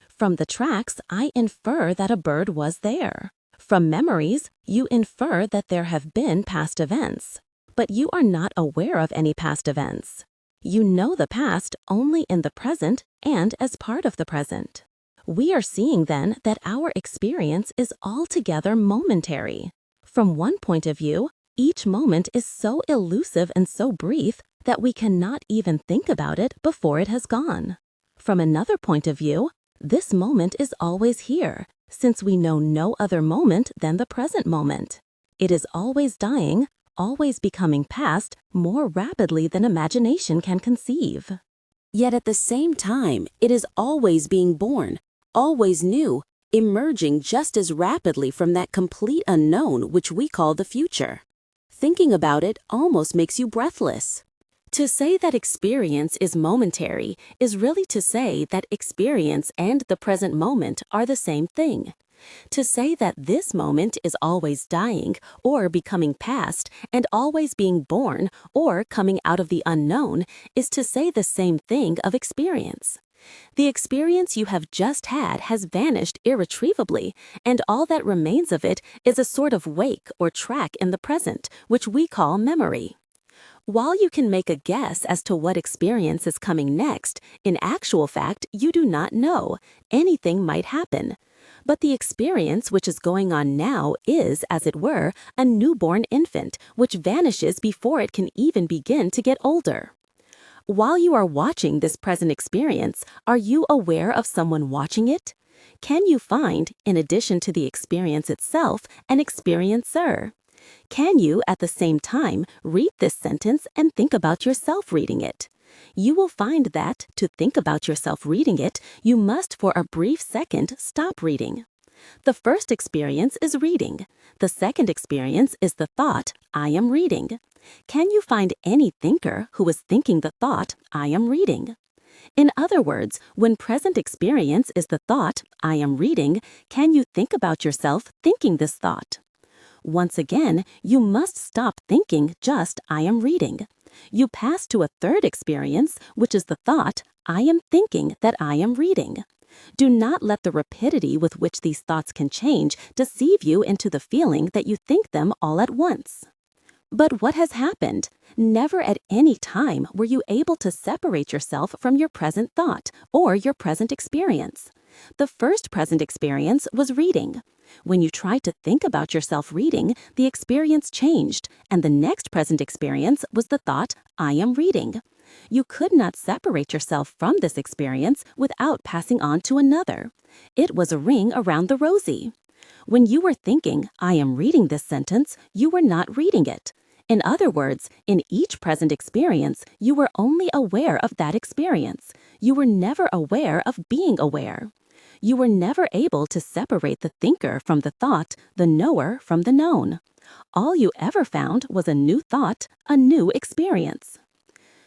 From the tracks, I infer that a bird was there. From memories, you infer that there have been past events, but you are not aware of any past events. You know the past only in the present and as part of the present. We are seeing then that our experience is altogether momentary. From one point of view, each moment is so elusive and so brief that we cannot even think about it before it has gone. From another point of view, this moment is always here, since we know no other moment than the present moment. It is always dying, always becoming past more rapidly than imagination can conceive. Yet at the same time, it is always being born, always new, emerging just as rapidly from that complete unknown which we call the future. Thinking about it almost makes you breathless. To say that experience is momentary is really to say that experience and the present moment are the same thing. To say that this moment is always dying or becoming past and always being born or coming out of the unknown is to say the same thing of experience. The experience you have just had has vanished irretrievably, and all that remains of it is a sort of wake or track in the present, which we call memory. While you can make a guess as to what experience is coming next, in actual fact, you do not know. Anything might happen. But the experience which is going on now is, as it were, a newborn infant, which vanishes before it can even begin to get older. While you are watching this present experience, are you aware of someone watching it? Can you find, in addition to the experience itself, an experiencer? Can you, at the same time, read this sentence and think about yourself reading it? You will find that, to think about yourself reading it, you must for a brief second stop reading. The first experience is reading. The second experience is the thought, I am reading. Can you find any thinker who is thinking the thought, I am reading? In other words, when present experience is the thought, I am reading, can you think about yourself thinking this thought? Once again, you must stop thinking just, I am reading. You pass to a third experience, which is the thought, I am thinking that I am reading. Do not let the rapidity with which these thoughts can change deceive you into the feeling that you think them all at once. But what has happened? Never at any time were you able to separate yourself from your present thought or your present experience. The first present experience was reading. When you tried to think about yourself reading, the experience changed, and the next present experience was the thought, I am reading. You could not separate yourself from this experience without passing on to another. It was a ring around the rosy. When you were thinking, I am reading this sentence, you were not reading it. In other words, in each present experience, you were only aware of that experience. You were never aware of being aware. You were never able to separate the thinker from the thought, the knower from the known. All you ever found was a new thought, a new experience.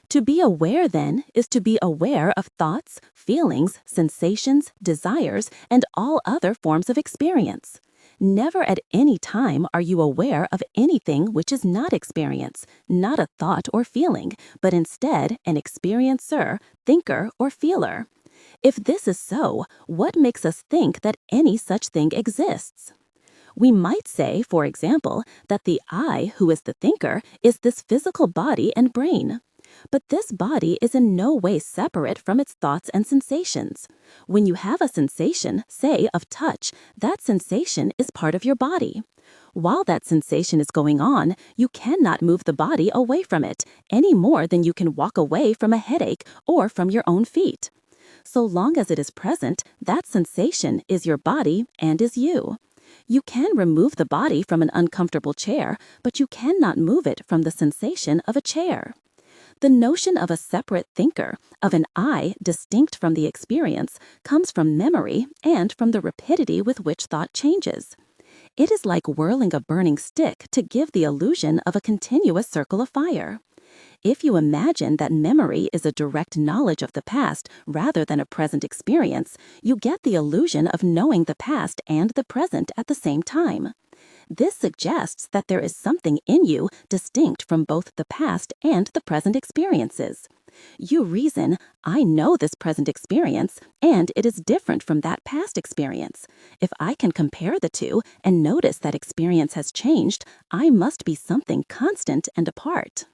To be aware, then, is to be aware of thoughts, feelings, sensations, desires, and all other forms of experience. Never at any time are you aware of anything which is not experience, not a thought or feeling, but instead an experiencer, thinker, or feeler. If this is so, what makes us think that any such thing exists? We might say, for example, that the I, who is the thinker, is this physical body and brain. But this body is in no way separate from its thoughts and sensations. When you have a sensation, say, of touch, that sensation is part of your body. While that sensation is going on, you cannot move the body away from it, any more than you can walk away from a headache or from your own feet. So long as it is present, that sensation is your body and is you. You can remove the body from an uncomfortable chair, but you cannot move it from the sensation of a chair. The notion of a separate thinker, of an I distinct from the experience, comes from memory and from the rapidity with which thought changes. It is like whirling a burning stick to give the illusion of a continuous circle of fire. If you imagine that memory is a direct knowledge of the past rather than a present experience, you get the illusion of knowing the past and the present at the same time. This suggests that there is something in you distinct from both the past and the present experiences. You reason, I know this present experience, and it is different from that past experience. If I can compare the two and notice that experience has changed, I must be something constant and apart.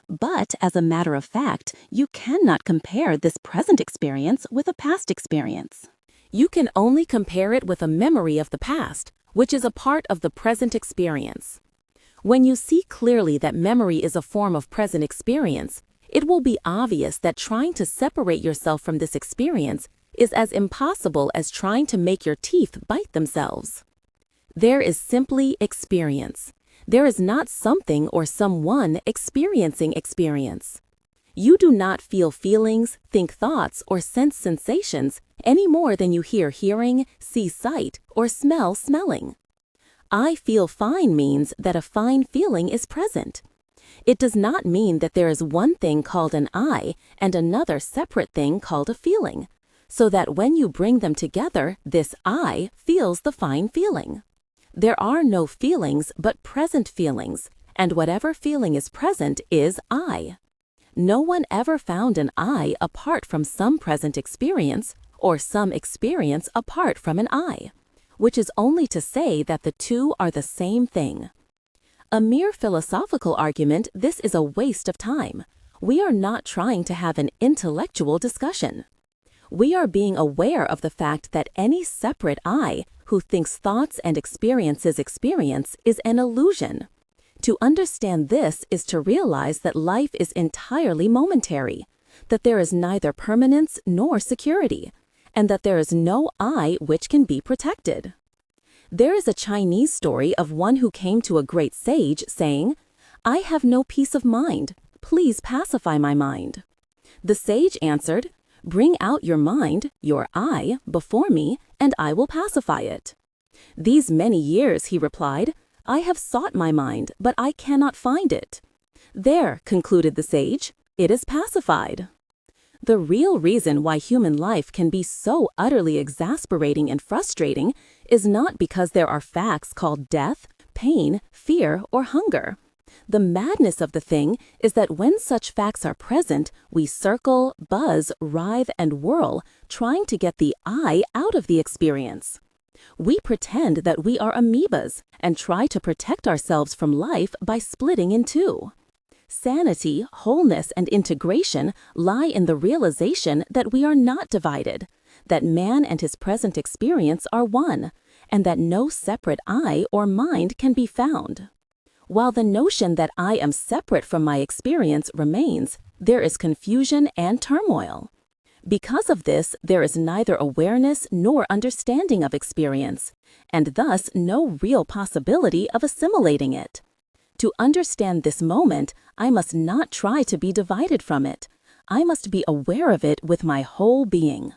But, as a matter of fact, you cannot compare this present experience with a past experience. You can only compare it with a memory of the past, which is a part of the present experience. When you see clearly that memory is a form of present experience, it will be obvious that trying to separate yourself from this experience is as impossible as trying to make your teeth bite themselves. There is simply experience. There is not something or someone experiencing experience. You do not feel feelings, think thoughts, or sense sensations any more than you hear hearing, see sight, or smell smelling. I feel fine means that a fine feeling is present. It does not mean that there is one thing called an I and another separate thing called a feeling, so that when you bring them together, this I feels the fine feeling. There are no feelings but present feelings, and whatever feeling is present is I. No one ever found an I apart from some present experience or some experience apart from an I, which is only to say that the two are the same thing. A mere philosophical argument, this is a waste of time. We are not trying to have an intellectual discussion. We are being aware of the fact that any separate I who thinks thoughts and experiences experience is an illusion. To understand this is to realize that life is entirely momentary, that there is neither permanence nor security, and that there is no I which can be protected. There is a Chinese story of one who came to a great sage saying, "I have no peace of mind. Please pacify my mind." The sage answered, "Bring out your mind, your I, before me, and I will pacify it." "These many years," he replied, "I have sought my mind, but I cannot find it." "There," concluded the sage, "it is pacified." The real reason why human life can be so utterly exasperating and frustrating is not because there are facts called death, pain, fear, or hunger. The madness of the thing is that when such facts are present, we circle, buzz, writhe, and whirl, trying to get the I out of the experience. We pretend that we are amoebas and try to protect ourselves from life by splitting in two. Sanity, wholeness, and integration lie in the realization that we are not divided, that man and his present experience are one, and that no separate I or mind can be found. While the notion that I am separate from my experience remains, there is confusion and turmoil. Because of this, there is neither awareness nor understanding of experience, and thus no real possibility of assimilating it. To understand this moment, I must not try to be divided from it. I must be aware of it with my whole being.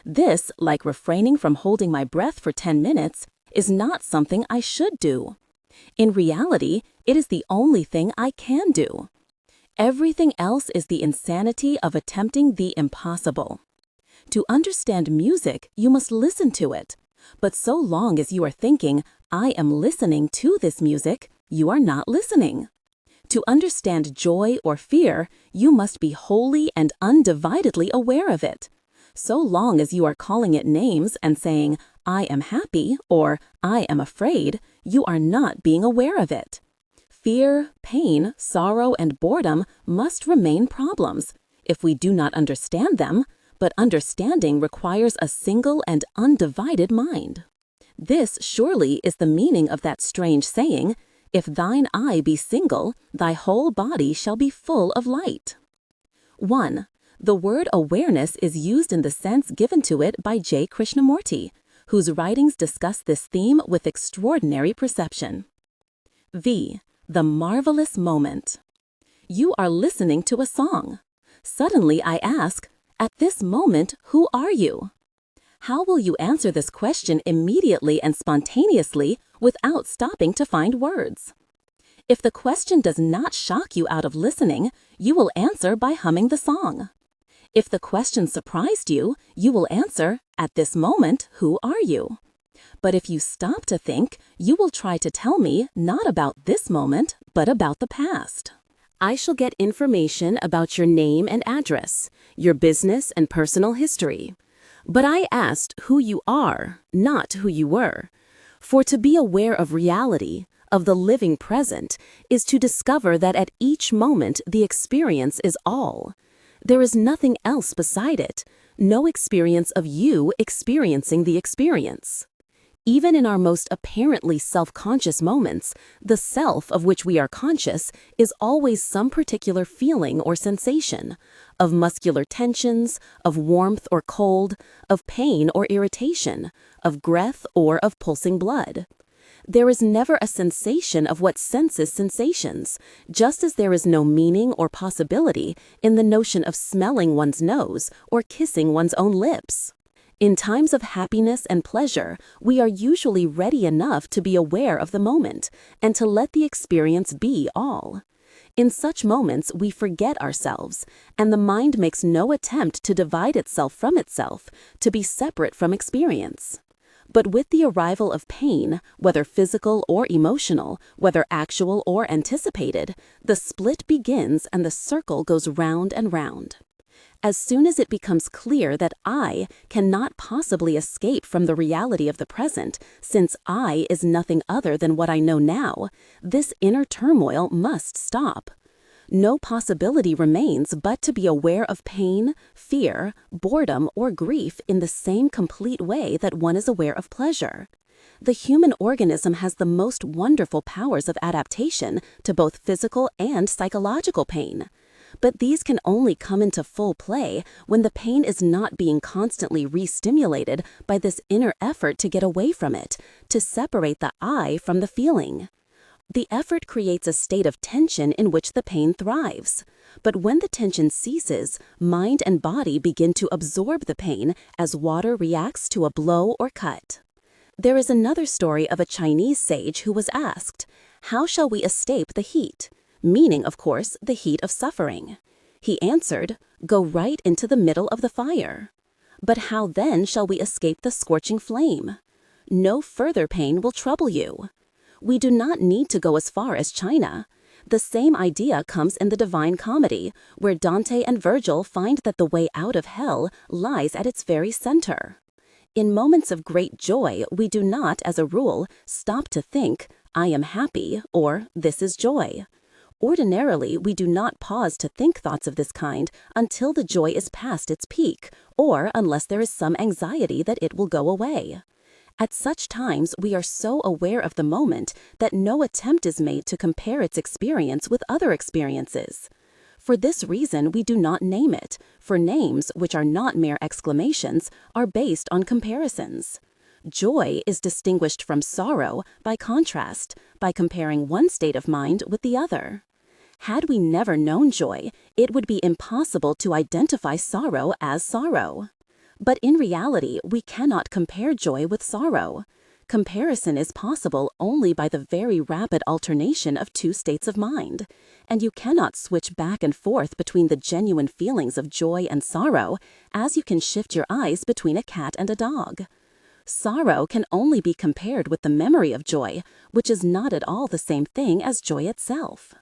This, like refraining from holding my breath for 10 minutes, is not something I should do. In reality, it is the only thing I can do. Everything else is the insanity of attempting the impossible. To understand music, you must listen to it. But so long as you are thinking, "I am listening to this music," you are not listening. To understand joy or fear, you must be wholly and undividedly aware of it. So long as you are calling it names and saying, "I am happy," or "I am afraid," you are not being aware of it. Fear, pain, sorrow, and boredom must remain problems if we do not understand them, but understanding requires a single and undivided mind. This surely is the meaning of that strange saying, "If thine eye be single, thy whole body shall be full of light." 1. The word awareness is used in the sense given to it by J. Krishnamurti, whose writings discuss this theme with extraordinary perception. V. The marvelous moment. You are listening to a song. Suddenly I ask, "At this moment, who are you?" How will you answer this question immediately and spontaneously without stopping to find words? If the question does not shock you out of listening, you will answer by humming the song. If the question surprised you, you will answer, "At this moment, who are you?" But if you stop to think, you will try to tell me not about this moment, but about the past. I shall get information about your name and address, your business and personal history. But I asked who you are, not who you were. For to be aware of reality, of the living present, is to discover that at each moment the experience is all. There is nothing else beside it, no experience of you experiencing the experience. Even in our most apparently self-conscious moments, the self of which we are conscious is always some particular feeling or sensation, of muscular tensions, of warmth or cold, of pain or irritation, of breath or of pulsing blood. There is never a sensation of what senses sensations, just as there is no meaning or possibility in the notion of smelling one's nose or kissing one's own lips. In times of happiness and pleasure, we are usually ready enough to be aware of the moment and to let the experience be all. In such moments, we forget ourselves, and the mind makes no attempt to divide itself from itself, to be separate from experience. But with the arrival of pain, whether physical or emotional, whether actual or anticipated, the split begins and the circle goes round and round. As soon as it becomes clear that I cannot possibly escape from the reality of the present, since I is nothing other than what I know now, this inner turmoil must stop. No possibility remains but to be aware of pain, fear, boredom, or grief in the same complete way that one is aware of pleasure. The human organism has the most wonderful powers of adaptation to both physical and psychological pain. But these can only come into full play when the pain is not being constantly re-stimulated by this inner effort to get away from it, to separate the I from the feeling. The effort creates a state of tension in which the pain thrives. But when the tension ceases, mind and body begin to absorb the pain as water reacts to a blow or cut. There is another story of a Chinese sage who was asked, "How shall we escape the heat?" Meaning, of course, the heat of suffering. He answered, "Go right into the middle of the fire." But how then shall we escape the scorching flame? No further pain will trouble you. We do not need to go as far as China. The same idea comes in the Divine Comedy, where Dante and Virgil find that the way out of hell lies at its very center. In moments of great joy, we do not, as a rule, stop to think, "I am happy," or "This is joy." Ordinarily, we do not pause to think thoughts of this kind until the joy is past its peak, or unless there is some anxiety that it will go away. At such times, we are so aware of the moment that no attempt is made to compare its experience with other experiences. For this reason, we do not name it, for names, which are not mere exclamations, are based on comparisons. Joy is distinguished from sorrow by contrast, by comparing one state of mind with the other. Had we never known joy, it would be impossible to identify sorrow as sorrow. But in reality, we cannot compare joy with sorrow. Comparison is possible only by the very rapid alternation of two states of mind, and you cannot switch back and forth between the genuine feelings of joy and sorrow as you can shift your eyes between a cat and a dog. Sorrow can only be compared with the memory of joy, which is not at all the same thing as joy itself.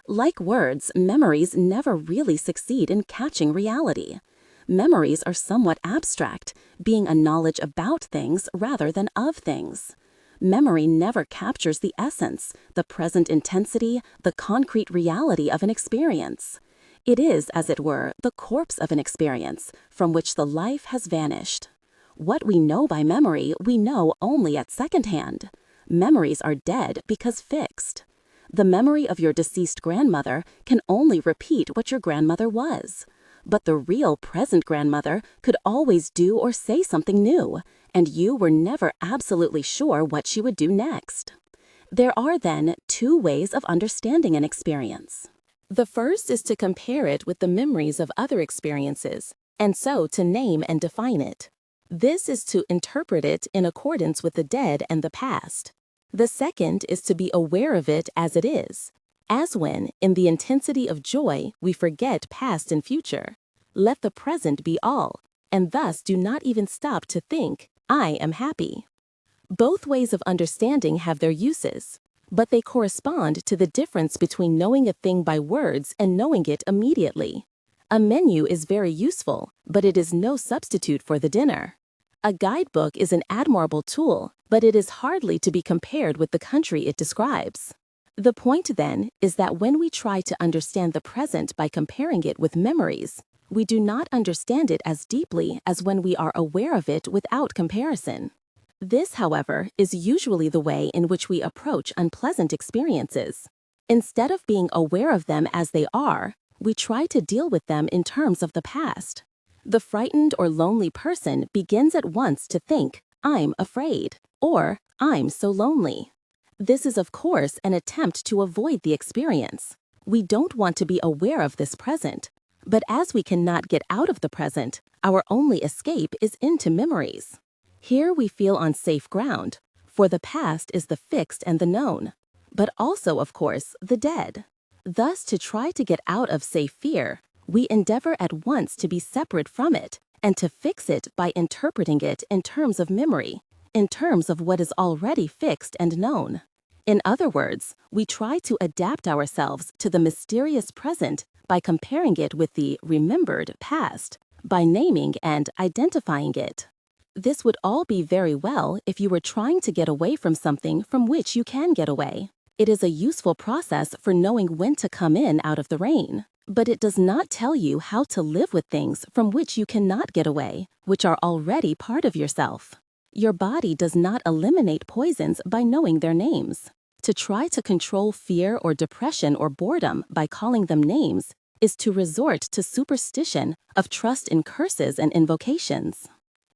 Like words, memories never really succeed in catching reality. Memories are somewhat abstract, being a knowledge about things rather than of things. Memory never captures the essence, the present intensity, the concrete reality of an experience. It is, as it were, the corpse of an experience from which the life has vanished. What we know by memory, we know only at second hand. Memories are dead because fixed. The memory of your deceased grandmother can only repeat what your grandmother was. But the real present grandmother could always do or say something new, and you were never absolutely sure what she would do next. There are then two ways of understanding an experience. The first is to compare it with the memories of other experiences, and so to name and define it. This is to interpret it in accordance with the dead and the past. The second is to be aware of it as it is, as when, in the intensity of joy, we forget past and future. Let the present be all, and thus do not even stop to think, "I am happy." Both ways of understanding have their uses, but they correspond to the difference between knowing a thing by words and knowing it immediately. A menu is very useful, but it is no substitute for the dinner. A guidebook is an admirable tool, but it is hardly to be compared with the country it describes. The point, then, is that when we try to understand the present by comparing it with memories, we do not understand it as deeply as when we are aware of it without comparison. This, however, is usually the way in which we approach unpleasant experiences. Instead of being aware of them as they are, we try to deal with them in terms of the past. The frightened or lonely person begins at once to think, "I'm afraid," or "I'm so lonely." This is, of course, an attempt to avoid the experience. We don't want to be aware of this present, but as we cannot get out of the present, our only escape is into memories. Here we feel on safe ground, for the past is the fixed and the known, but also, of course, the dead. Thus, to try to get out of safe fear, we endeavor at once to be separate from it and to fix it by interpreting it in terms of memory, in terms of what is already fixed and known. In other words, we try to adapt ourselves to the mysterious present by comparing it with the remembered past, by naming and identifying it. This would all be very well if you were trying to get away from something from which you can get away. It is a useful process for knowing when to come in out of the rain. But it does not tell you how to live with things from which you cannot get away, which are already part of yourself. Your body does not eliminate poisons by knowing their names. To try to control fear or depression or boredom by calling them names is to resort to superstition of trust in curses and invocations.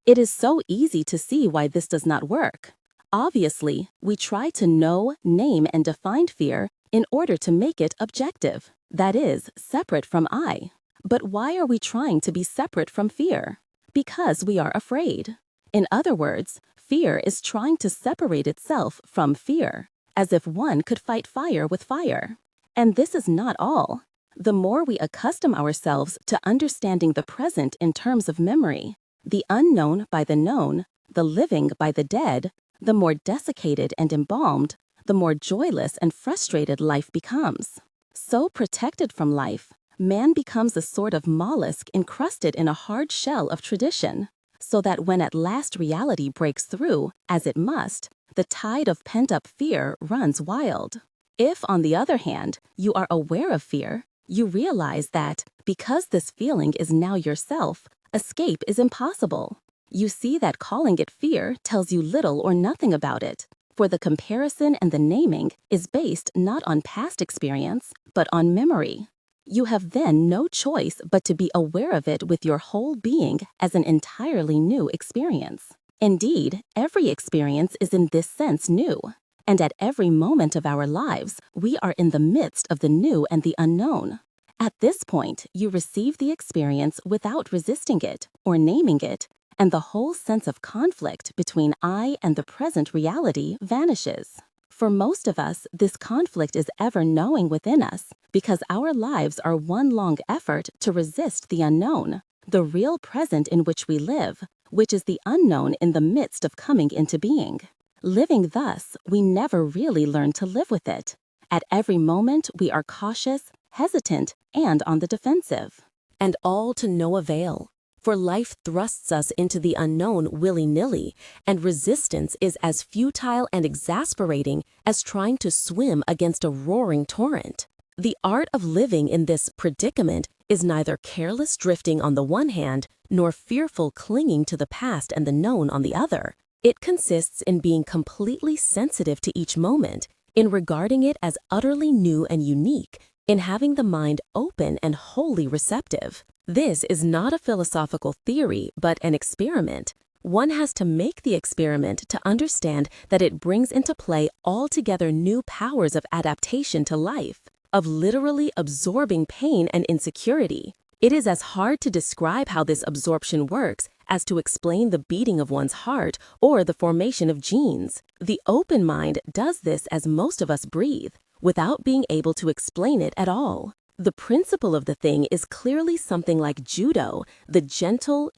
It is so easy to see why this does not work. Obviously, we try to know, name, and define fear in order to make it objective, that is, separate from I. But why are we trying to be separate from fear? Because we are afraid. In other words, fear is trying to separate itself from fear, as if one could fight fire with fire. And this is not all. The more we accustom ourselves to understanding the present in terms of memory, the unknown by the known, the living by the dead, the more desiccated and embalmed, the more joyless and frustrated life becomes. So protected from life, man becomes a sort of mollusk encrusted in a hard shell of tradition, so that when at last reality breaks through, as it must, the tide of pent-up fear runs wild. If, on the other hand, you are aware of fear, you realize that, because this feeling is now yourself, escape is impossible. You see that calling it fear tells you little or nothing about it, for the comparison and the naming is based not on past experience, but on memory. You have then no choice but to be aware of it with your whole being as an entirely new experience. Indeed, every experience is in this sense new, and at every moment of our lives, we are in the midst of the new and the unknown. At this point, you receive the experience without resisting it or naming it, and the whole sense of conflict between I and the present reality vanishes. For most of us, this conflict is ever knowing within us because our lives are one long effort to resist the unknown, the real present in which we live, which is the unknown in the midst of coming into being. Living thus, we never really learn to live with it. At every moment, we are cautious, hesitant, and on the defensive. And all to no avail. For life thrusts us into the unknown willy-nilly, and resistance is as futile and exasperating as trying to swim against a roaring torrent. The art of living in this predicament is neither careless drifting on the one hand, nor fearful clinging to the past and the known on the other. It consists in being completely sensitive to each moment, in regarding it as utterly new and unique, in having the mind open and wholly receptive. This is not a philosophical theory, but an experiment. One has to make the experiment to understand that it brings into play altogether new powers of adaptation to life, of literally absorbing pain and insecurity. It is as hard to describe how this absorption works as to explain the beating of one's heart or the formation of genes. The open mind does this as most of us breathe, without being able to explain it at all. The principle of the thing is clearly something like judo, the gentle,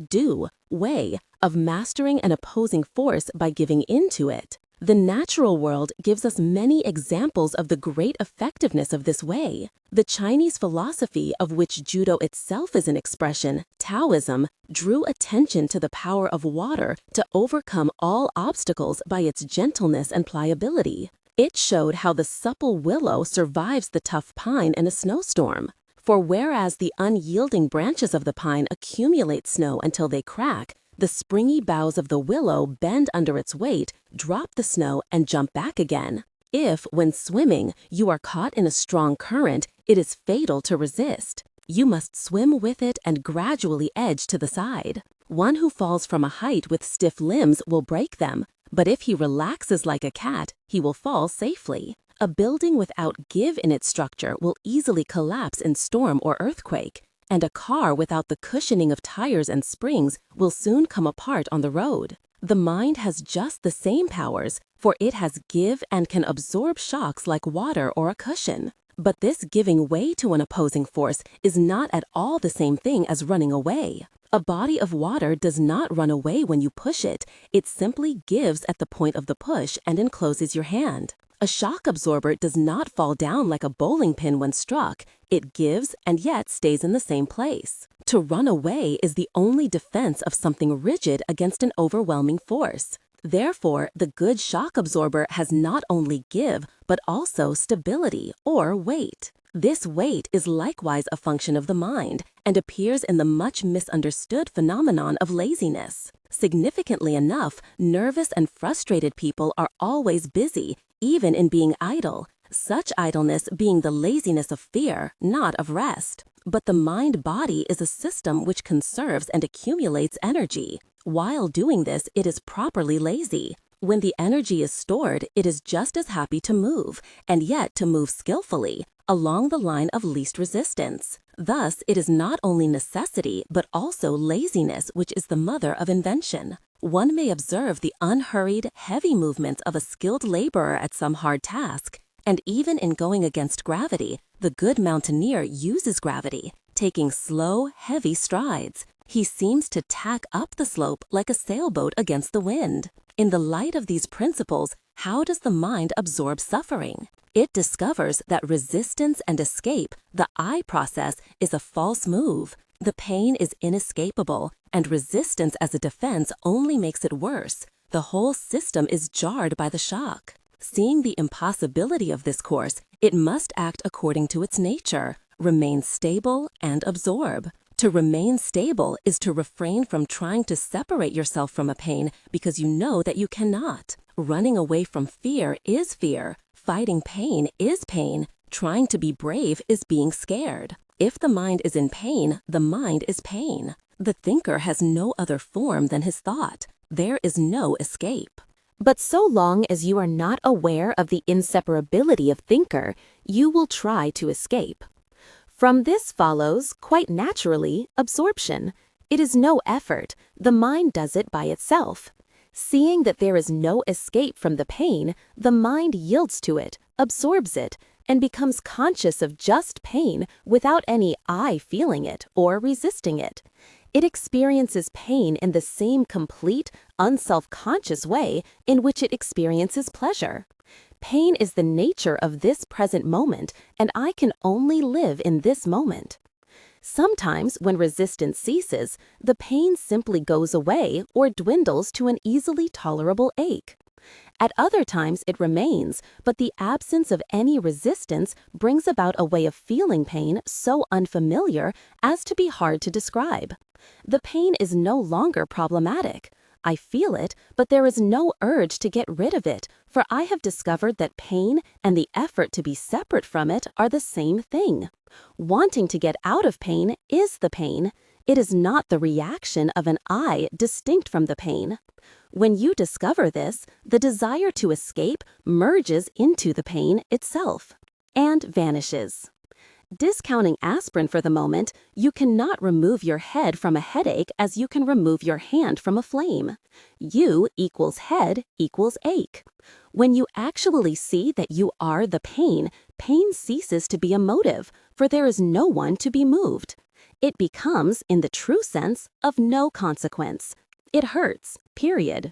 way of mastering an opposing force by giving in to it. The natural world gives us many examples of the great effectiveness of this way. The Chinese philosophy, of which judo itself is an expression, Taoism, drew attention to the power of water to overcome all obstacles by its gentleness and pliability. It showed how the supple willow survives the tough pine in a snowstorm. For whereas the unyielding branches of the pine accumulate snow until they crack, the springy boughs of the willow bend under its weight, drop the snow, and jump back again. If, when swimming, you are caught in a strong current, it is fatal to resist. You must swim with it and gradually edge to the side. One who falls from a height with stiff limbs will break them, but if he relaxes like a cat, he will fall safely. A building without give in its structure will easily collapse in storm or earthquake, and a car without the cushioning of tires and springs will soon come apart on the road. The mind has just the same powers, for it has give and can absorb shocks like water or a cushion. But this giving way to an opposing force is not at all the same thing as running away. A body of water does not run away when you push it. It simply gives at the point of the push and encloses your hand. A shock absorber does not fall down like a bowling pin when struck. It gives and yet stays in the same place. To run away is the only defense of something rigid against an overwhelming force. Therefore, the good shock absorber has not only give, but also stability or weight. This weight is likewise a function of the mind and appears in the much misunderstood phenomenon of laziness. Significantly enough, nervous and frustrated people are always busy, even in being idle, such idleness being the laziness of fear, not of rest. But the mind-body is a system which conserves and accumulates energy. While doing this, it is properly lazy. When the energy is stored, it is just as happy to move, and yet to move skillfully, along the line of least resistance. Thus, it is not only necessity, but also laziness which is the mother of invention. One may observe the unhurried, heavy movements of a skilled laborer at some hard task, and even in going against gravity, the good mountaineer uses gravity, taking slow, heavy strides. He seems to tack up the slope like a sailboat against the wind. In the light of these principles, how does the mind absorb suffering? It discovers that resistance and escape, the I process, is a false move. The pain is inescapable, and resistance as a defense only makes it worse. The whole system is jarred by the shock. Seeing the impossibility of this course, it must act according to its nature, remain stable and absorb. To remain stable is to refrain from trying to separate yourself from a pain because you know that you cannot. Running away from fear is fear. Fighting pain is pain. Trying to be brave is being scared. If the mind is in pain, the mind is pain. The thinker has no other form than his thought. There is no escape. But so long as you are not aware of the inseparability of thinker, you will try to escape. From this follows, quite naturally, absorption. It is no effort. The mind does it by itself. Seeing that there is no escape from the pain, the mind yields to it, absorbs it, and becomes conscious of just pain without any I feeling it or resisting it. It experiences pain in the same complete, unself-conscious way in which it experiences pleasure. Pain is the nature of this present moment, and I can only live in this moment. Sometimes, when resistance ceases, the pain simply goes away or dwindles to an easily tolerable ache. At other times it remains, but the absence of any resistance brings about a way of feeling pain so unfamiliar as to be hard to describe. The pain is no longer problematic. I feel it, but there is no urge to get rid of it, for I have discovered that pain and the effort to be separate from it are the same thing. Wanting to get out of pain is the pain. It is not the reaction of an I distinct from the pain. When you discover this, the desire to escape merges into the pain itself and vanishes. Discounting aspirin for the moment, you cannot remove your head from a headache as you can remove your hand from a flame. You equals head equals ache. When you actually see that you are the pain, pain ceases to be a motive, for there is no one to be moved. It becomes, in the true sense, of no consequence. It hurts, period.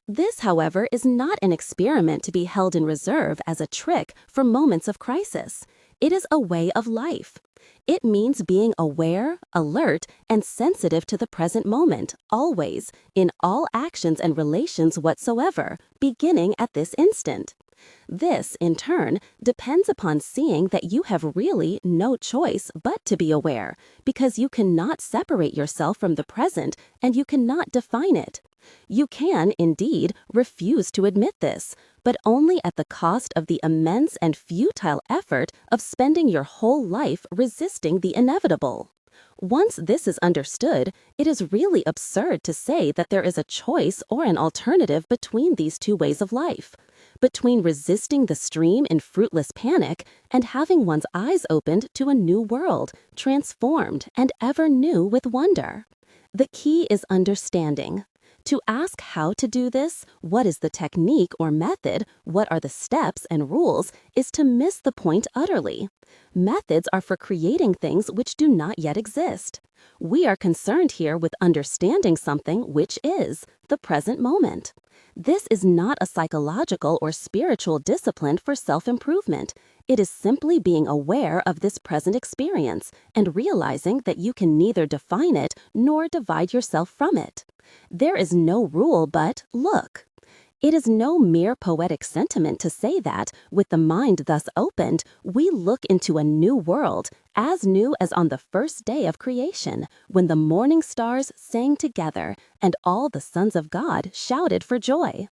This, however, is not an experiment to be held in reserve as a trick for moments of crisis. It is a way of life. It means being aware, alert, and sensitive to the present moment, always, in all actions and relations whatsoever, beginning at this instant. This, in turn, depends upon seeing that you have really no choice but to be aware, because you cannot separate yourself from the present and you cannot define it. You can, indeed, refuse to admit this, but only at the cost of the immense and futile effort of spending your whole life resisting the inevitable. Once this is understood, it is really absurd to say that there is a choice or an alternative between these two ways of life, between resisting the stream in fruitless panic and having one's eyes opened to a new world, transformed and ever new with wonder. The key is understanding. To ask how to do this, what is the technique or method, what are the steps and rules, is to miss the point utterly. Methods are for creating things which do not yet exist. We are concerned here with understanding something which is. the present moment. This is not a psychological or spiritual discipline for self-improvement. It is simply being aware of this present experience and realizing that you can neither define it nor divide yourself from it. There is no rule but look. It is no mere poetic sentiment to say that, with the mind thus opened, we look into a new world, as new as on the first day of creation, when the morning stars sang together and all the sons of God shouted for joy.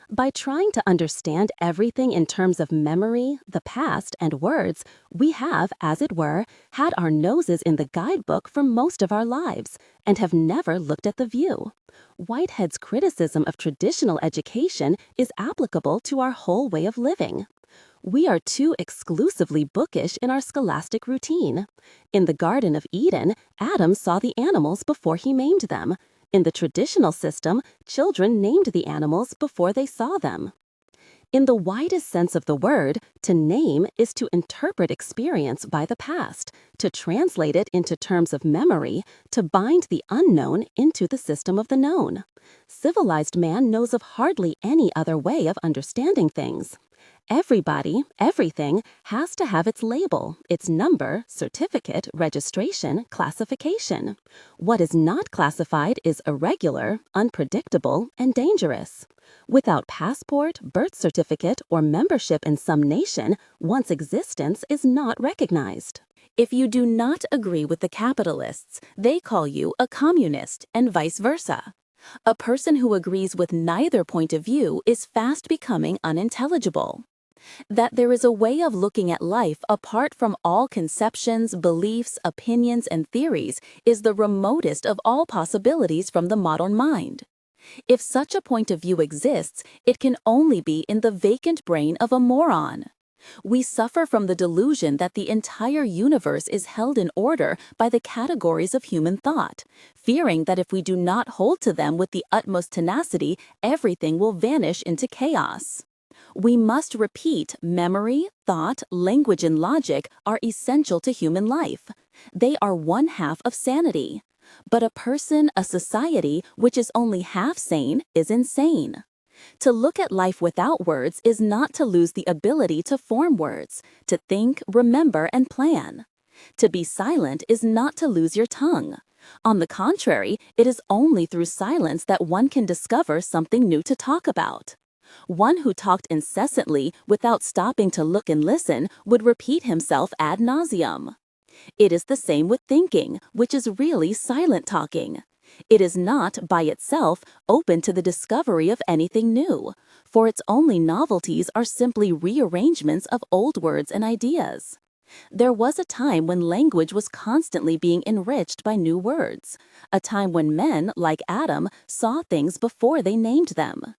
By trying to understand everything in terms of memory, the past, and words, we have, as it were, had our noses in the guidebook for most of our lives and have never looked at the view. Whitehead's criticism of traditional education is applicable to our whole way of living. We are too exclusively bookish in our scholastic routine. In the Garden of Eden, Adam saw the animals before he named them. In the traditional system, children named the animals before they saw them. In the widest sense of the word, to name is to interpret experience by the past, to translate it into terms of memory, to bind the unknown into the system of the known. Civilized man knows of hardly any other way of understanding things. Everybody, everything, has to have its label, its number, certificate, registration, classification. What is not classified is irregular, unpredictable, and dangerous. Without passport, birth certificate, or membership in some nation, one's existence is not recognized. If you do not agree with the capitalists, they call you a communist, and vice versa. A person who agrees with neither point of view is fast becoming unintelligible. That there is a way of looking at life apart from all conceptions, beliefs, opinions, and theories is the remotest of all possibilities from the modern mind. If such a point of view exists, it can only be in the vacant brain of a moron. We suffer from the delusion that the entire universe is held in order by the categories of human thought, fearing that if we do not hold to them with the utmost tenacity, everything will vanish into chaos. We must repeat memory, thought, language, and logic are essential to human life. They are one half of sanity. But a person, a society, which is only half sane is insane. To look at life without words is not to lose the ability to form words, to think, remember, and plan. To be silent is not to lose your tongue. On the contrary, it is only through silence that one can discover something new to talk about. One who talked incessantly without stopping to look and listen would repeat himself ad nauseum. It is the same with thinking, which is really silent talking. It is not, by itself, open to the discovery of anything new, for its only novelties are simply rearrangements of old words and ideas. There was a time when language was constantly being enriched by new words, a time when men, like Adam, saw things before they named them.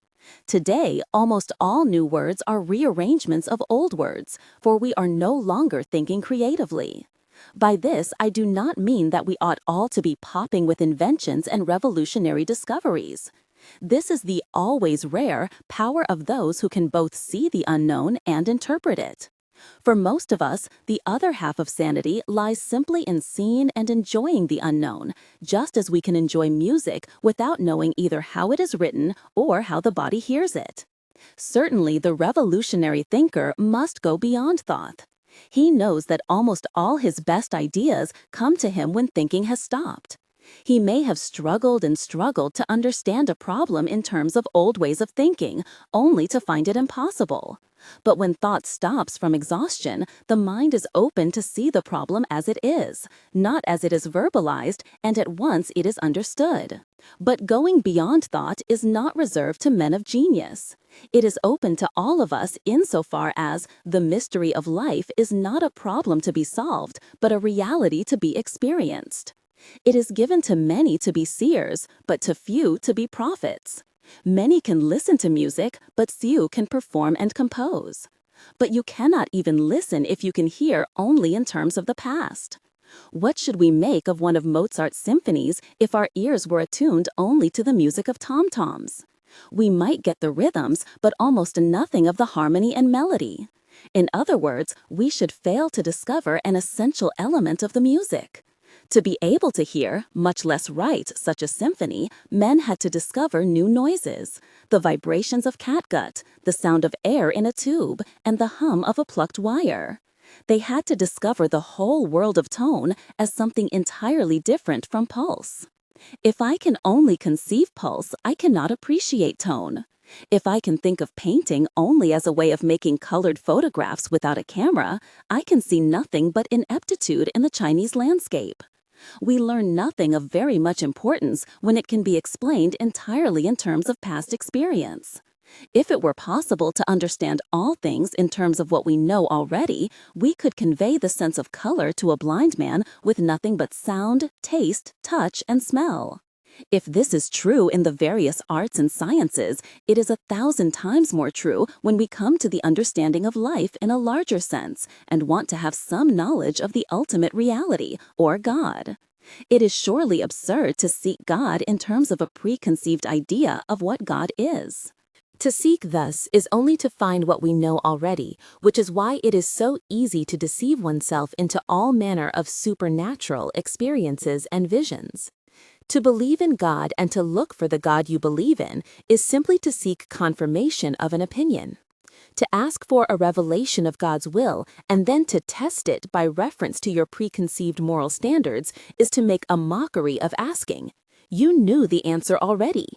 Today, almost all new words are rearrangements of old words, for we are no longer thinking creatively. By this, I do not mean that we ought all to be popping with inventions and revolutionary discoveries. This is the always rare power of those who can both see the unknown and interpret it. For most of us, the other half of sanity lies simply in seeing and enjoying the unknown, just as we can enjoy music without knowing either how it is written or how the body hears it. Certainly, the revolutionary thinker must go beyond thought. He knows that almost all his best ideas come to him when thinking has stopped. He may have struggled and struggled to understand a problem in terms of old ways of thinking, only to find it impossible. But when thought stops from exhaustion, the mind is open to see the problem as it is, not as it is verbalized, and at once it is understood. But going beyond thought is not reserved to men of genius. It is open to all of us insofar as the mystery of life is not a problem to be solved, but a reality to be experienced. It is given to many to be seers, but to few to be prophets. Many can listen to music, but few can perform and compose. But you cannot even listen if you can hear only in terms of the past. What should we make of one of Mozart's symphonies if our ears were attuned only to the music of tom-toms? We might get the rhythms, but almost nothing of the harmony and melody. In other words, we should fail to discover an essential element of the music. To be able to hear, much less write, such a symphony, men had to discover new noises: the vibrations of catgut, the sound of air in a tube, and the hum of a plucked wire. They had to discover the whole world of tone as something entirely different from pulse. If I can only conceive pulse, I cannot appreciate tone. If I can think of painting only as a way of making colored photographs without a camera, I can see nothing but ineptitude in the Chinese landscape. We learn nothing of very much importance when it can be explained entirely in terms of past experience. If it were possible to understand all things in terms of what we know already, we could convey the sense of color to a blind man with nothing but sound, taste, touch, and smell. If this is true in the various arts and sciences, it is 1,000 times more true when we come to the understanding of life in a larger sense and want to have some knowledge of the ultimate reality, or God. It is surely absurd to seek God in terms of a preconceived idea of what God is. To seek thus is only to find what we know already, which is why it is so easy to deceive oneself into all manner of supernatural experiences and visions. To believe in God and to look for the God you believe in is simply to seek confirmation of an opinion. To ask for a revelation of God's will and then to test it by reference to your preconceived moral standards is to make a mockery of asking. You knew the answer already.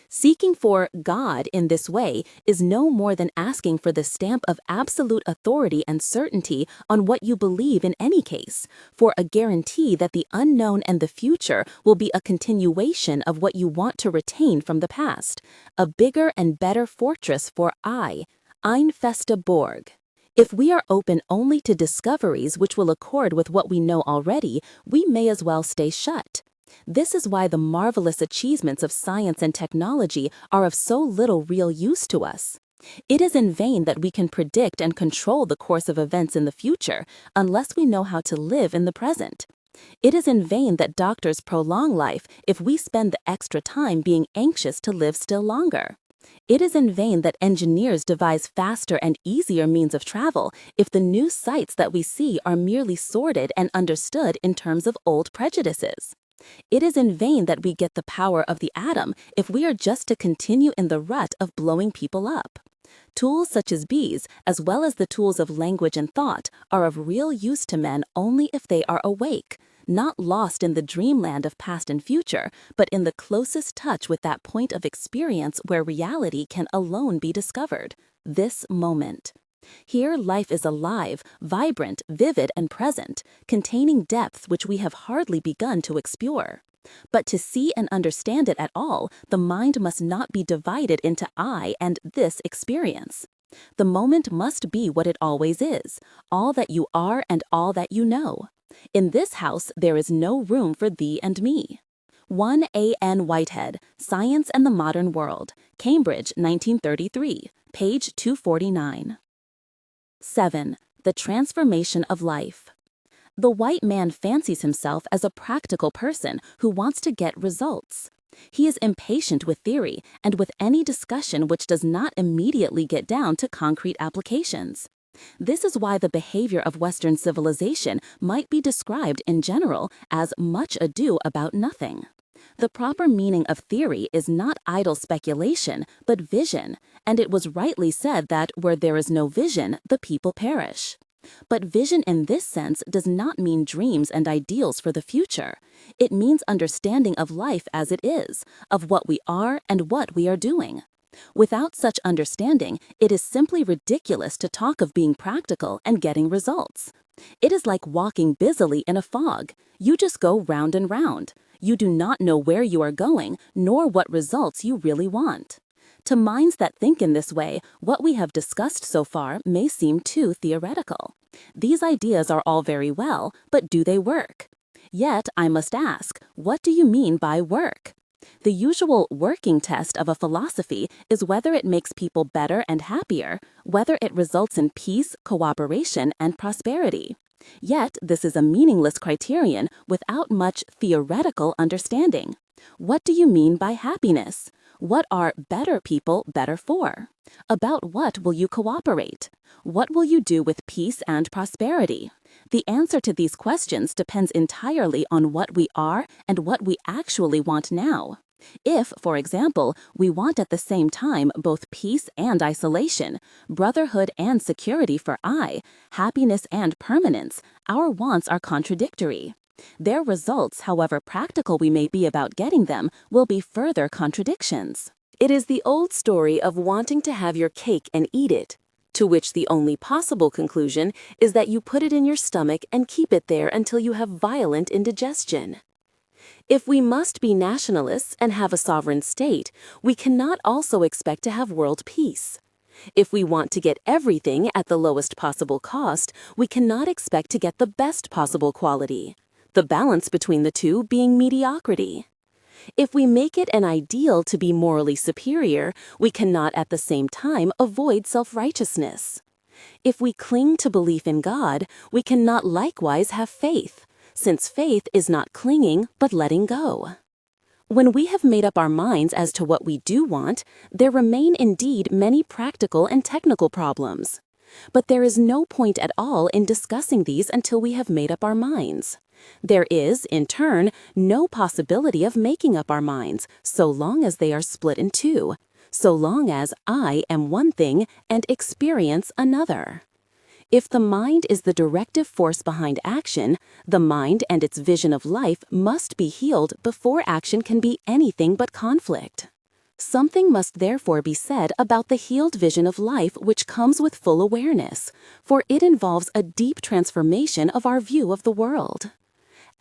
Seeking for God in this way is no more than asking for the stamp of absolute authority and certainty on what you believe in any case, for a guarantee that the unknown and the future will be a continuation of what you want to retain from the past, a bigger and better fortress for Ein feste Burg. If we are open only to discoveries which will accord with what we know already, we may as well stay shut. This is why the marvelous achievements of science and technology are of so little real use to us. It is in vain that we can predict and control the course of events in the future unless we know how to live in the present. It is in vain that doctors prolong life if we spend the extra time being anxious to live still longer. It is in vain that engineers devise faster and easier means of travel if the new sights that we see are merely sorted and understood in terms of old prejudices. It is in vain that we get the power of the atom if we are just to continue in the rut of blowing people up. Tools such as bees, as well as the tools of language and thought, are of real use to men only if they are awake, not lost in the dreamland of past and future, but in the closest touch with that point of experience where reality can alone be discovered, this moment. Here life is alive, vibrant, vivid, and present, containing depths which we have hardly begun to explore. But to see and understand it at all, the mind must not be divided into I and this experience. The moment must be what it always is, all that you are and all that you know. In this house there is no room for thee and me. 1 A.N. Whitehead, Science and the Modern World, Cambridge, 1933, page 249. 7. The transformation of life. The white man fancies himself as a practical person who wants to get results. He is impatient with theory and with any discussion which does not immediately get down to concrete applications. This is why the behavior of Western civilization might be described in general as much ado about nothing. The proper meaning of theory is not idle speculation, but vision, and it was rightly said that where there is no vision, the people perish. But vision in this sense does not mean dreams and ideals for the future. It means understanding of life as it is, of what we are and what we are doing. Without such understanding, it is simply ridiculous to talk of being practical and getting results. It is like walking busily in a fog. You just go round and round. You do not know where you are going, nor what results you really want. To minds that think in this way, what we have discussed so far may seem too theoretical. These ideas are all very well, but do they work? Yet, I must ask, what do you mean by work? The usual working test of a philosophy is whether it makes people better and happier, whether it results in peace, cooperation, and prosperity. Yet, this is a meaningless criterion without much theoretical understanding. What do you mean by happiness? What are better people better for? About what will you cooperate? What will you do with peace and prosperity? The answer to these questions depends entirely on what we are and what we actually want now. If, for example, we want at the same time both peace and isolation, brotherhood and security for I, happiness and permanence, our wants are contradictory. Their results, however practical we may be about getting them, will be further contradictions. It is the old story of wanting to have your cake and eat it, to which the only possible conclusion is that you put it in your stomach and keep it there until you have violent indigestion. If we must be nationalists and have a sovereign state, we cannot also expect to have world peace. If we want to get everything at the lowest possible cost, we cannot expect to get the best possible quality, the balance between the two being mediocrity. If we make it an ideal to be morally superior, we cannot at the same time avoid self-righteousness. If we cling to belief in God, we cannot likewise have faith, since faith is not clinging but letting go. When we have made up our minds as to what we do want, there remain indeed many practical and technical problems. But there is no point at all in discussing these until we have made up our minds. There is, in turn, no possibility of making up our minds so long as they are split in two, so long as I am one thing and experience another. If the mind is the directive force behind action, the mind and its vision of life must be healed before action can be anything but conflict. Something must therefore be said about the healed vision of life which comes with full awareness, for it involves a deep transformation of our view of the world.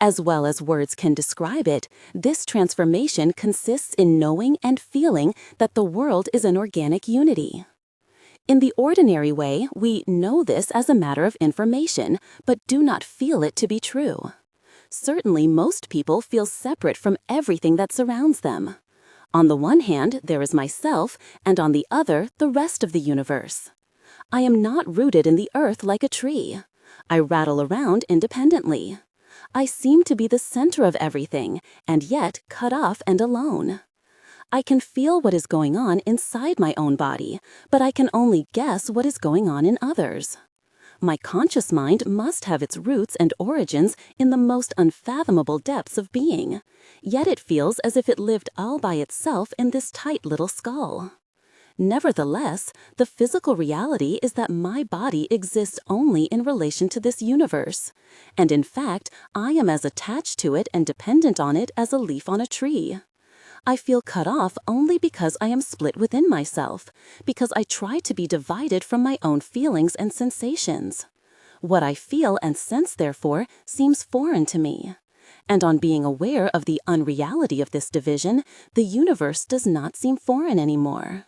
As well as words can describe it, this transformation consists in knowing and feeling that the world is an organic unity. In the ordinary way, we know this as a matter of information, but do not feel it to be true. Certainly, most people feel separate from everything that surrounds them. On the one hand, there is myself, and on the other, the rest of the universe. I am not rooted in the earth like a tree. I rattle around independently. I seem to be the center of everything, and yet cut off and alone. I can feel what is going on inside my own body, but I can only guess what is going on in others. My conscious mind must have its roots and origins in the most unfathomable depths of being, yet it feels as if it lived all by itself in this tight little skull. Nevertheless, the physical reality is that my body exists only in relation to this universe, and in fact, I am as attached to it and dependent on it as a leaf on a tree. I feel cut off only because I am split within myself, because I try to be divided from my own feelings and sensations. What I feel and sense, therefore, seems foreign to me. And on being aware of the unreality of this division, the universe does not seem foreign anymore.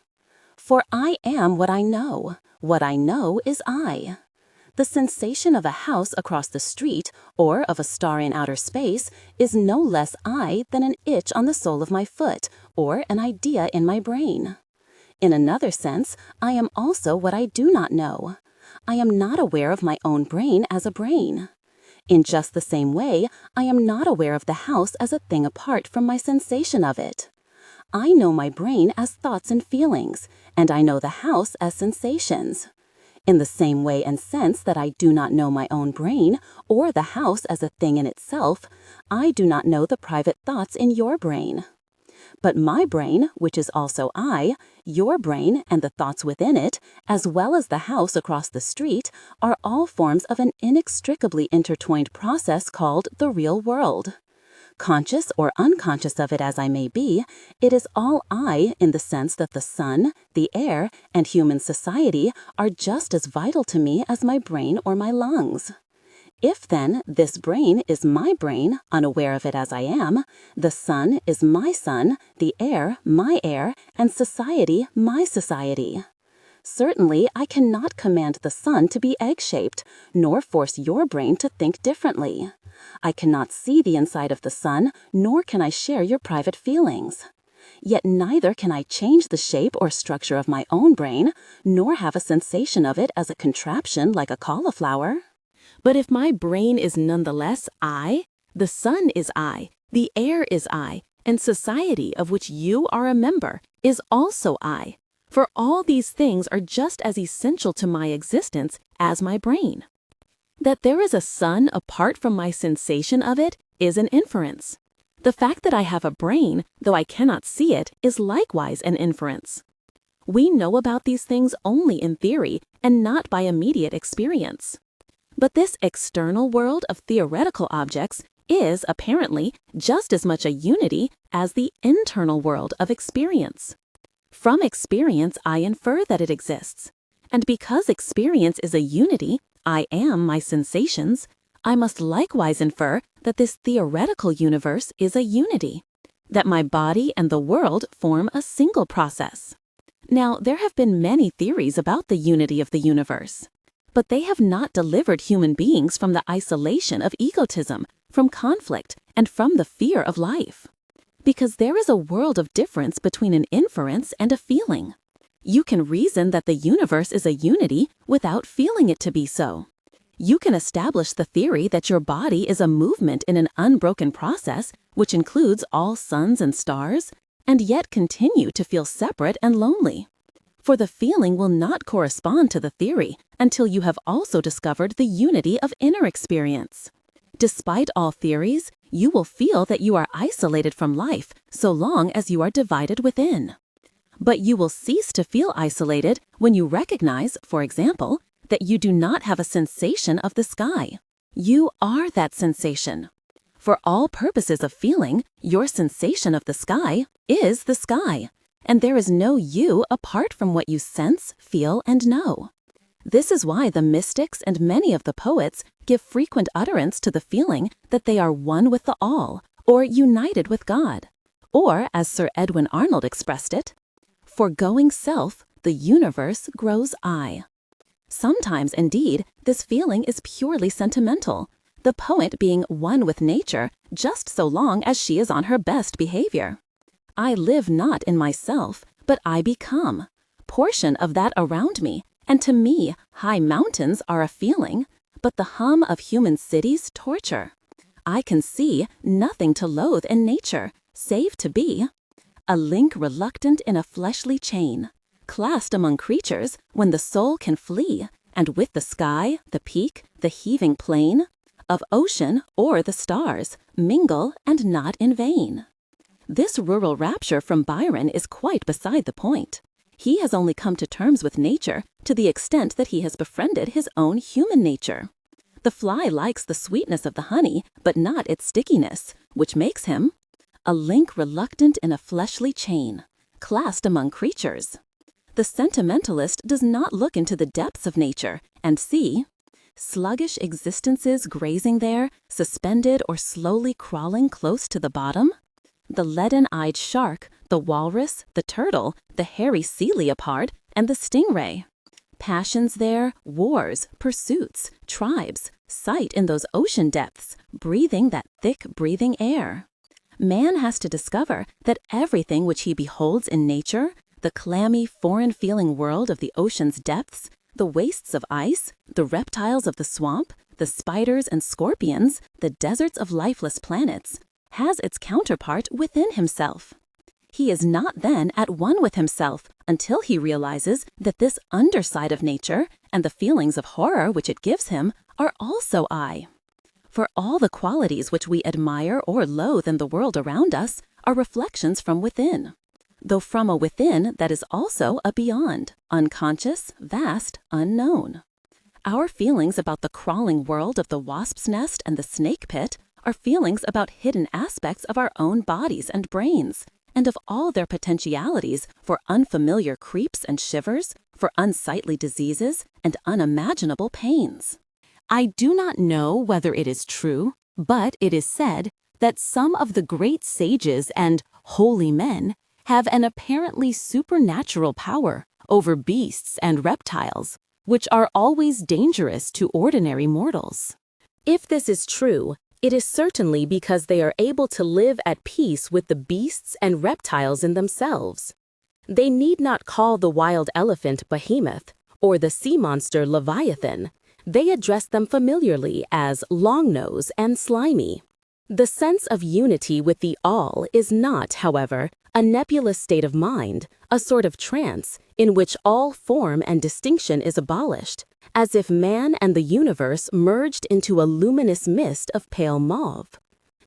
For I am what I know. What I know is I. The sensation of a house across the street or of a star in outer space is no less I than an itch on the sole of my foot or an idea in my brain. In another sense, I am also what I do not know. I am not aware of my own brain as a brain. In just the same way, I am not aware of the house as a thing apart from my sensation of it. I know my brain as thoughts and feelings, and I know the house as sensations. In the same way and sense that I do not know my own brain or the house as a thing in itself, I do not know the private thoughts in your brain. But my brain, which is also I, your brain and the thoughts within it, as well as the house across the street, are all forms of an inextricably intertwined process called the real world. Conscious or unconscious of it as I may be, it is all I in the sense that the sun, the air, and human society are just as vital to me as my brain or my lungs. If, then, this brain is my brain, unaware of it as I am, the sun is my sun, the air my air, and society my society. Certainly, I cannot command the sun to be egg-shaped, nor force your brain to think differently. I cannot see the inside of the sun, nor can I share your private feelings. Yet neither can I change the shape or structure of my own brain, nor have a sensation of it as a contraption like a cauliflower. But if my brain is nonetheless I, the sun is I, the air is I, and society of which you are a member is also I, for all these things are just as essential to my existence as my brain. That there is a sun apart from my sensation of it is an inference. The fact that I have a brain, though I cannot see it, is likewise an inference. We know about these things only in theory and not by immediate experience. But this external world of theoretical objects is, apparently, just as much a unity as the internal world of experience. From experience, I infer that it exists. And because experience is a unity, I am my sensations, I must likewise infer that this theoretical universe is a unity, that my body and the world form a single process. Now, there have been many theories about the unity of the universe, but they have not delivered human beings from the isolation of egotism, from conflict, and from the fear of life. Because there is a world of difference between an inference and a feeling. You can reason that the universe is a unity without feeling it to be so. You can establish the theory that your body is a movement in an unbroken process, which includes all suns and stars, and yet continue to feel separate and lonely. For the feeling will not correspond to the theory until you have also discovered the unity of inner experience. Despite all theories, you will feel that you are isolated from life so long as you are divided within. But you will cease to feel isolated when you recognize, for example, that you do not have a sensation of the sky. You are that sensation. For all purposes of feeling, your sensation of the sky is the sky, and there is no you apart from what you sense, feel, and know. This is why the mystics and many of the poets give frequent utterance to the feeling that they are one with the all, or united with God. Or, as Sir Edwin Arnold expressed it, "Foregoing self, the universe grows I." Sometimes, indeed, this feeling is purely sentimental, the poet being one with nature just so long as she is on her best behavior. I live not in myself, but I become, portion of that around me, and to me high mountains are a feeling, but the hum of human cities torture. I can see nothing to loathe in nature, save to be a link reluctant in a fleshly chain, classed among creatures when the soul can flee, and with the sky, the peak, the heaving plain, of ocean or the stars, mingle and not in vain. This rural rapture from Byron is quite beside the point. He has only come to terms with nature to the extent that he has befriended his own human nature. The fly likes the sweetness of the honey, but not its stickiness, which makes him a link reluctant in a fleshly chain, classed among creatures. The sentimentalist does not look into the depths of nature and see sluggish existences grazing there, suspended or slowly crawling close to the bottom. The leaden-eyed shark, the walrus, the turtle, the hairy sea leopard, and the stingray. Passions there, wars, pursuits, tribes, sight in those ocean depths, breathing that thick breathing air. Man has to discover that everything which he beholds in nature, the clammy, foreign-feeling world of the ocean's depths, the wastes of ice, the reptiles of the swamp, the spiders and scorpions, the deserts of lifeless planets, has its counterpart within himself. He is not then at one with himself until he realizes that this underside of nature and the feelings of horror which it gives him are also I. For all the qualities which we admire or loathe in the world around us are reflections from within, though from a within that is also a beyond, unconscious, vast, unknown. Our feelings about the crawling world of the wasp's nest and the snake pit are feelings about hidden aspects of our own bodies and brains, and of all their potentialities for unfamiliar creeps and shivers, for unsightly diseases and unimaginable pains. I do not know whether it is true, but it is said that some of the great sages and holy men have an apparently supernatural power over beasts and reptiles, which are always dangerous to ordinary mortals. If this is true, it is certainly because they are able to live at peace with the beasts and reptiles in themselves. They need not call the wild elephant Behemoth or the sea monster Leviathan. They address them familiarly as Longnose and Slimy. The sense of unity with the all is not, however, a nebulous state of mind, a sort of trance in which all form and distinction is abolished, as if man and the universe merged into a luminous mist of pale mauve.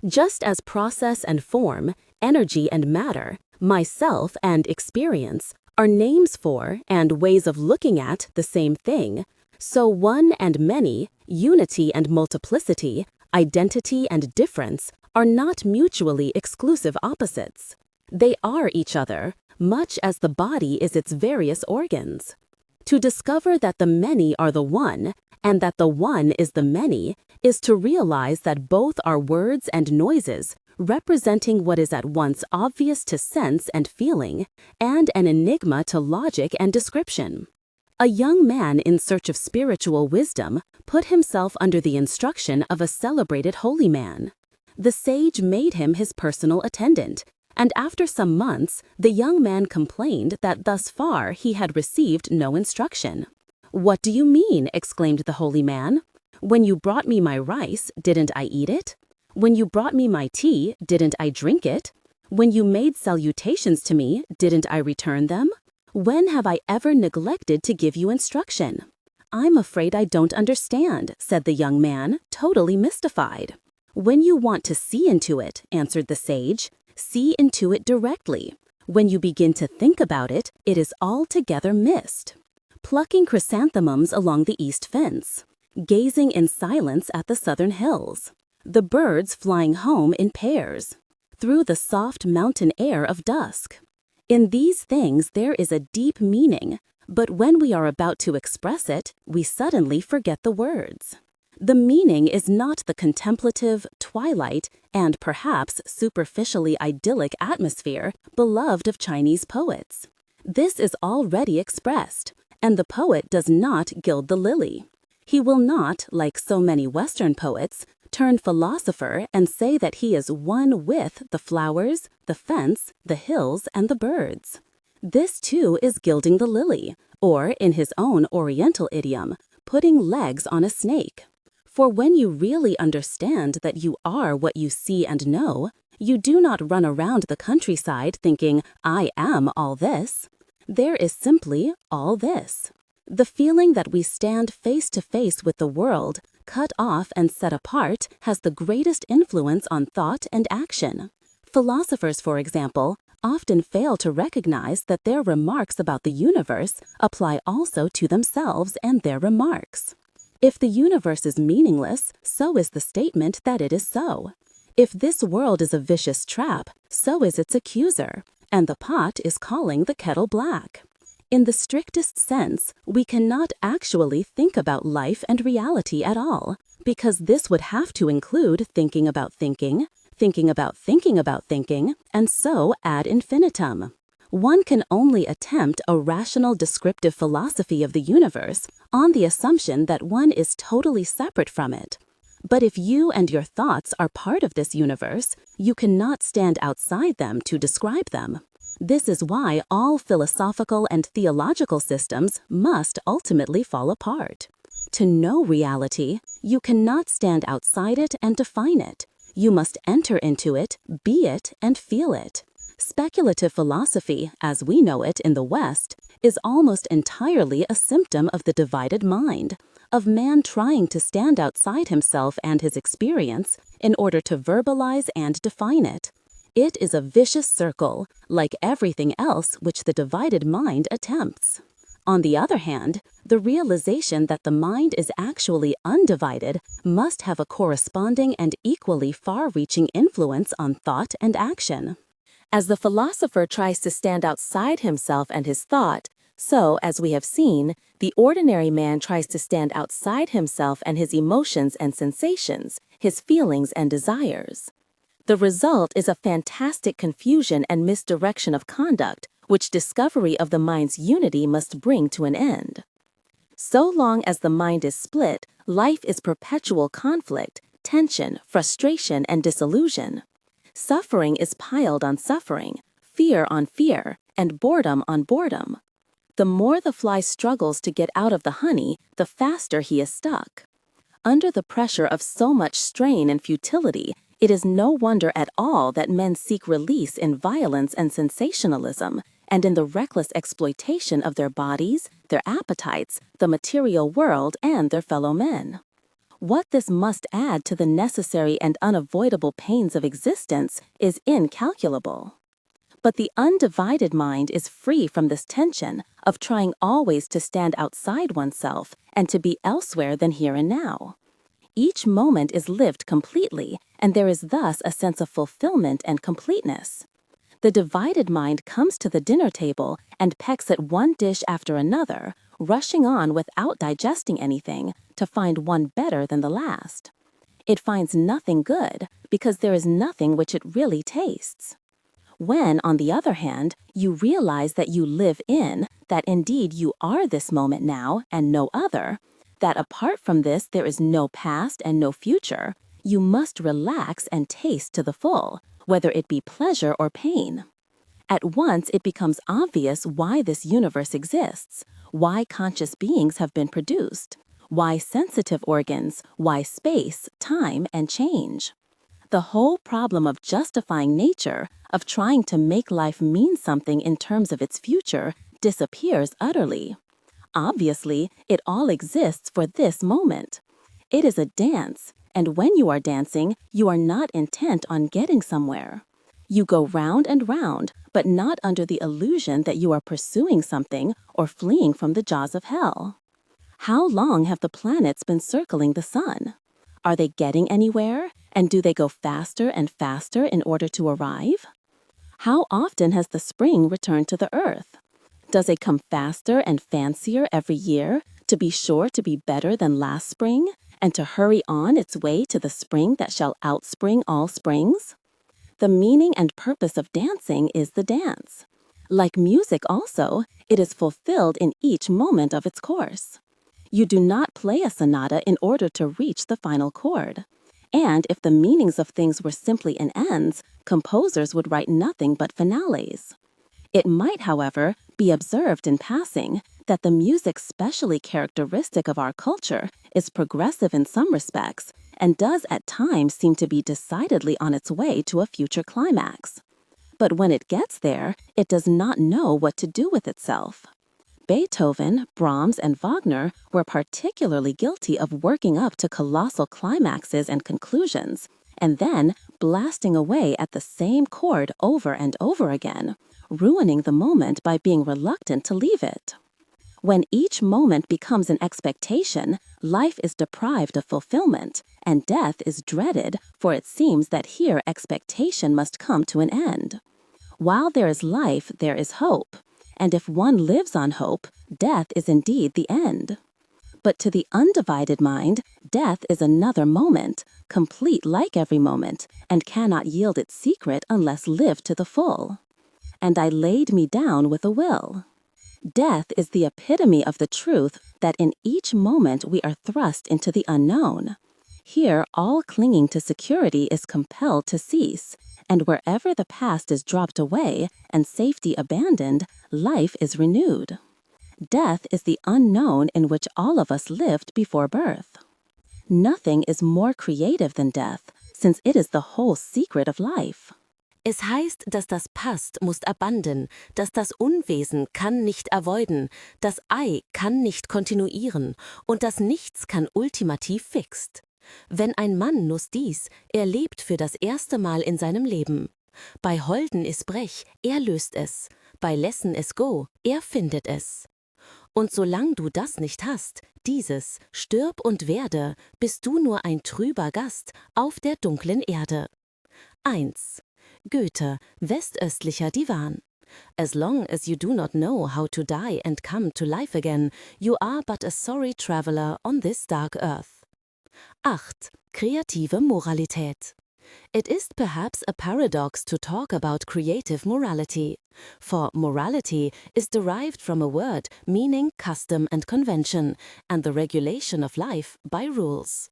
Just as process and form, energy and matter, myself and experience are names for and ways of looking at the same thing, so one and many, unity and multiplicity, identity and difference are not mutually exclusive opposites. They are each other, much as the body is its various organs. To discover that the many are the one, and that the one is the many, is to realize that both are words and noises, representing what is at once obvious to sense and feeling, and an enigma to logic and description. A young man in search of spiritual wisdom put himself under the instruction of a celebrated holy man. The sage made him his personal attendant, and after some months, the young man complained that thus far he had received no instruction. "What do you mean?" exclaimed the holy man. "When you brought me my rice, didn't I eat it? When you brought me my tea, didn't I drink it? When you made salutations to me, didn't I return them? When have I ever neglected to give you instruction?" "I'm afraid I don't understand," said the young man, totally mystified. "When you want to see into it," answered the sage, "see into it directly. When you begin to think about it, it is altogether missed." Plucking chrysanthemums along the east fence, gazing in silence at the southern hills, the birds flying home in pairs, through the soft mountain air of dusk. In these things there is a deep meaning, but when we are about to express it, we suddenly forget the words. The meaning is not the contemplative, twilight, and perhaps superficially idyllic atmosphere beloved of Chinese poets. This is already expressed, and the poet does not gild the lily. He will not, like so many Western poets, turn philosopher and say that he is one with the flowers, the fence, the hills, and the birds. This too is gilding the lily, or, in his own Oriental idiom, putting legs on a snake. For when you really understand that you are what you see and know, you do not run around the countryside thinking, "I am all this." There is simply all this. The feeling that we stand face to face with the world, cut off and set apart, has the greatest influence on thought and action. Philosophers, for example, often fail to recognize that their remarks about the universe apply also to themselves and their remarks. If the universe is meaningless, so is the statement that it is so. If this world is a vicious trap, so is its accuser, and the pot is calling the kettle black. In the strictest sense, we cannot actually think about life and reality at all, because this would have to include thinking about thinking, thinking about thinking about thinking, and so ad infinitum. One can only attempt a rational descriptive philosophy of the universe on the assumption that one is totally separate from it. But if you and your thoughts are part of this universe, you cannot stand outside them to describe them. This is why all philosophical and theological systems must ultimately fall apart. To know reality, you cannot stand outside it and define it. You must enter into it, be it, and feel it. Speculative philosophy, as we know it in the West, is almost entirely a symptom of the divided mind, of man trying to stand outside himself and his experience in order to verbalize and define it. It is a vicious circle, like everything else which the divided mind attempts. On the other hand, the realization that the mind is actually undivided must have a corresponding and equally far-reaching influence on thought and action. As the philosopher tries to stand outside himself and his thought, so, as we have seen, the ordinary man tries to stand outside himself and his emotions and sensations, his feelings and desires. The result is a fantastic confusion and misdirection of conduct, which discovery of the mind's unity must bring to an end. So long as the mind is split, life is perpetual conflict, tension, frustration, and disillusion. Suffering is piled on suffering, fear on fear, and boredom on boredom. The more the fly struggles to get out of the honey, the faster he is stuck. Under the pressure of so much strain and futility, It is no wonder at all that men seek release in violence and sensationalism, and in the reckless exploitation of their bodies, their appetites, the material world, and their fellow men. What this must add to the necessary and unavoidable pains of existence is incalculable. But the undivided mind is free from this tension of trying always to stand outside oneself and to be elsewhere than here and now. Each moment is lived completely, and there is thus a sense of fulfillment and completeness. The divided mind comes to the dinner table and pecks at one dish after another, rushing on without digesting anything to find one better than the last. It finds nothing good because there is nothing which it really tastes. When, on the other hand, you realize that you live in, that indeed you are this moment now and no other, that apart from this there is no past and no future, you must relax and taste to the full, whether it be pleasure or pain. At once it becomes obvious why this universe exists, why conscious beings have been produced, why sensitive organs, why space, time, and change. The whole problem of justifying nature, of trying to make life mean something in terms of its future, disappears utterly. Obviously, it all exists for this moment. It is a dance, and when you are dancing, you are not intent on getting somewhere. You go round and round, but not under the illusion that you are pursuing something or fleeing from the jaws of hell. How long have the planets been circling the sun? Are they getting anywhere, and do they go faster and faster in order to arrive? How often has the spring returned to the earth? Does it come faster and fancier every year, to be sure to be better than last spring, and to hurry on its way to the spring that shall outspring all springs? The meaning and purpose of dancing is the dance. Like music also, it is fulfilled in each moment of its course. You do not play a sonata in order to reach the final chord. And if the meanings of things were simply in ends, composers would write nothing but finales. It might, however, be observed in passing that the music specially characteristic of our culture is progressive in some respects and does at times seem to be decidedly on its way to a future climax. But when it gets there, it does not know what to do with itself. Beethoven, Brahms, and Wagner were particularly guilty of working up to colossal climaxes and conclusions, and then blasting away at the same chord over and over again, ruining the moment by being reluctant to leave it. When each moment becomes an expectation, life is deprived of fulfillment, and death is dreaded, for it seems that here expectation must come to an end. While there is life, there is hope, and if one lives on hope, death is indeed the end. But to the undivided mind, death is another moment, complete like every moment, and cannot yield its secret unless lived to the full. And I laid me down with a will. Death is the epitome of the truth that in each moment we are thrust into the unknown. Here all clinging to security is compelled to cease, and wherever the past is dropped away and safety abandoned, life is renewed. Death is the unknown in which all of us lived before birth. Nothing is more creative than death, since it is the whole secret of life. Es heißt, dass das Past muss abanden, dass das Unwesen kann nicht avoiden, das Ei kann nicht kontinuieren und das Nichts kann ultimativ fixt. Wenn ein Mann nus dies, er lebt für das erste Mal in seinem Leben. Bei Holden is Brech, er löst es, bei Lessen is Go, er findet es. Und solang du das nicht hast, dieses, stirb und werde, bist du nur ein trüber Gast auf der dunklen Erde. 1. Goethe, westöstlicher Divan. As long as you do not know how to die and come to life again, you are but a sorry traveler on this dark earth. 8. Kreative Moralität. It is perhaps a paradox to talk about creative morality, for morality is derived from a word meaning custom and convention, and the regulation of life by rules.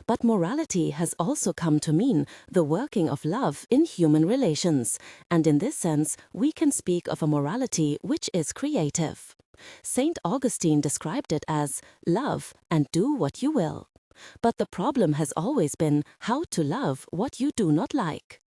But morality has also come to mean the working of love in human relations, and in this sense we can speak of a morality which is creative. Saint Augustine described it as love and do what you will. But the problem has always been how to love what you do not like.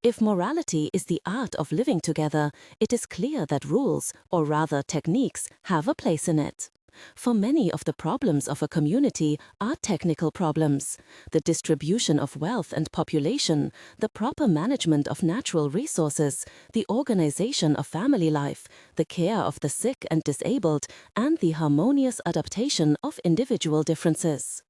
If morality is the art of living together, it is clear that rules, or rather techniques, have a place in it. For many of the problems of a community are technical problems: the distribution of wealth and population, the proper management of natural resources, the organization of family life, the care of the sick and disabled, and the harmonious adaptation of individual differences.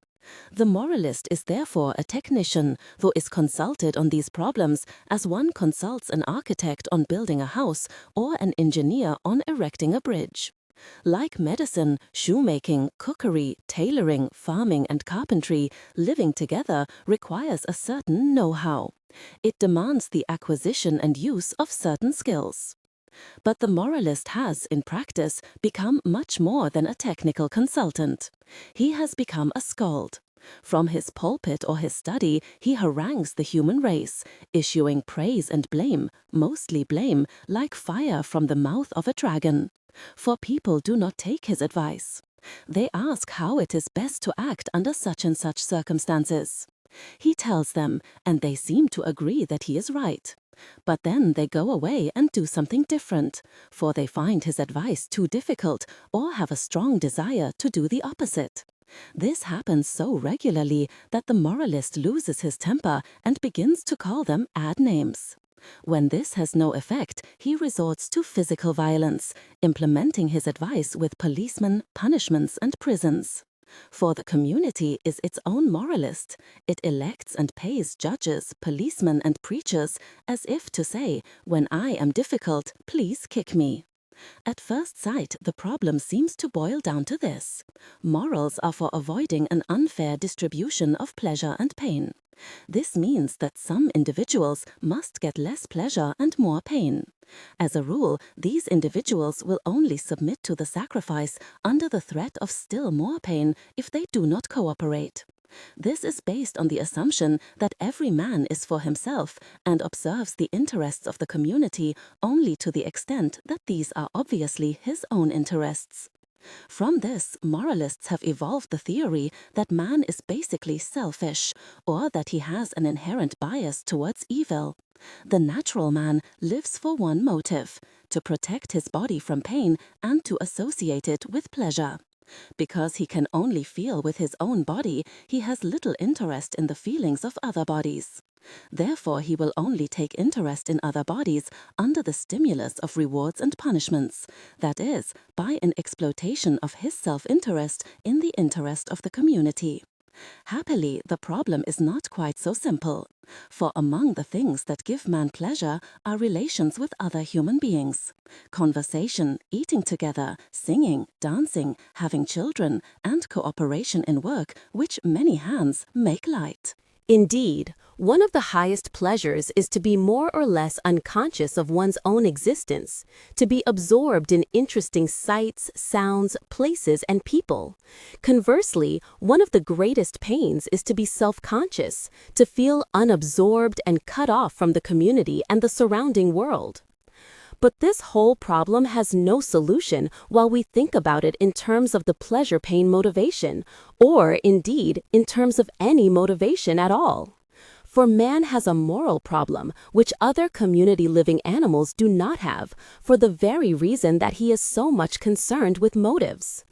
The moralist is therefore a technician who is consulted on these problems as one consults an architect on building a house or an engineer on erecting a bridge. Like medicine, shoemaking, cookery, tailoring, farming, and carpentry, living together requires a certain know-how. It demands the acquisition and use of certain skills. But the moralist has, in practice, become much more than a technical consultant. He has become a skald. From his pulpit or his study, he harangues the human race, issuing praise and blame, mostly blame, like fire from the mouth of a dragon. For people do not take his advice. They ask how it is best to act under such and such circumstances. He tells them, and they seem to agree that he is right. But then they go away and do something different, for they find his advice too difficult or have a strong desire to do the opposite. This happens so regularly that the moralist loses his temper and begins to call them ad names. When this has no effect, he resorts to physical violence, implementing his advice with policemen, punishments, and prisons. For the community is its own moralist. It elects and pays judges, policemen, and preachers, as if to say, when I am difficult, please kick me. At first sight, the problem seems to boil down to this: morals are for avoiding an unfair distribution of pleasure and pain. This means that some individuals must get less pleasure and more pain. As a rule, these individuals will only submit to the sacrifice under the threat of still more pain if they do not cooperate. This is based on the assumption that every man is for himself and observes the interests of the community only to the extent that these are obviously his own interests. From this, moralists have evolved the theory that man is basically selfish, or that he has an inherent bias towards evil. The natural man lives for one motive: to protect his body from pain and to associate it with pleasure. Because he can only feel with his own body, he has little interest in the feelings of other bodies. Therefore, he will only take interest in other bodies under the stimulus of rewards and punishments, that is, by an exploitation of his self-interest in the interest of the community. Happily, the problem is not quite so simple, for among the things that give man pleasure are relations with other human beings. Conversation, eating together, singing, dancing, having children, and cooperation in work, which many hands make light. Indeed, one of the highest pleasures is to be more or less unconscious of one's own existence, to be absorbed in interesting sights, sounds, places, and people. Conversely, one of the greatest pains is to be self-conscious, to feel unabsorbed and cut off from the community and the surrounding world. But this whole problem has no solution while we think about it in terms of the pleasure-pain motivation, or indeed in terms of any motivation at all. For man has a moral problem which other community-living animals do not have, for the very reason that he is so much concerned with motives.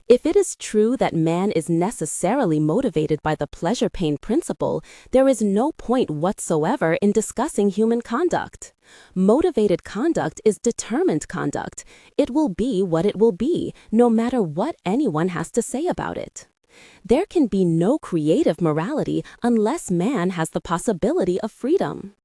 If it is true that man is necessarily motivated by the pleasure-pain principle, there is no point whatsoever in discussing human conduct. Motivated conduct is determined conduct. It will be what it will be, no matter what anyone has to say about it. There can be no creative morality unless man has the possibility of freedom.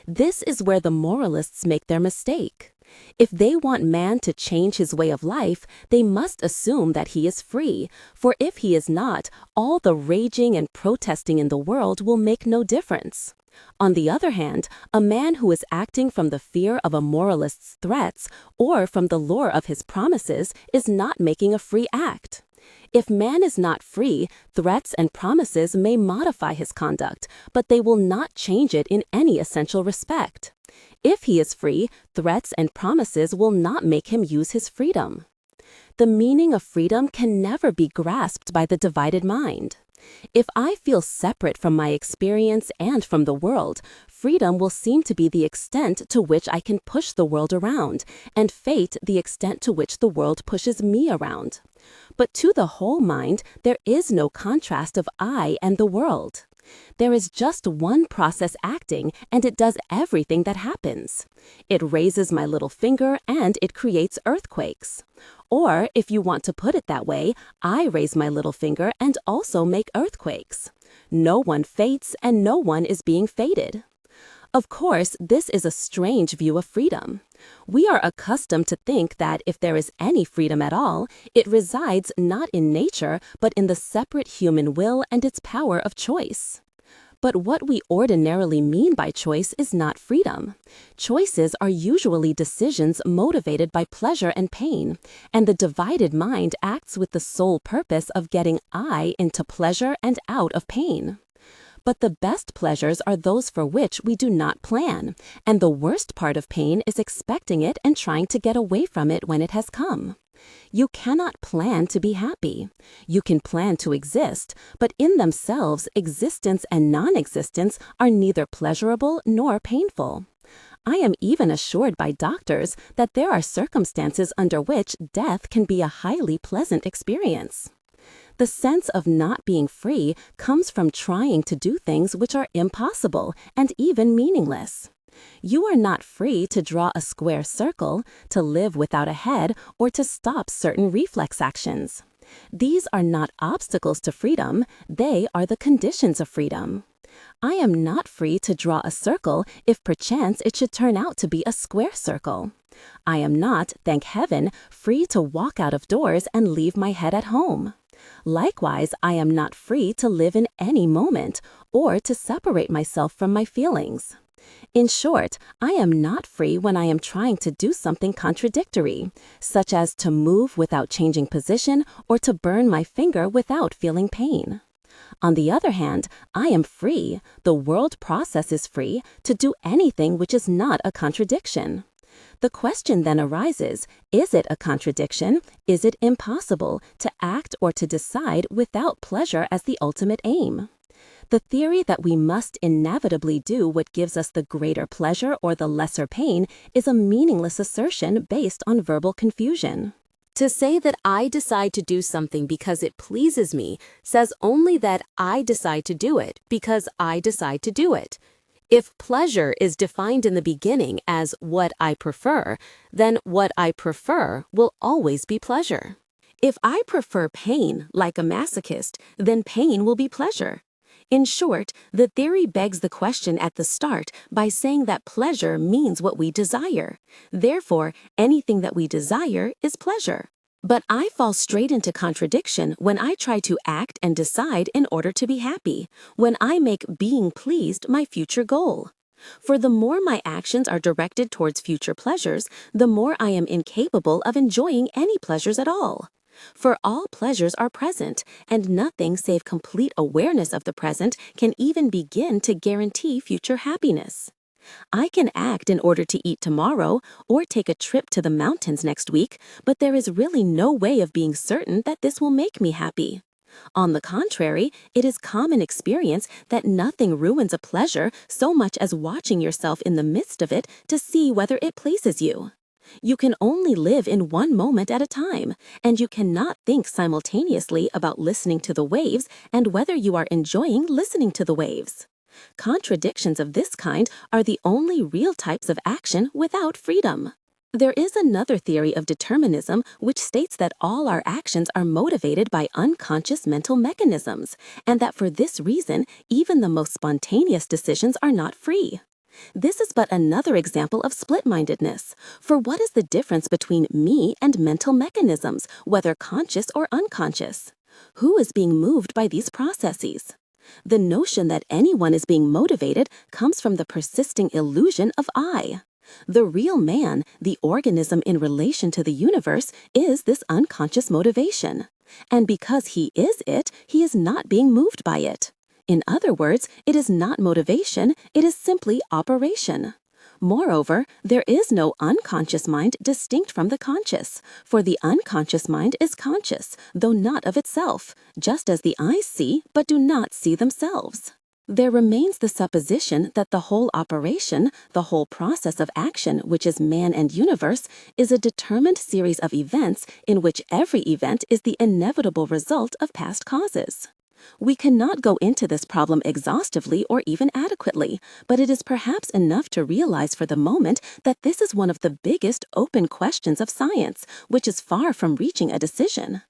This is where the moralists make their mistake. If they want man to change his way of life, they must assume that he is free, for if he is not, all the raging and protesting in the world will make no difference. On the other hand, a man who is acting from the fear of a moralist's threats or from the lure of his promises is not making a free act. If man is not free, threats and promises may modify his conduct, but they will not change it in any essential respect. If he is free, threats and promises will not make him use his freedom. The meaning of freedom can never be grasped by the divided mind. If I feel separate from my experience and from the world, freedom will seem to be the extent to which I can push the world around, and fate the extent to which the world pushes me around. But to the whole mind, there is no contrast of I and the world. There is just one process acting, and it does everything that happens. It raises my little finger, and it creates earthquakes. Or, if you want to put it that way, I raise my little finger and also make earthquakes. No one fates, and no one is being fated. Of course, this is a strange view of freedom. We are accustomed to think that if there is any freedom at all, it resides not in nature, but in the separate human will and its power of choice. But what we ordinarily mean by choice is not freedom. Choices are usually decisions motivated by pleasure and pain, and the divided mind acts with the sole purpose of getting I into pleasure and out of pain. But the best pleasures are those for which we do not plan, and the worst part of pain is expecting it and trying to get away from it when it has come. You cannot plan to be happy. You can plan to exist, but in themselves, existence and non-existence are neither pleasurable nor painful. I am even assured by doctors that there are circumstances under which death can be a highly pleasant experience. The sense of not being free comes from trying to do things which are impossible and even meaningless. You are not free to draw a square circle, to live without a head, or to stop certain reflex actions. These are not obstacles to freedom, they are the conditions of freedom. I am not free to draw a circle if perchance it should turn out to be a square circle. I am not, thank heaven, free to walk out of doors and leave my head at home. Likewise, I am not free to live in any moment, or to separate myself from my feelings. In short, I am not free when I am trying to do something contradictory, such as to move without changing position or to burn my finger without feeling pain. On the other hand, I am free, the world process is free, to do anything which is not a contradiction. The question then arises, is it a contradiction? Is it impossible to act or to decide without pleasure as the ultimate aim? The theory that we must inevitably do what gives us the greater pleasure or the lesser pain is a meaningless assertion based on verbal confusion. To say that I decide to do something because it pleases me says only that I decide to do it because I decide to do it. If pleasure is defined in the beginning as what I prefer, then what I prefer will always be pleasure. If I prefer pain, like a masochist, then pain will be pleasure. In short, the theory begs the question at the start by saying that pleasure means what we desire. Therefore, anything that we desire is pleasure. But I fall straight into contradiction when I try to act and decide in order to be happy, when I make being pleased my future goal. For the more my actions are directed towards future pleasures, the more I am incapable of enjoying any pleasures at all. For all pleasures are present, and nothing save complete awareness of the present can even begin to guarantee future happiness. I can act in order to eat tomorrow or take a trip to the mountains next week, but there is really no way of being certain that this will make me happy. On the contrary, it is common experience that nothing ruins a pleasure so much as watching yourself in the midst of it to see whether it pleases you. You can only live in one moment at a time, and you cannot think simultaneously about listening to the waves and whether you are enjoying listening to the waves. Contradictions of this kind are the only real types of action without freedom. There is another theory of determinism which states that all our actions are motivated by unconscious mental mechanisms, and that for this reason, even the most spontaneous decisions are not free. This is but another example of split-mindedness, for what is the difference between me and mental mechanisms, whether conscious or unconscious? Who is being moved by these processes? The notion that anyone is being motivated comes from the persisting illusion of I. The real man, the organism in relation to the universe, is this unconscious motivation. And because he is it, he is not being moved by it. In other words, it is not motivation, it is simply operation. Moreover, there is no unconscious mind distinct from the conscious, for the unconscious mind is conscious, though not of itself, just as the eyes see but do not see themselves. There remains the supposition that the whole operation, the whole process of action, which is man and universe, is a determined series of events in which every event is the inevitable result of past causes. We cannot go into this problem exhaustively or even adequately, but it is perhaps enough to realize for the moment that this is one of the biggest open questions of science, which is far from reaching a decision.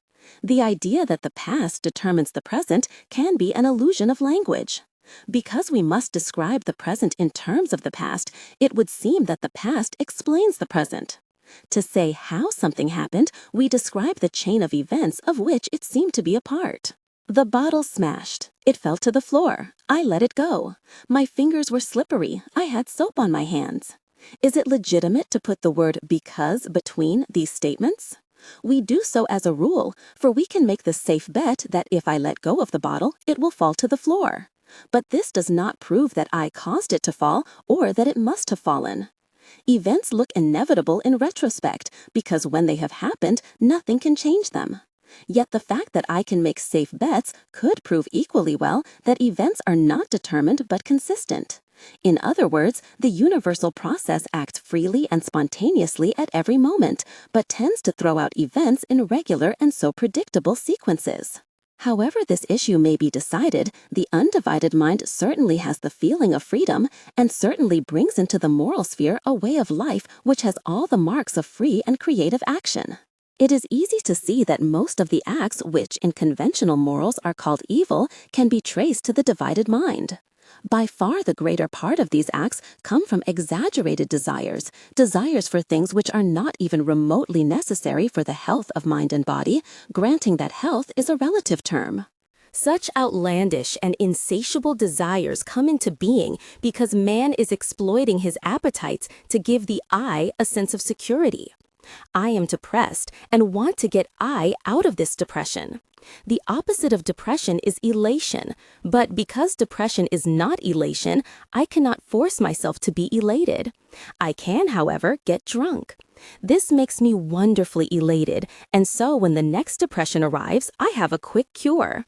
The idea that the past determines the present can be an illusion of language. Because we must describe the present in terms of the past, it would seem that the past explains the present. To say how something happened, we describe the chain of events of which it seemed to be a part. The bottle smashed. It fell to the floor. I let it go. My fingers were slippery. I had soap on my hands. Is it legitimate to put the word because between these statements? We do so as a rule, for we can make the safe bet that if I let go of the bottle, it will fall to the floor. But this does not prove that I caused it to fall or that it must have fallen. Events look inevitable in retrospect because when they have happened, nothing can change them. Yet the fact that I can make safe bets could prove equally well that events are not determined but consistent. In other words, the universal process acts freely and spontaneously at every moment, but tends to throw out events in regular and so predictable sequences. However this issue may be decided, the undivided mind certainly has the feeling of freedom and certainly brings into the moral sphere a way of life which has all the marks of free and creative action. It is easy to see that most of the acts which in conventional morals are called evil can be traced to the divided mind. By far the greater part of these acts come from exaggerated desires for things which are not even remotely necessary for the health of mind and body, granting that health is a relative term. Such outlandish and insatiable desires come into being because man is exploiting his appetites to give the I a sense of security. I am depressed and want to get I out of this depression. The opposite of depression is elation, but because depression is not elation, I cannot force myself to be elated. I can, however, get drunk. This makes me wonderfully elated, and so when the next depression arrives, I have a quick cure.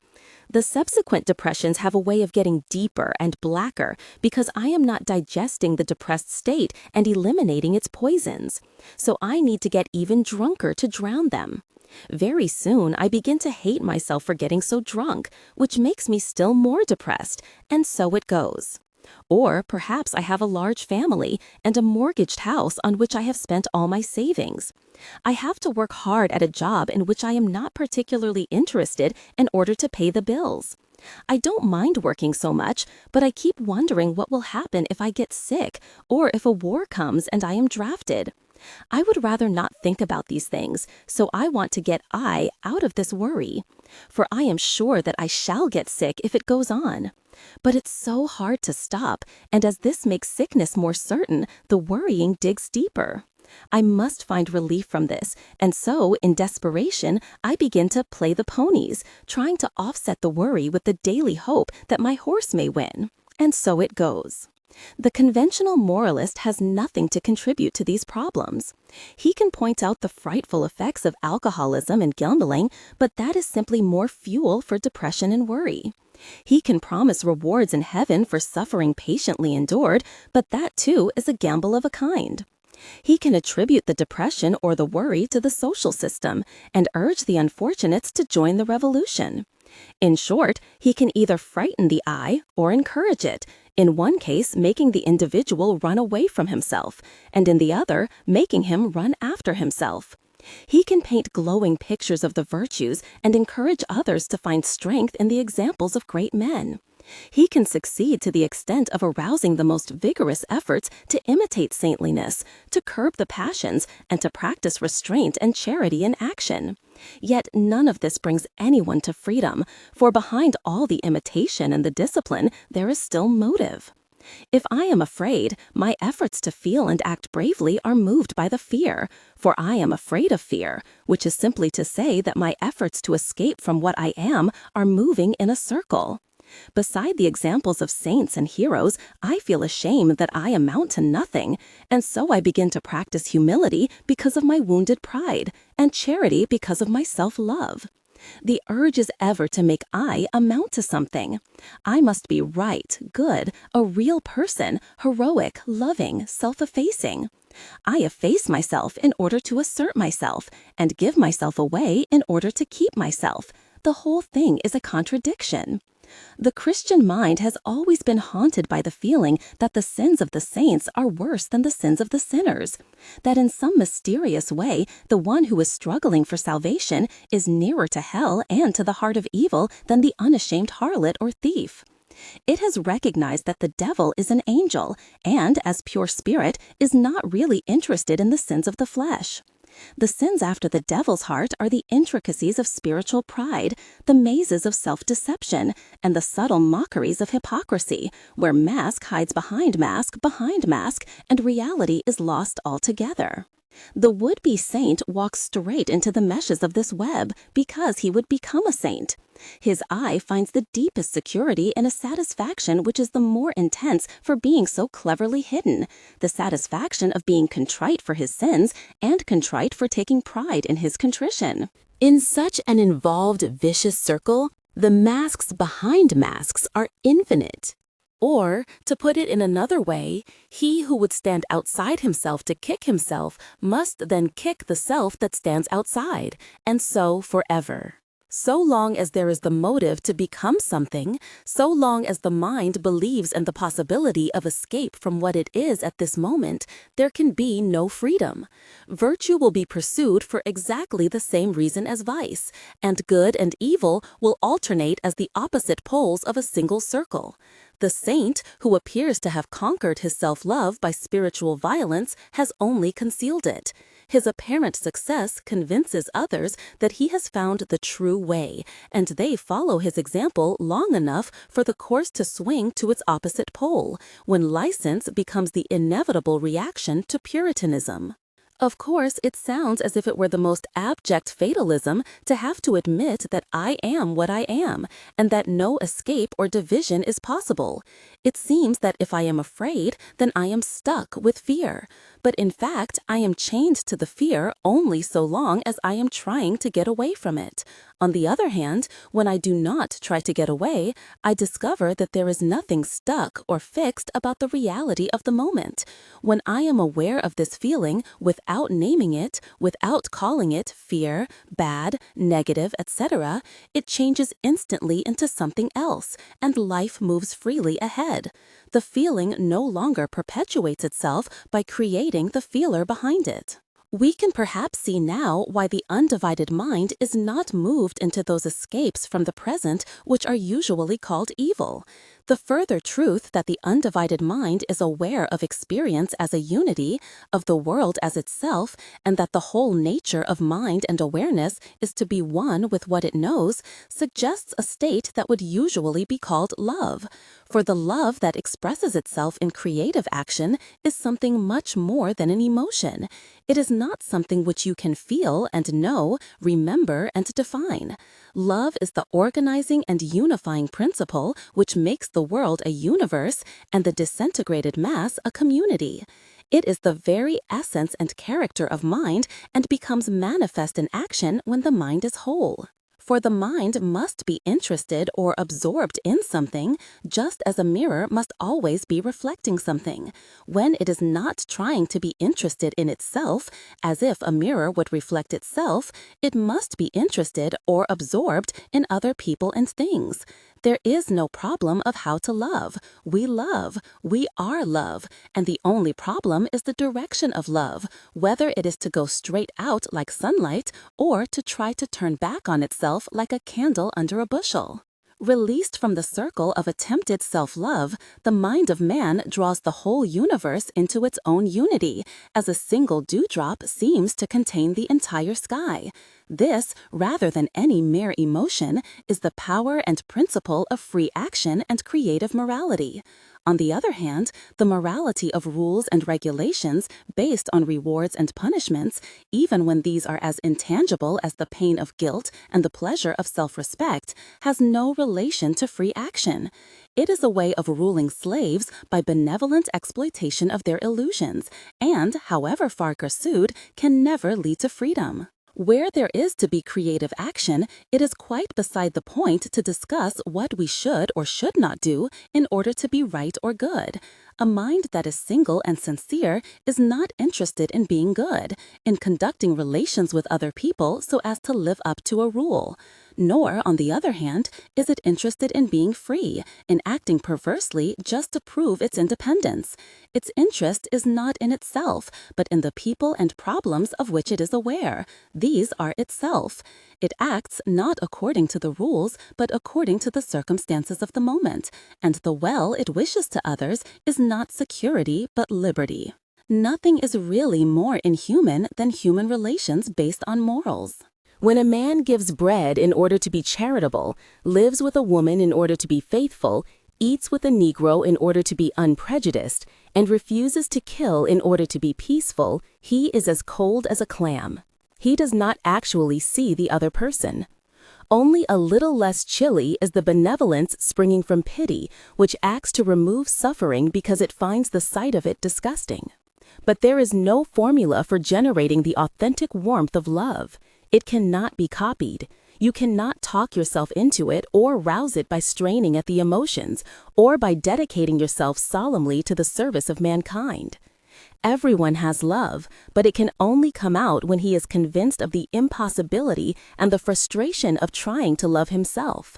The subsequent depressions have a way of getting deeper and blacker because I am not digesting the depressed state and eliminating its poisons. So I need to get even drunker to drown them. Very soon, I begin to hate myself for getting so drunk, which makes me still more depressed, and so it goes. Or perhaps I have a large family and a mortgaged house on which I have spent all my savings. I have to work hard at a job in which I am not particularly interested in order to pay the bills. I don't mind working so much, but I keep wondering what will happen if I get sick or if a war comes and I am drafted. I would rather not think about these things, so I want to get I out of this worry. For I am sure that I shall get sick if it goes on. But it's so hard to stop, and as this makes sickness more certain, the worrying digs deeper. I must find relief from this, and so, in desperation, I begin to play the ponies, trying to offset the worry with the daily hope that my horse may win. And so it goes. The conventional moralist has nothing to contribute to these problems. He can point out the frightful effects of alcoholism and gambling, but that is simply more fuel for depression and worry. He can promise rewards in heaven for suffering patiently endured, but that too is a gamble of a kind. He can attribute the depression or the worry to the social system and urge the unfortunates to join the revolution. In short, he can either frighten the I or encourage it, in one case making the individual run away from himself, and in the other making him run after himself. He can paint glowing pictures of the virtues and encourage others to find strength in the examples of great men. He can succeed to the extent of arousing the most vigorous efforts to imitate saintliness, to curb the passions, and to practice restraint and charity in action. Yet none of this brings anyone to freedom, for behind all the imitation and the discipline, there is still motive. If I am afraid, my efforts to feel and act bravely are moved by the fear, for I am afraid of fear, which is simply to say that my efforts to escape from what I am are moving in a circle. Beside the examples of saints and heroes, I feel ashamed that I amount to nothing, and so I begin to practice humility because of my wounded pride, and charity because of my self-love. The urge is ever to make I amount to something. I must be right, good, a real person, heroic, loving, self-effacing. I efface myself in order to assert myself, and give myself away in order to keep myself. The whole thing is a contradiction. The Christian mind has always been haunted by the feeling that the sins of the saints are worse than the sins of the sinners, that in some mysterious way the one who is struggling for salvation is nearer to hell and to the heart of evil than the unashamed harlot or thief. It has recognized that the devil is an angel and, as pure spirit, is not really interested in the sins of the flesh. The sins after the devil's heart are the intricacies of spiritual pride, the mazes of self-deception, and the subtle mockeries of hypocrisy, where mask hides behind mask, and reality is lost altogether. The would-be saint walks straight into the meshes of this web because he would become a saint. His eye finds the deepest security in a satisfaction which is the more intense for being so cleverly hidden, the satisfaction of being contrite for his sins and contrite for taking pride in his contrition. In such an involved, vicious circle, the masks behind masks are infinite. Or, to put it in another way, he who would stand outside himself to kick himself must then kick the self that stands outside, and so forever. So long as there is the motive to become something, so long as the mind believes in the possibility of escape from what it is at this moment, there can be no freedom. Virtue will be pursued for exactly the same reason as vice, and good and evil will alternate as the opposite poles of a single circle. The saint, who appears to have conquered his self-love by spiritual violence, has only concealed it. His apparent success convinces others that he has found the true way, and they follow his example long enough for the course to swing to its opposite pole, when license becomes the inevitable reaction to Puritanism. Of course, it sounds as if it were the most abject fatalism to have to admit that I am what I am, and that no escape or division is possible. It seems that if I am afraid, then I am stuck with fear. But in fact, I am chained to the fear only so long as I am trying to get away from it. On the other hand, when I do not try to get away, I discover that there is nothing stuck or fixed about the reality of the moment. When I am aware of this feeling without naming it, without calling it fear, bad, negative, etc., it changes instantly into something else, and life moves freely ahead. The feeling no longer perpetuates itself by creating the feeler behind it. We can perhaps see now why the undivided mind is not moved into those escapes from the present which are usually called evil. The further truth that the undivided mind is aware of experience as a unity, of the world as itself, and that the whole nature of mind and awareness is to be one with what it knows, suggests a state that would usually be called love. For the love that expresses itself in creative action is something much more than an emotion. It is not something which you can feel and know, remember and define. Love is the organizing and unifying principle which makes the world a universe and the disintegrated mass a community. It is the very essence and character of mind and becomes manifest in action when the mind is whole. For the mind must be interested or absorbed in something, just as a mirror must always be reflecting something. When it is not trying to be interested in itself, as if a mirror would reflect itself, it must be interested or absorbed in other people and things. There is no problem of how to love. We are love, and the only problem is the direction of love, whether it is to go straight out like sunlight or to try to turn back on itself like a candle under a bushel. Released from the circle of attempted self-love, the mind of man draws the whole universe into its own unity, as a single dewdrop seems to contain the entire sky. This, rather than any mere emotion, is the power and principle of free action and creative morality. On the other hand, the morality of rules and regulations based on rewards and punishments, even when these are as intangible as the pain of guilt and the pleasure of self-respect, has no relation to free action. It is a way of ruling slaves by benevolent exploitation of their illusions, and, however far pursued, can never lead to freedom. Where there is to be creative action, it is quite beside the point to discuss what we should or should not do in order to be right or good. A mind that is single and sincere is not interested in being good, in conducting relations with other people so as to live up to a rule. Nor, on the other hand, is it interested in being free, in acting perversely just to prove its independence. Its interest is not in itself, but in the people and problems of which it is aware. These are itself. It acts not according to the rules, but according to the circumstances of the moment, and the well it wishes to others is not security, but liberty. Nothing is really more inhuman than human relations based on morals. When a man gives bread in order to be charitable, lives with a woman in order to be faithful, eats with a Negro in order to be unprejudiced, and refuses to kill in order to be peaceful, he is as cold as a clam. He does not actually see the other person. Only a little less chilly is the benevolence springing from pity, which acts to remove suffering because it finds the sight of it disgusting. But there is no formula for generating the authentic warmth of love. It cannot be copied. You cannot talk yourself into it or rouse it by straining at the emotions or by dedicating yourself solemnly to the service of mankind. Everyone has love, but it can only come out when he is convinced of the impossibility and the frustration of trying to love himself.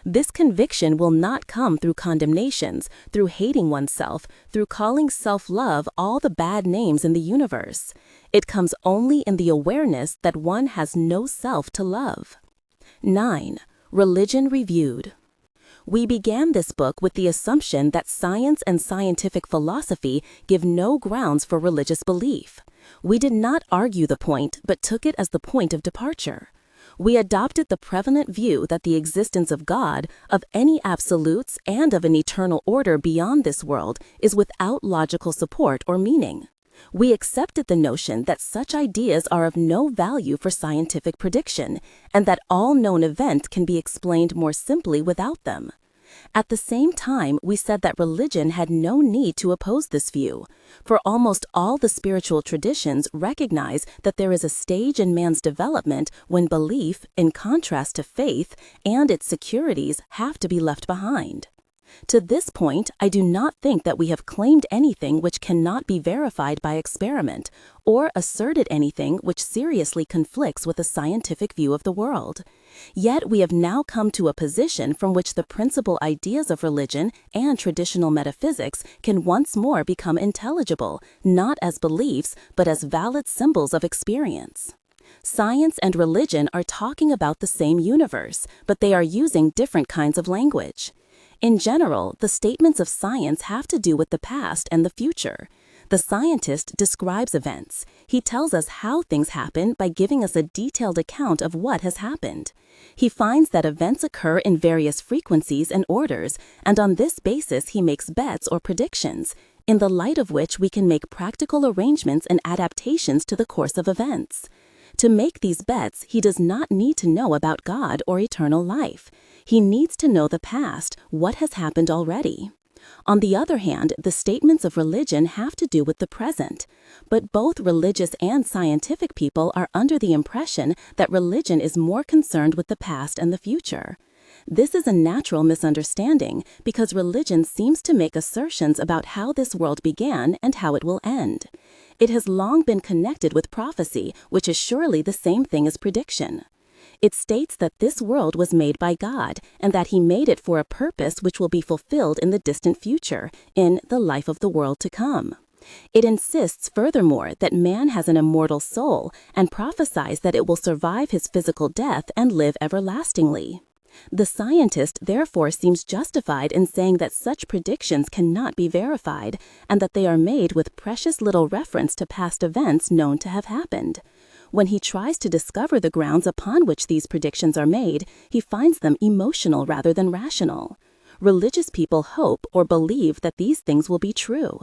This conviction will not come through condemnations, through hating oneself, through calling self-love all the bad names in the universe. It comes only in the awareness that one has no self to love. 9. Religion Reviewed. We began this book with the assumption that science and scientific philosophy give no grounds for religious belief. We did not argue the point, but took it as the point of departure. We adopted the prevalent view that the existence of God, of any absolutes, and of an eternal order beyond this world is without logical support or meaning. We accepted the notion that such ideas are of no value for scientific prediction, and that all known events can be explained more simply without them. At the same time, we said that religion had no need to oppose this view, for almost all the spiritual traditions recognize that there is a stage in man's development when belief, in contrast to faith, and its securities have to be left behind. To this point, I do not think that we have claimed anything which cannot be verified by experiment, or asserted anything which seriously conflicts with a scientific view of the world. Yet we have now come to a position from which the principal ideas of religion and traditional metaphysics can once more become intelligible, not as beliefs, but as valid symbols of experience. Science and religion are talking about the same universe, but they are using different kinds of language. In general, the statements of science have to do with the past and the future. The scientist describes events. He tells us how things happen by giving us a detailed account of what has happened. He finds that events occur in various frequencies and orders, and on this basis he makes bets or predictions, in the light of which we can make practical arrangements and adaptations to the course of events. To make these bets, he does not need to know about God or eternal life. He needs to know the past, what has happened already. On the other hand, the statements of religion have to do with the present. But both religious and scientific people are under the impression that religion is more concerned with the past and the future. This is a natural misunderstanding because religion seems to make assertions about how this world began and how it will end. It has long been connected with prophecy, which is surely the same thing as prediction. It states that this world was made by God and that He made it for a purpose which will be fulfilled in the distant future, in the life of the world to come. It insists furthermore that man has an immortal soul and prophesies that it will survive his physical death and live everlastingly. The scientist therefore seems justified in saying that such predictions cannot be verified and that they are made with precious little reference to past events known to have happened. When he tries to discover the grounds upon which these predictions are made, he finds them emotional rather than rational. Religious people hope or believe that these things will be true.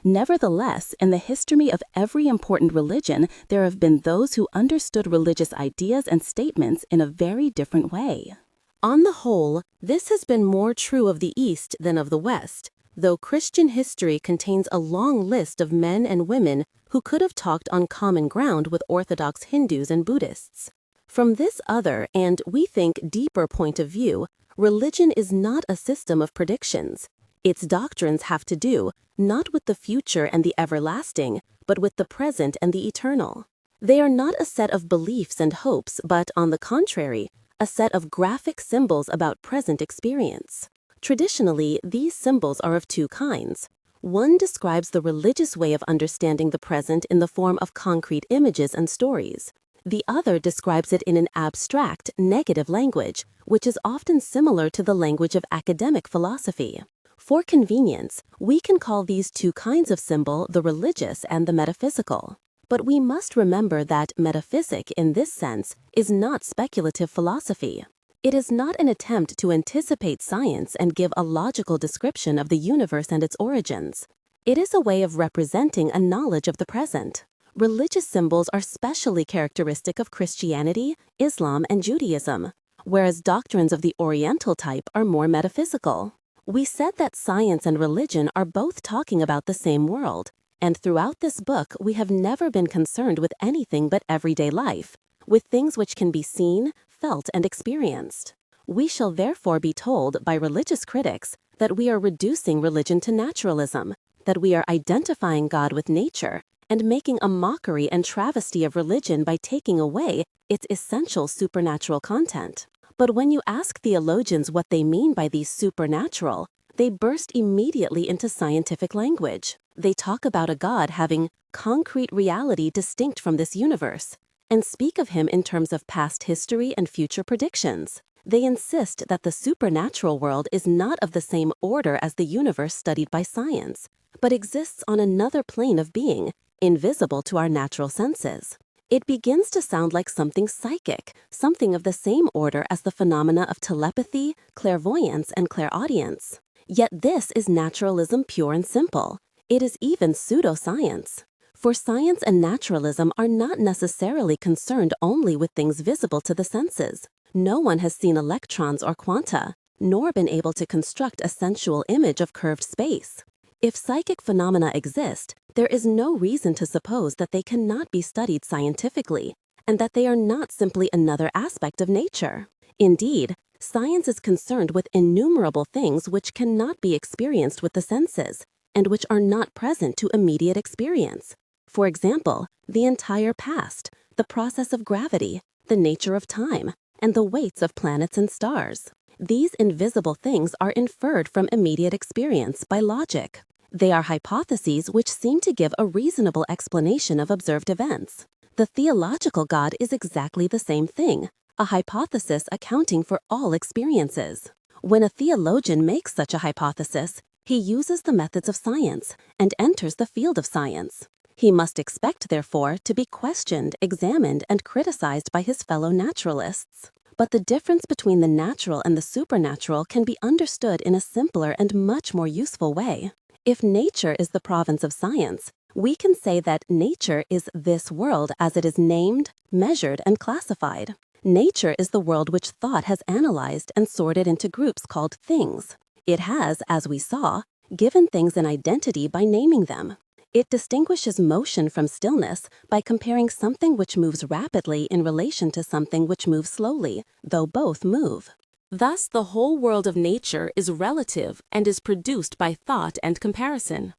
Nevertheless, in the history of every important religion, there have been those who understood religious ideas and statements in a very different way. On the whole, this has been more true of the East than of the West, though Christian history contains a long list of men and women who could have talked on common ground with Orthodox Hindus and Buddhists. From this other and, we think, deeper point of view, religion is not a system of predictions. Its doctrines have to do, not with the future and the everlasting, but with the present and the eternal. They are not a set of beliefs and hopes, but, on the contrary, a set of graphic symbols about present experience. Traditionally, these symbols are of two kinds. One describes the religious way of understanding the present in the form of concrete images and stories. The other describes it in an abstract, negative language, which is often similar to the language of academic philosophy. For convenience, we can call these two kinds of symbol the religious and the metaphysical. But we must remember that metaphysic, in this sense, is not speculative philosophy. It is not an attempt to anticipate science and give a logical description of the universe and its origins. It is a way of representing a knowledge of the present. Religious symbols are specially characteristic of Christianity, Islam, and Judaism, whereas doctrines of the Oriental type are more metaphysical. We said that science and religion are both talking about the same world, and throughout this book we have never been concerned with anything but everyday life, with things which can be seen, felt, and experienced. We shall therefore be told by religious critics that we are reducing religion to naturalism, that we are identifying God with nature, and making a mockery and travesty of religion by taking away its essential supernatural content. But when you ask theologians what they mean by these supernatural, they burst immediately into scientific language. They talk about a God having concrete reality distinct from this universe, and speak of him in terms of past history and future predictions. They insist that the supernatural world is not of the same order as the universe studied by science, but exists on another plane of being, invisible to our natural senses. It begins to sound like something psychic, something of the same order as the phenomena of telepathy, clairvoyance, and clairaudience. Yet this is naturalism pure and simple. It is even pseudoscience. For science and naturalism are not necessarily concerned only with things visible to the senses. No one has seen electrons or quanta, nor been able to construct a sensual image of curved space. If psychic phenomena exist, there is no reason to suppose that they cannot be studied scientifically, and that they are not simply another aspect of nature. Indeed, science is concerned with innumerable things which cannot be experienced with the senses, and which are not present to immediate experience. For example, the entire past, the process of gravity, the nature of time, and the weights of planets and stars. These invisible things are inferred from immediate experience by logic. They are hypotheses which seem to give a reasonable explanation of observed events. The theological God is exactly the same thing, a hypothesis accounting for all experiences. When a theologian makes such a hypothesis, he uses the methods of science and enters the field of science. He must expect, therefore, to be questioned, examined, and criticized by his fellow naturalists. But the difference between the natural and the supernatural can be understood in a simpler and much more useful way. If nature is the province of science, we can say that nature is this world as it is named, measured, and classified. Nature is the world which thought has analyzed and sorted into groups called things. It has, as we saw, given things an identity by naming them. It distinguishes motion from stillness by comparing something which moves rapidly in relation to something which moves slowly, though both move. Thus, the whole world of nature is relative and is produced by thought and comparison.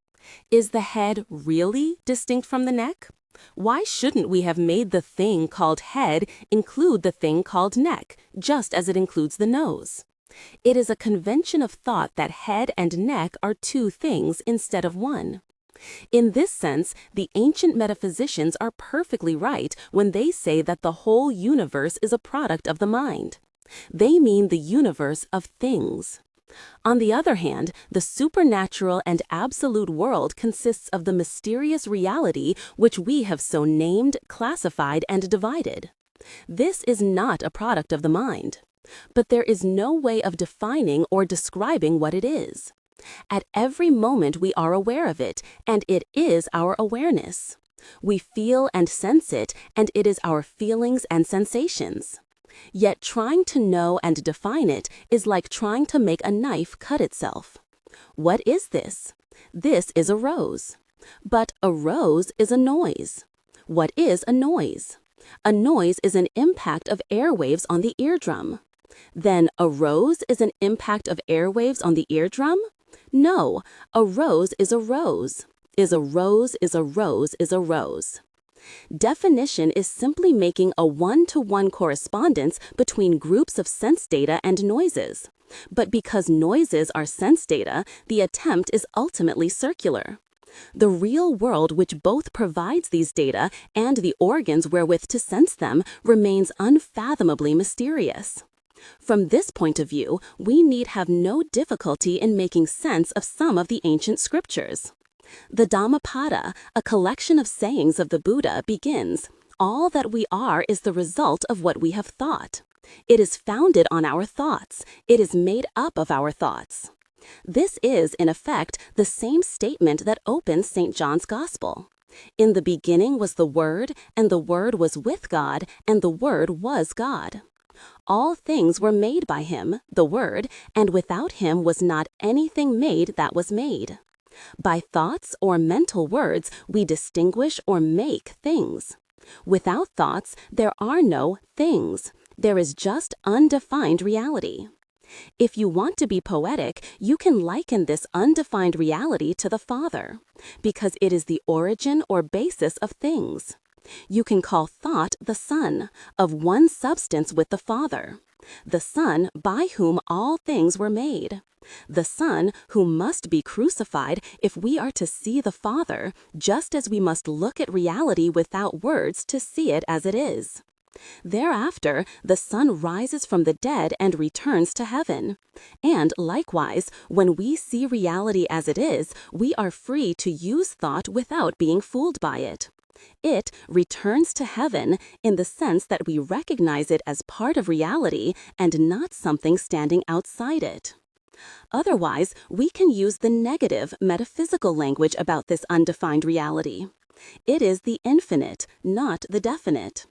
Is the head really distinct from the neck? Why shouldn't we have made the thing called head include the thing called neck, just as it includes the nose? It is a convention of thought that head and neck are two things instead of one. In this sense, the ancient metaphysicians are perfectly right when they say that the whole universe is a product of the mind. They mean the universe of things. On the other hand, the supernatural and absolute world consists of the mysterious reality which we have so named, classified, and divided. This is not a product of the mind. But there is no way of defining or describing what it is. At every moment we are aware of it, and it is our awareness. We feel and sense it, and it is our feelings and sensations. Yet trying to know and define it is like trying to make a knife cut itself. What is this? This is a rose. But a rose is a noise. What is a noise? A noise is an impact of airwaves on the eardrum. Then a rose is an impact of airwaves on the eardrum? No, a rose is a rose. Is a rose is a rose is a rose. Definition is simply making a one-to-one correspondence between groups of sense data and noises. But because noises are sense data, the attempt is ultimately circular. The real world which both provides these data and the organs wherewith to sense them remains unfathomably mysterious. From this point of view, we need have no difficulty in making sense of some of the ancient scriptures. The Dhammapada, a collection of sayings of the Buddha, begins, "All that we are is the result of what we have thought. It is founded on our thoughts. It is made up of our thoughts." This is, in effect, the same statement that opens St. John's Gospel. "In the beginning was the Word, and the Word was with God, and the Word was God. All things were made by him, the Word, and without him was not anything made that was made." By thoughts or mental words, we distinguish or make things. Without thoughts, there are no things. There is just undefined reality. If you want to be poetic, you can liken this undefined reality to the Father, because it is the origin or basis of things. You can call thought the Son, of one substance with the Father. The Son by whom all things were made. The Son who must be crucified if we are to see the Father, just as we must look at reality without words to see it as it is. Thereafter, the Son rises from the dead and returns to heaven. And likewise, when we see reality as it is, we are free to use thought without being fooled by it. It returns to heaven in the sense that we recognize it as part of reality and not something standing outside it. Otherwise, we can use the negative metaphysical language about this undefined reality. It is the infinite, not the definite.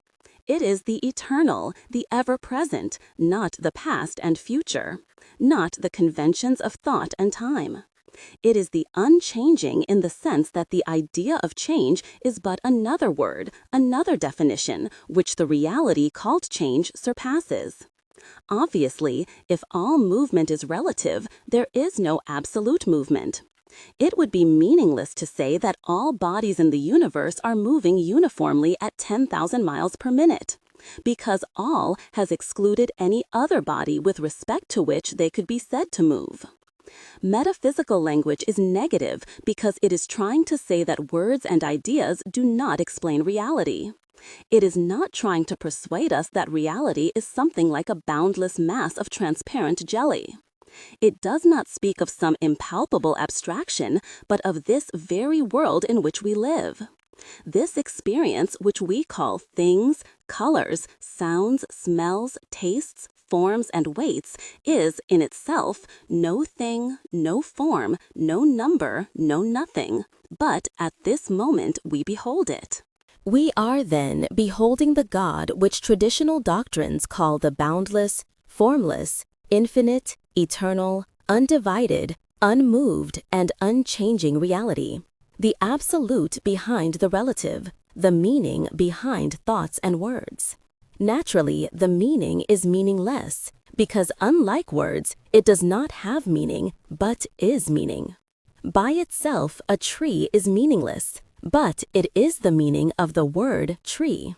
It is the eternal, the ever-present, not the past and future, not the conventions of thought and time. It is the unchanging in the sense that the idea of change is but another word, another definition, which the reality called change surpasses. Obviously, if all movement is relative, there is no absolute movement. It would be meaningless to say that all bodies in the universe are moving uniformly at 10,000 miles per minute, because all has excluded any other body with respect to which they could be said to move. Metaphysical language is negative because it is trying to say that words and ideas do not explain reality. It is not trying to persuade us that reality is something like a boundless mass of transparent jelly. It does not speak of some impalpable abstraction, but of this very world in which we live. This experience, which we call things, colors, sounds, smells, tastes, forms, and weights, is, in itself, no thing, no form, no number, no nothing, but at this moment we behold it. We are then beholding the God which traditional doctrines call the boundless, formless, infinite, eternal, undivided, unmoved, and unchanging reality. The absolute behind the relative, the meaning behind thoughts and words. Naturally, the meaning is meaningless, because unlike words, it does not have meaning, but is meaning. By itself, a tree is meaningless, but it is the meaning of the word tree.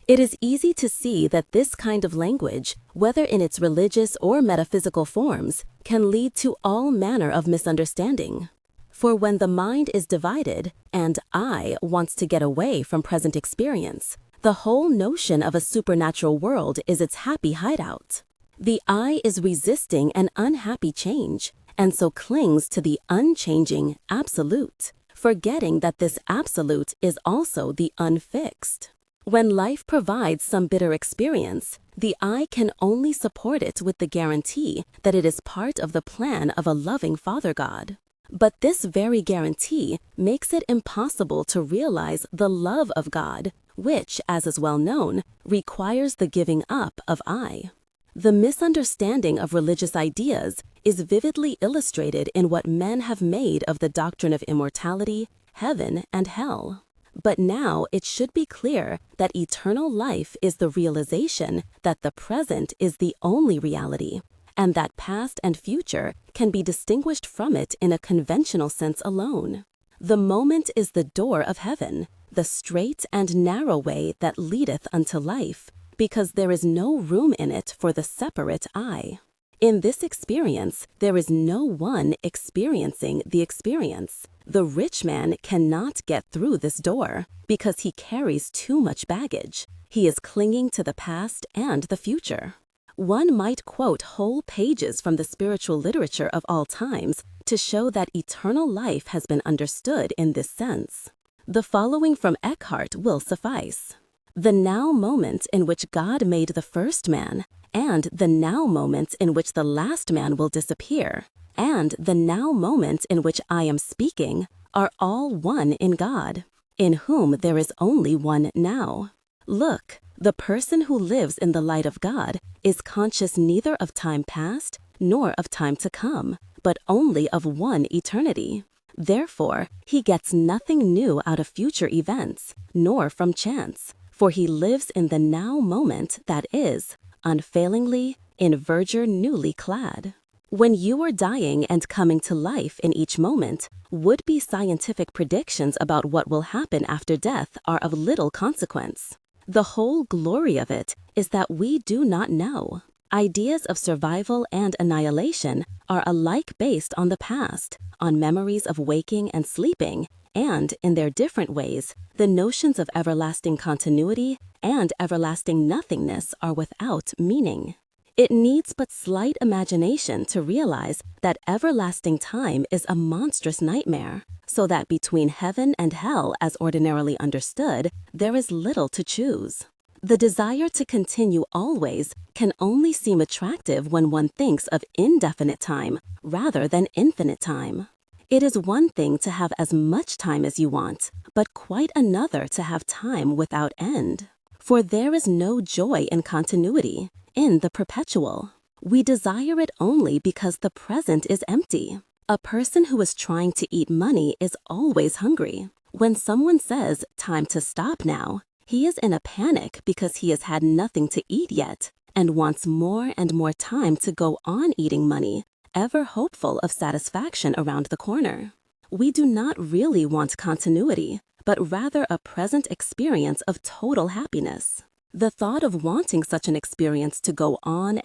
It is easy to see that this kind of language, whether in its religious or metaphysical forms, can lead to all manner of misunderstanding. For when the mind is divided, and I wants to get away from present experience, the whole notion of a supernatural world is its happy hideout. The I is resisting an unhappy change, and so clings to the unchanging absolute, forgetting that this absolute is also the unfixed. When life provides some bitter experience, the I can only support it with the guarantee that it is part of the plan of a loving Father God. But this very guarantee makes it impossible to realize the love of God, which, as is well known, requires the giving up of I. The misunderstanding of religious ideas is vividly illustrated in what men have made of the doctrine of immortality, heaven, and hell. But now it should be clear that eternal life is the realization that the present is the only reality, and that past and future can be distinguished from it in a conventional sense alone. The moment is the door of heaven, the straight and narrow way that leadeth unto life, because there is no room in it for the separate I. In this experience, there is no one experiencing the experience. The rich man cannot get through this door because he carries too much baggage. He is clinging to the past and the future. One might quote whole pages from the spiritual literature of all times to show that eternal life has been understood in this sense. The following from Eckhart will suffice. The now moment in which God made the first man, and the now moment in which the last man will disappear, and the now moment in which I am speaking, are all one in God, in whom there is only one now. Look, the person who lives in the light of God is conscious neither of time past nor of time to come, but only of one eternity. Therefore, he gets nothing new out of future events, nor from chance, for he lives in the now moment that is, unfailingly, in verdure newly clad. When you are dying and coming to life in each moment, would-be scientific predictions about what will happen after death are of little consequence. The whole glory of it is that we do not know. Ideas of survival and annihilation are alike based on the past, on memories of waking and sleeping, and, in their different ways, the notions of everlasting continuity and everlasting nothingness are without meaning. It needs but slight imagination to realize that everlasting time is a monstrous nightmare, so that between heaven and hell as ordinarily understood, there is little to choose. The desire to continue always can only seem attractive when one thinks of indefinite time rather than infinite time. It is one thing to have as much time as you want, but quite another to have time without end. For there is no joy in continuity, in the perpetual. We desire it only because the present is empty. A person who is trying to eat money is always hungry. When someone says, "Time to stop now," he is in a panic because he has had nothing to eat yet and wants more and more time to go on eating money, ever hopeful of satisfaction around the corner. We do not really want continuity, but rather a present experience of total happiness. The thought of wanting such an experience to go on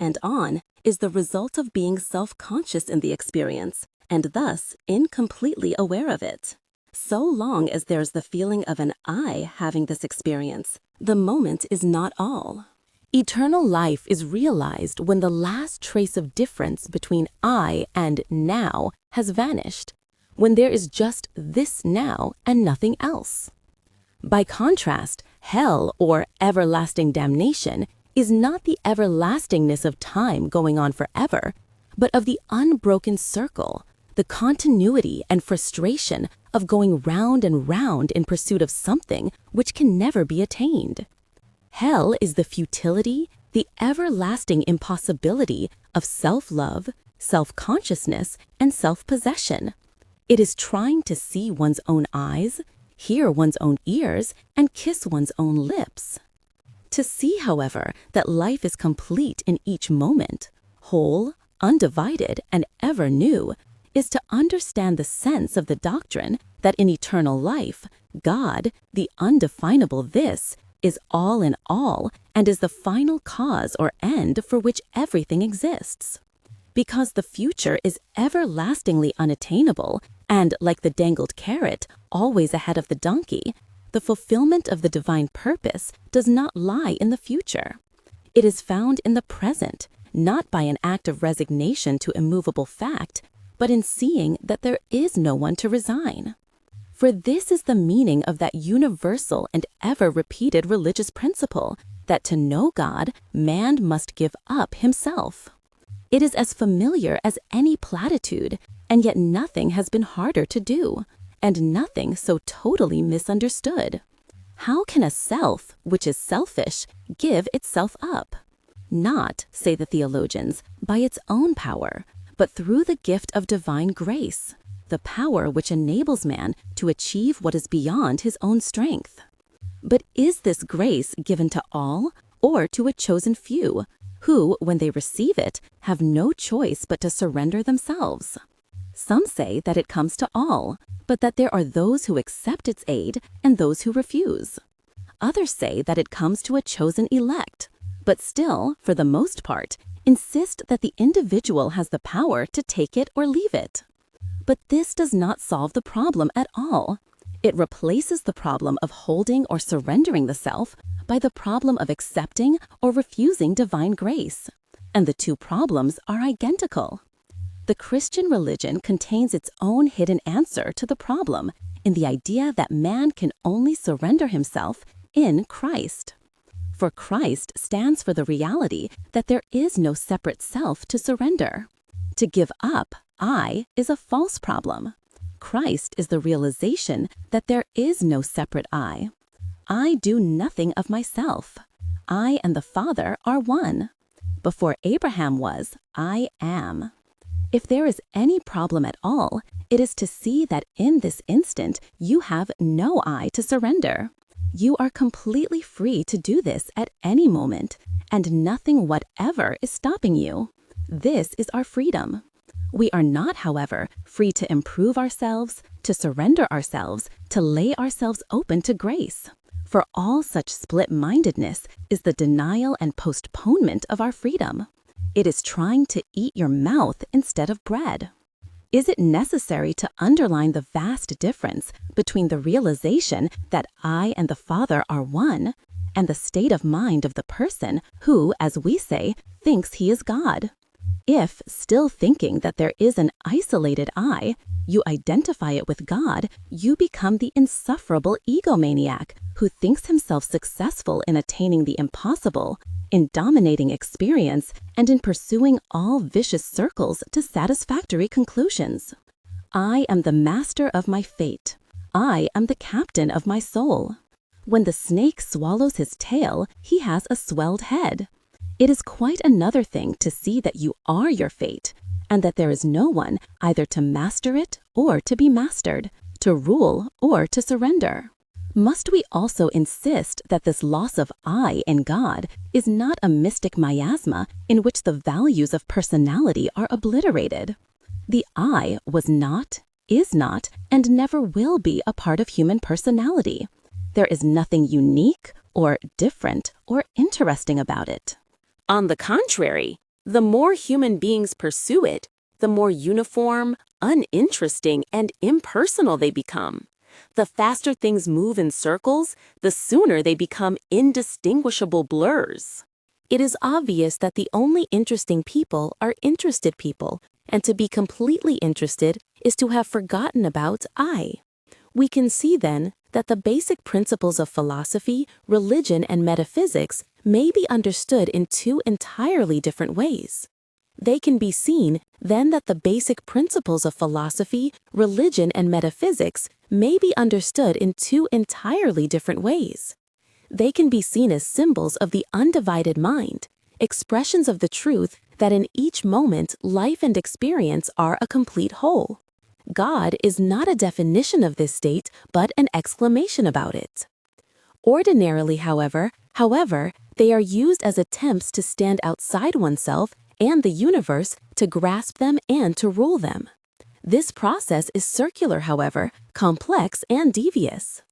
is the result of being self-conscious in the experience, and thus incompletely aware of it. So long as there's the feeling of an I having this experience, the moment is not all. Eternal life is realized when the last trace of difference between I and now has vanished, when there is just this now and nothing else. By contrast, hell or everlasting damnation is not the everlastingness of time going on forever, but of the unbroken circle, the continuity and frustration of going round and round in pursuit of something which can never be attained. Hell is the futility, the everlasting impossibility of self-love, self-consciousness, and self-possession. It is trying to see one's own eyes, hear one's own ears, and kiss one's own lips. To see, however, that life is complete in each moment, whole, undivided, and ever new, is to understand the sense of the doctrine that in eternal life, God, the undefinable this, is all in all and is the final cause or end for which everything exists. Because the future is everlastingly unattainable and, like the dangled carrot, always ahead of the donkey, the fulfillment of the divine purpose does not lie in the future. It is found in the present, not by an act of resignation to immovable fact, but in seeing that there is no one to resign. For this is the meaning of that universal and ever-repeated religious principle, that to know God, man must give up himself. It is as familiar as any platitude, and yet nothing has been harder to do, and nothing so totally misunderstood. How can a self, which is selfish, give itself up? Not, say the theologians, by its own power, but through the gift of divine grace, the power which enables man to achieve what is beyond his own strength. But is this grace given to all, or to a chosen few, who, when they receive it, have no choice but to surrender themselves? Some say that it comes to all, but that there are those who accept its aid and those who refuse. Others say that it comes to a chosen elect, but still, for the most part, insist that the individual has the power to take it or leave it. But this does not solve the problem at all. It replaces the problem of holding or surrendering the self by the problem of accepting or refusing divine grace. And the two problems are identical. The Christian religion contains its own hidden answer to the problem in the idea that man can only surrender himself in Christ. For Christ stands for the reality that there is no separate self to surrender. To give up I is a false problem. Christ is the realization that there is no separate I. I do nothing of myself. I and the Father are one. Before Abraham was, I am. If there is any problem at all, it is to see that in this instant you have no I to surrender. You are completely free to do this at any moment, and nothing whatever is stopping you. This is our freedom. We are not, however, free to improve ourselves, to surrender ourselves, to lay ourselves open to grace. For all such split-mindedness is the denial and postponement of our freedom. It is trying to eat your mouth instead of bread. Is it necessary to underline the vast difference between the realization that I and the Father are one, and the state of mind of the person who, as we say, thinks he is God? If, still thinking that there is an isolated I, you identify it with God, you become the insufferable egomaniac who thinks himself successful in attaining the impossible, in dominating experience, and in pursuing all vicious circles to satisfactory conclusions. I am the master of my fate. I am the captain of my soul. When the snake swallows his tail, he has a swelled head. It is quite another thing to see that you are your fate, and that there is no one either to master it or to be mastered, to rule or to surrender. Must we also insist that this loss of I in God is not a mystic miasma in which the values of personality are obliterated? The I was not, is not, and never will be a part of human personality. There is nothing unique or different or interesting about it. On the contrary, the more human beings pursue it, the more uniform, uninteresting, and impersonal they become. The faster things move in circles, the sooner they become indistinguishable blurs. It is obvious that the only interesting people are interested people, and to be completely interested is to have forgotten about I. We can see then that the basic principles of philosophy, religion, and metaphysics may be understood in two entirely different ways. They can be seen then that the basic principles of philosophy, religion, and metaphysics may be understood in two entirely different ways. They can be seen as symbols of the undivided mind, expressions of the truth that in each moment life and experience are a complete whole. God is not a definition of this state, but an exclamation about it. Ordinarily, however, they are used as attempts to stand outside oneself and the universe, to grasp them and to rule them. This process is circular, however, complex and devious.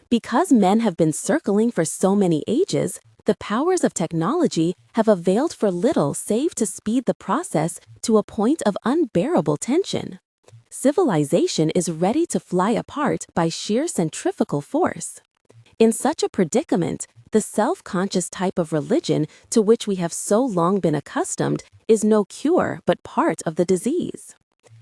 Because men have been circling for so many ages, the powers of technology have availed for little save to speed the process to a point of unbearable tension. Civilization is ready to fly apart by sheer centrifugal force. In such a predicament, the self-conscious type of religion to which we have so long been accustomed is no cure but part of the disease.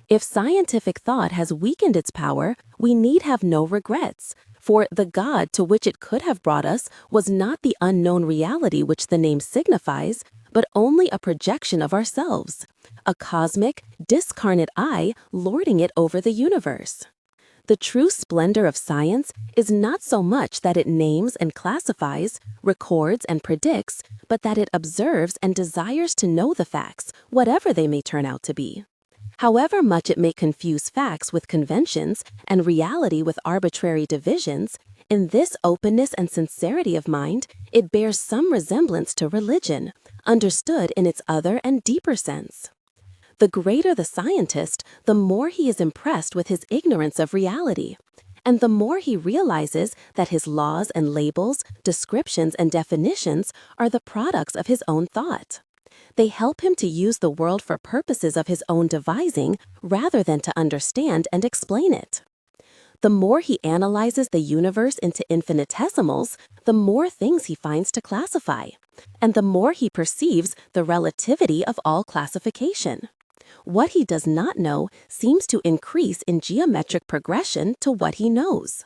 If scientific thought has weakened its power, we need have no regrets, for the God to which it could have brought us was not the unknown reality which the name signifies, but only a projection of ourselves, a cosmic, discarnate I lording it over the universe. The true splendor of science is not so much that it names and classifies, records and predicts, but that it observes and desires to know the facts, whatever they may turn out to be. However much it may confuse facts with conventions and reality with arbitrary divisions, in this openness and sincerity of mind, it bears some resemblance to religion, understood in its other and deeper sense. The greater the scientist, the more he is impressed with his ignorance of reality, and the more he realizes that his laws and labels, descriptions and definitions are the products of his own thought. They help him to use the world for purposes of his own devising rather than to understand and explain it. The more he analyzes the universe into infinitesimals, the more things he finds to classify, and the more he perceives the relativity of all classification. What he does not know seems to increase in geometric progression to what he knows.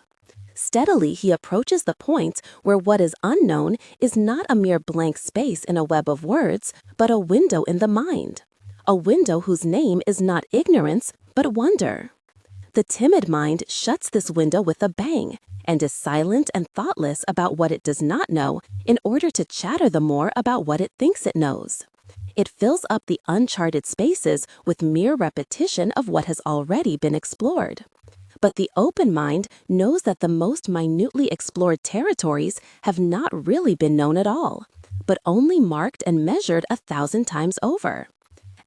Steadily he approaches the point where what is unknown is not a mere blank space in a web of words, but a window in the mind, a window whose name is not ignorance, but wonder. The timid mind shuts this window with a bang and is silent and thoughtless about what it does not know in order to chatter the more about what it thinks it knows. It fills up the uncharted spaces with mere repetition of what has already been explored. But the open mind knows that the most minutely explored territories have not really been known at all, but only marked and measured 1,000 times over.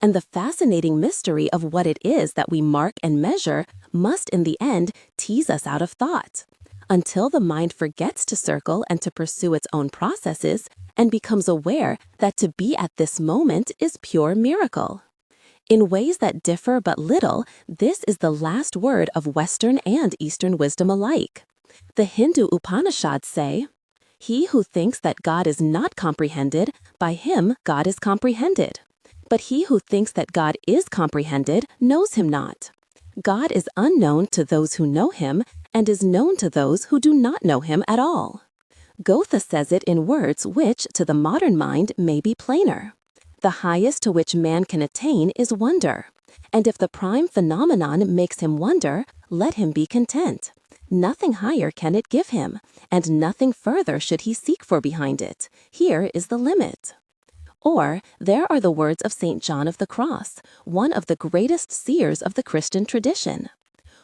And the fascinating mystery of what it is that we mark and measure must in the end tease us out of thought, until the mind forgets to circle and to pursue its own processes and becomes aware that to be at this moment is pure miracle. In ways that differ but little, this is the last word of Western and Eastern wisdom alike. The Hindu Upanishads say, "He who thinks that God is not comprehended, by him God is comprehended. But he who thinks that God is comprehended knows him not. God is unknown to those who know him, and is known to those who do not know him at all." Goethe says it in words which, to the modern mind, may be plainer. The highest to which man can attain is wonder, and if the prime phenomenon makes him wonder, let him be content. Nothing higher can it give him, and nothing further should he seek for behind it. Here is the limit. Or, there are the words of St. John of the Cross, one of the greatest seers of the Christian tradition.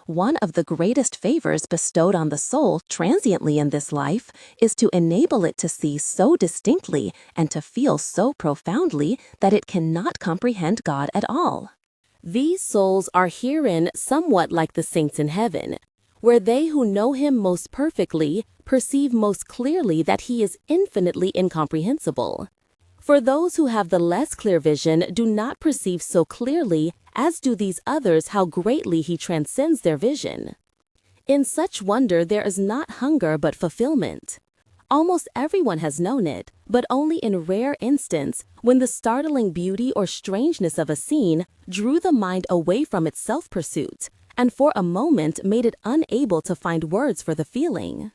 One of the greatest favors bestowed on the soul transiently in this life is to enable it to see so distinctly and to feel so profoundly that it cannot comprehend God at all. These souls are herein somewhat like the saints in heaven, where they who know him most perfectly perceive most clearly that he is infinitely incomprehensible. For those who have the less clear vision do not perceive so clearly, as do these others, how greatly he transcends their vision. In such wonder there is not hunger but fulfillment. Almost everyone has known it, but only in rare instance, when the startling beauty or strangeness of a scene drew the mind away from its self-pursuit, and for a moment made it unable to find words for the feeling.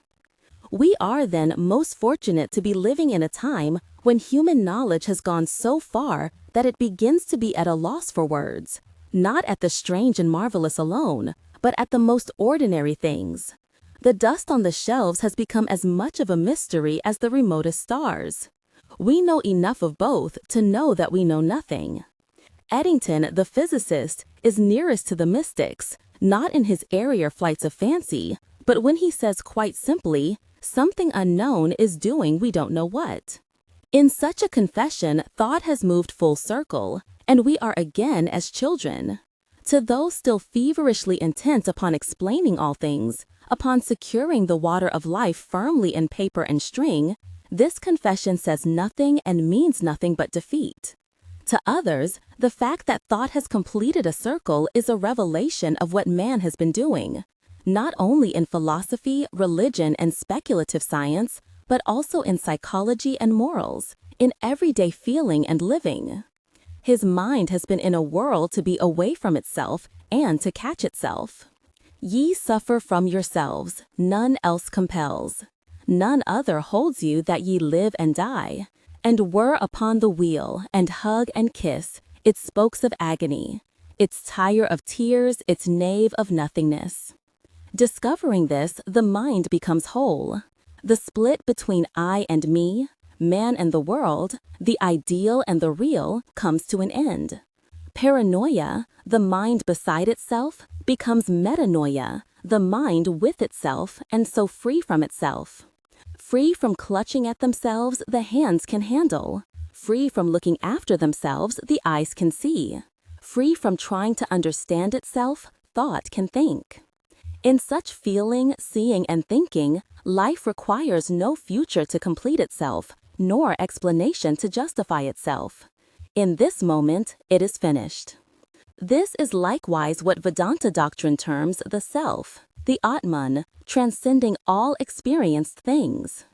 We are then most fortunate to be living in a time when human knowledge has gone so far that it begins to be at a loss for words, not at the strange and marvelous alone, but at the most ordinary things. The dust on the shelves has become as much of a mystery as the remotest stars. We know enough of both to know that we know nothing. Eddington, the physicist, is nearest to the mystics, not in his airier flights of fancy, but when he says quite simply, something unknown is doing we don't know what. In such a confession, thought has moved full circle, and we are again as children. To those still feverishly intent upon explaining all things, upon securing the water of life firmly in paper and string, this confession says nothing and means nothing but defeat. To others, the fact that thought has completed a circle is a revelation of what man has been doing. not only in philosophy, religion, and speculative science, but also in psychology and morals, in everyday feeling and living. His mind has been in a whirl to be away from itself and to catch itself. Ye suffer from yourselves, none else compels. None other holds you that ye live and die, and whir upon the wheel, and hug and kiss its spokes of agony, its tire of tears, its nave of nothingness. Discovering this, the mind becomes whole. The split between I and me, man and the world, the ideal and the real, comes to an end. Paranoia, the mind beside itself, becomes metanoia, the mind with itself, and so free from itself. Free from clutching at themselves, the hands can handle. Free from looking after themselves, the eyes can see. Free from trying to understand itself, thought can think. In such feeling, seeing, and thinking, life requires no future to complete itself, nor explanation to justify itself. In this moment, it is finished. This is likewise what Vedanta doctrine terms the self, the Atman, transcending all experienced things.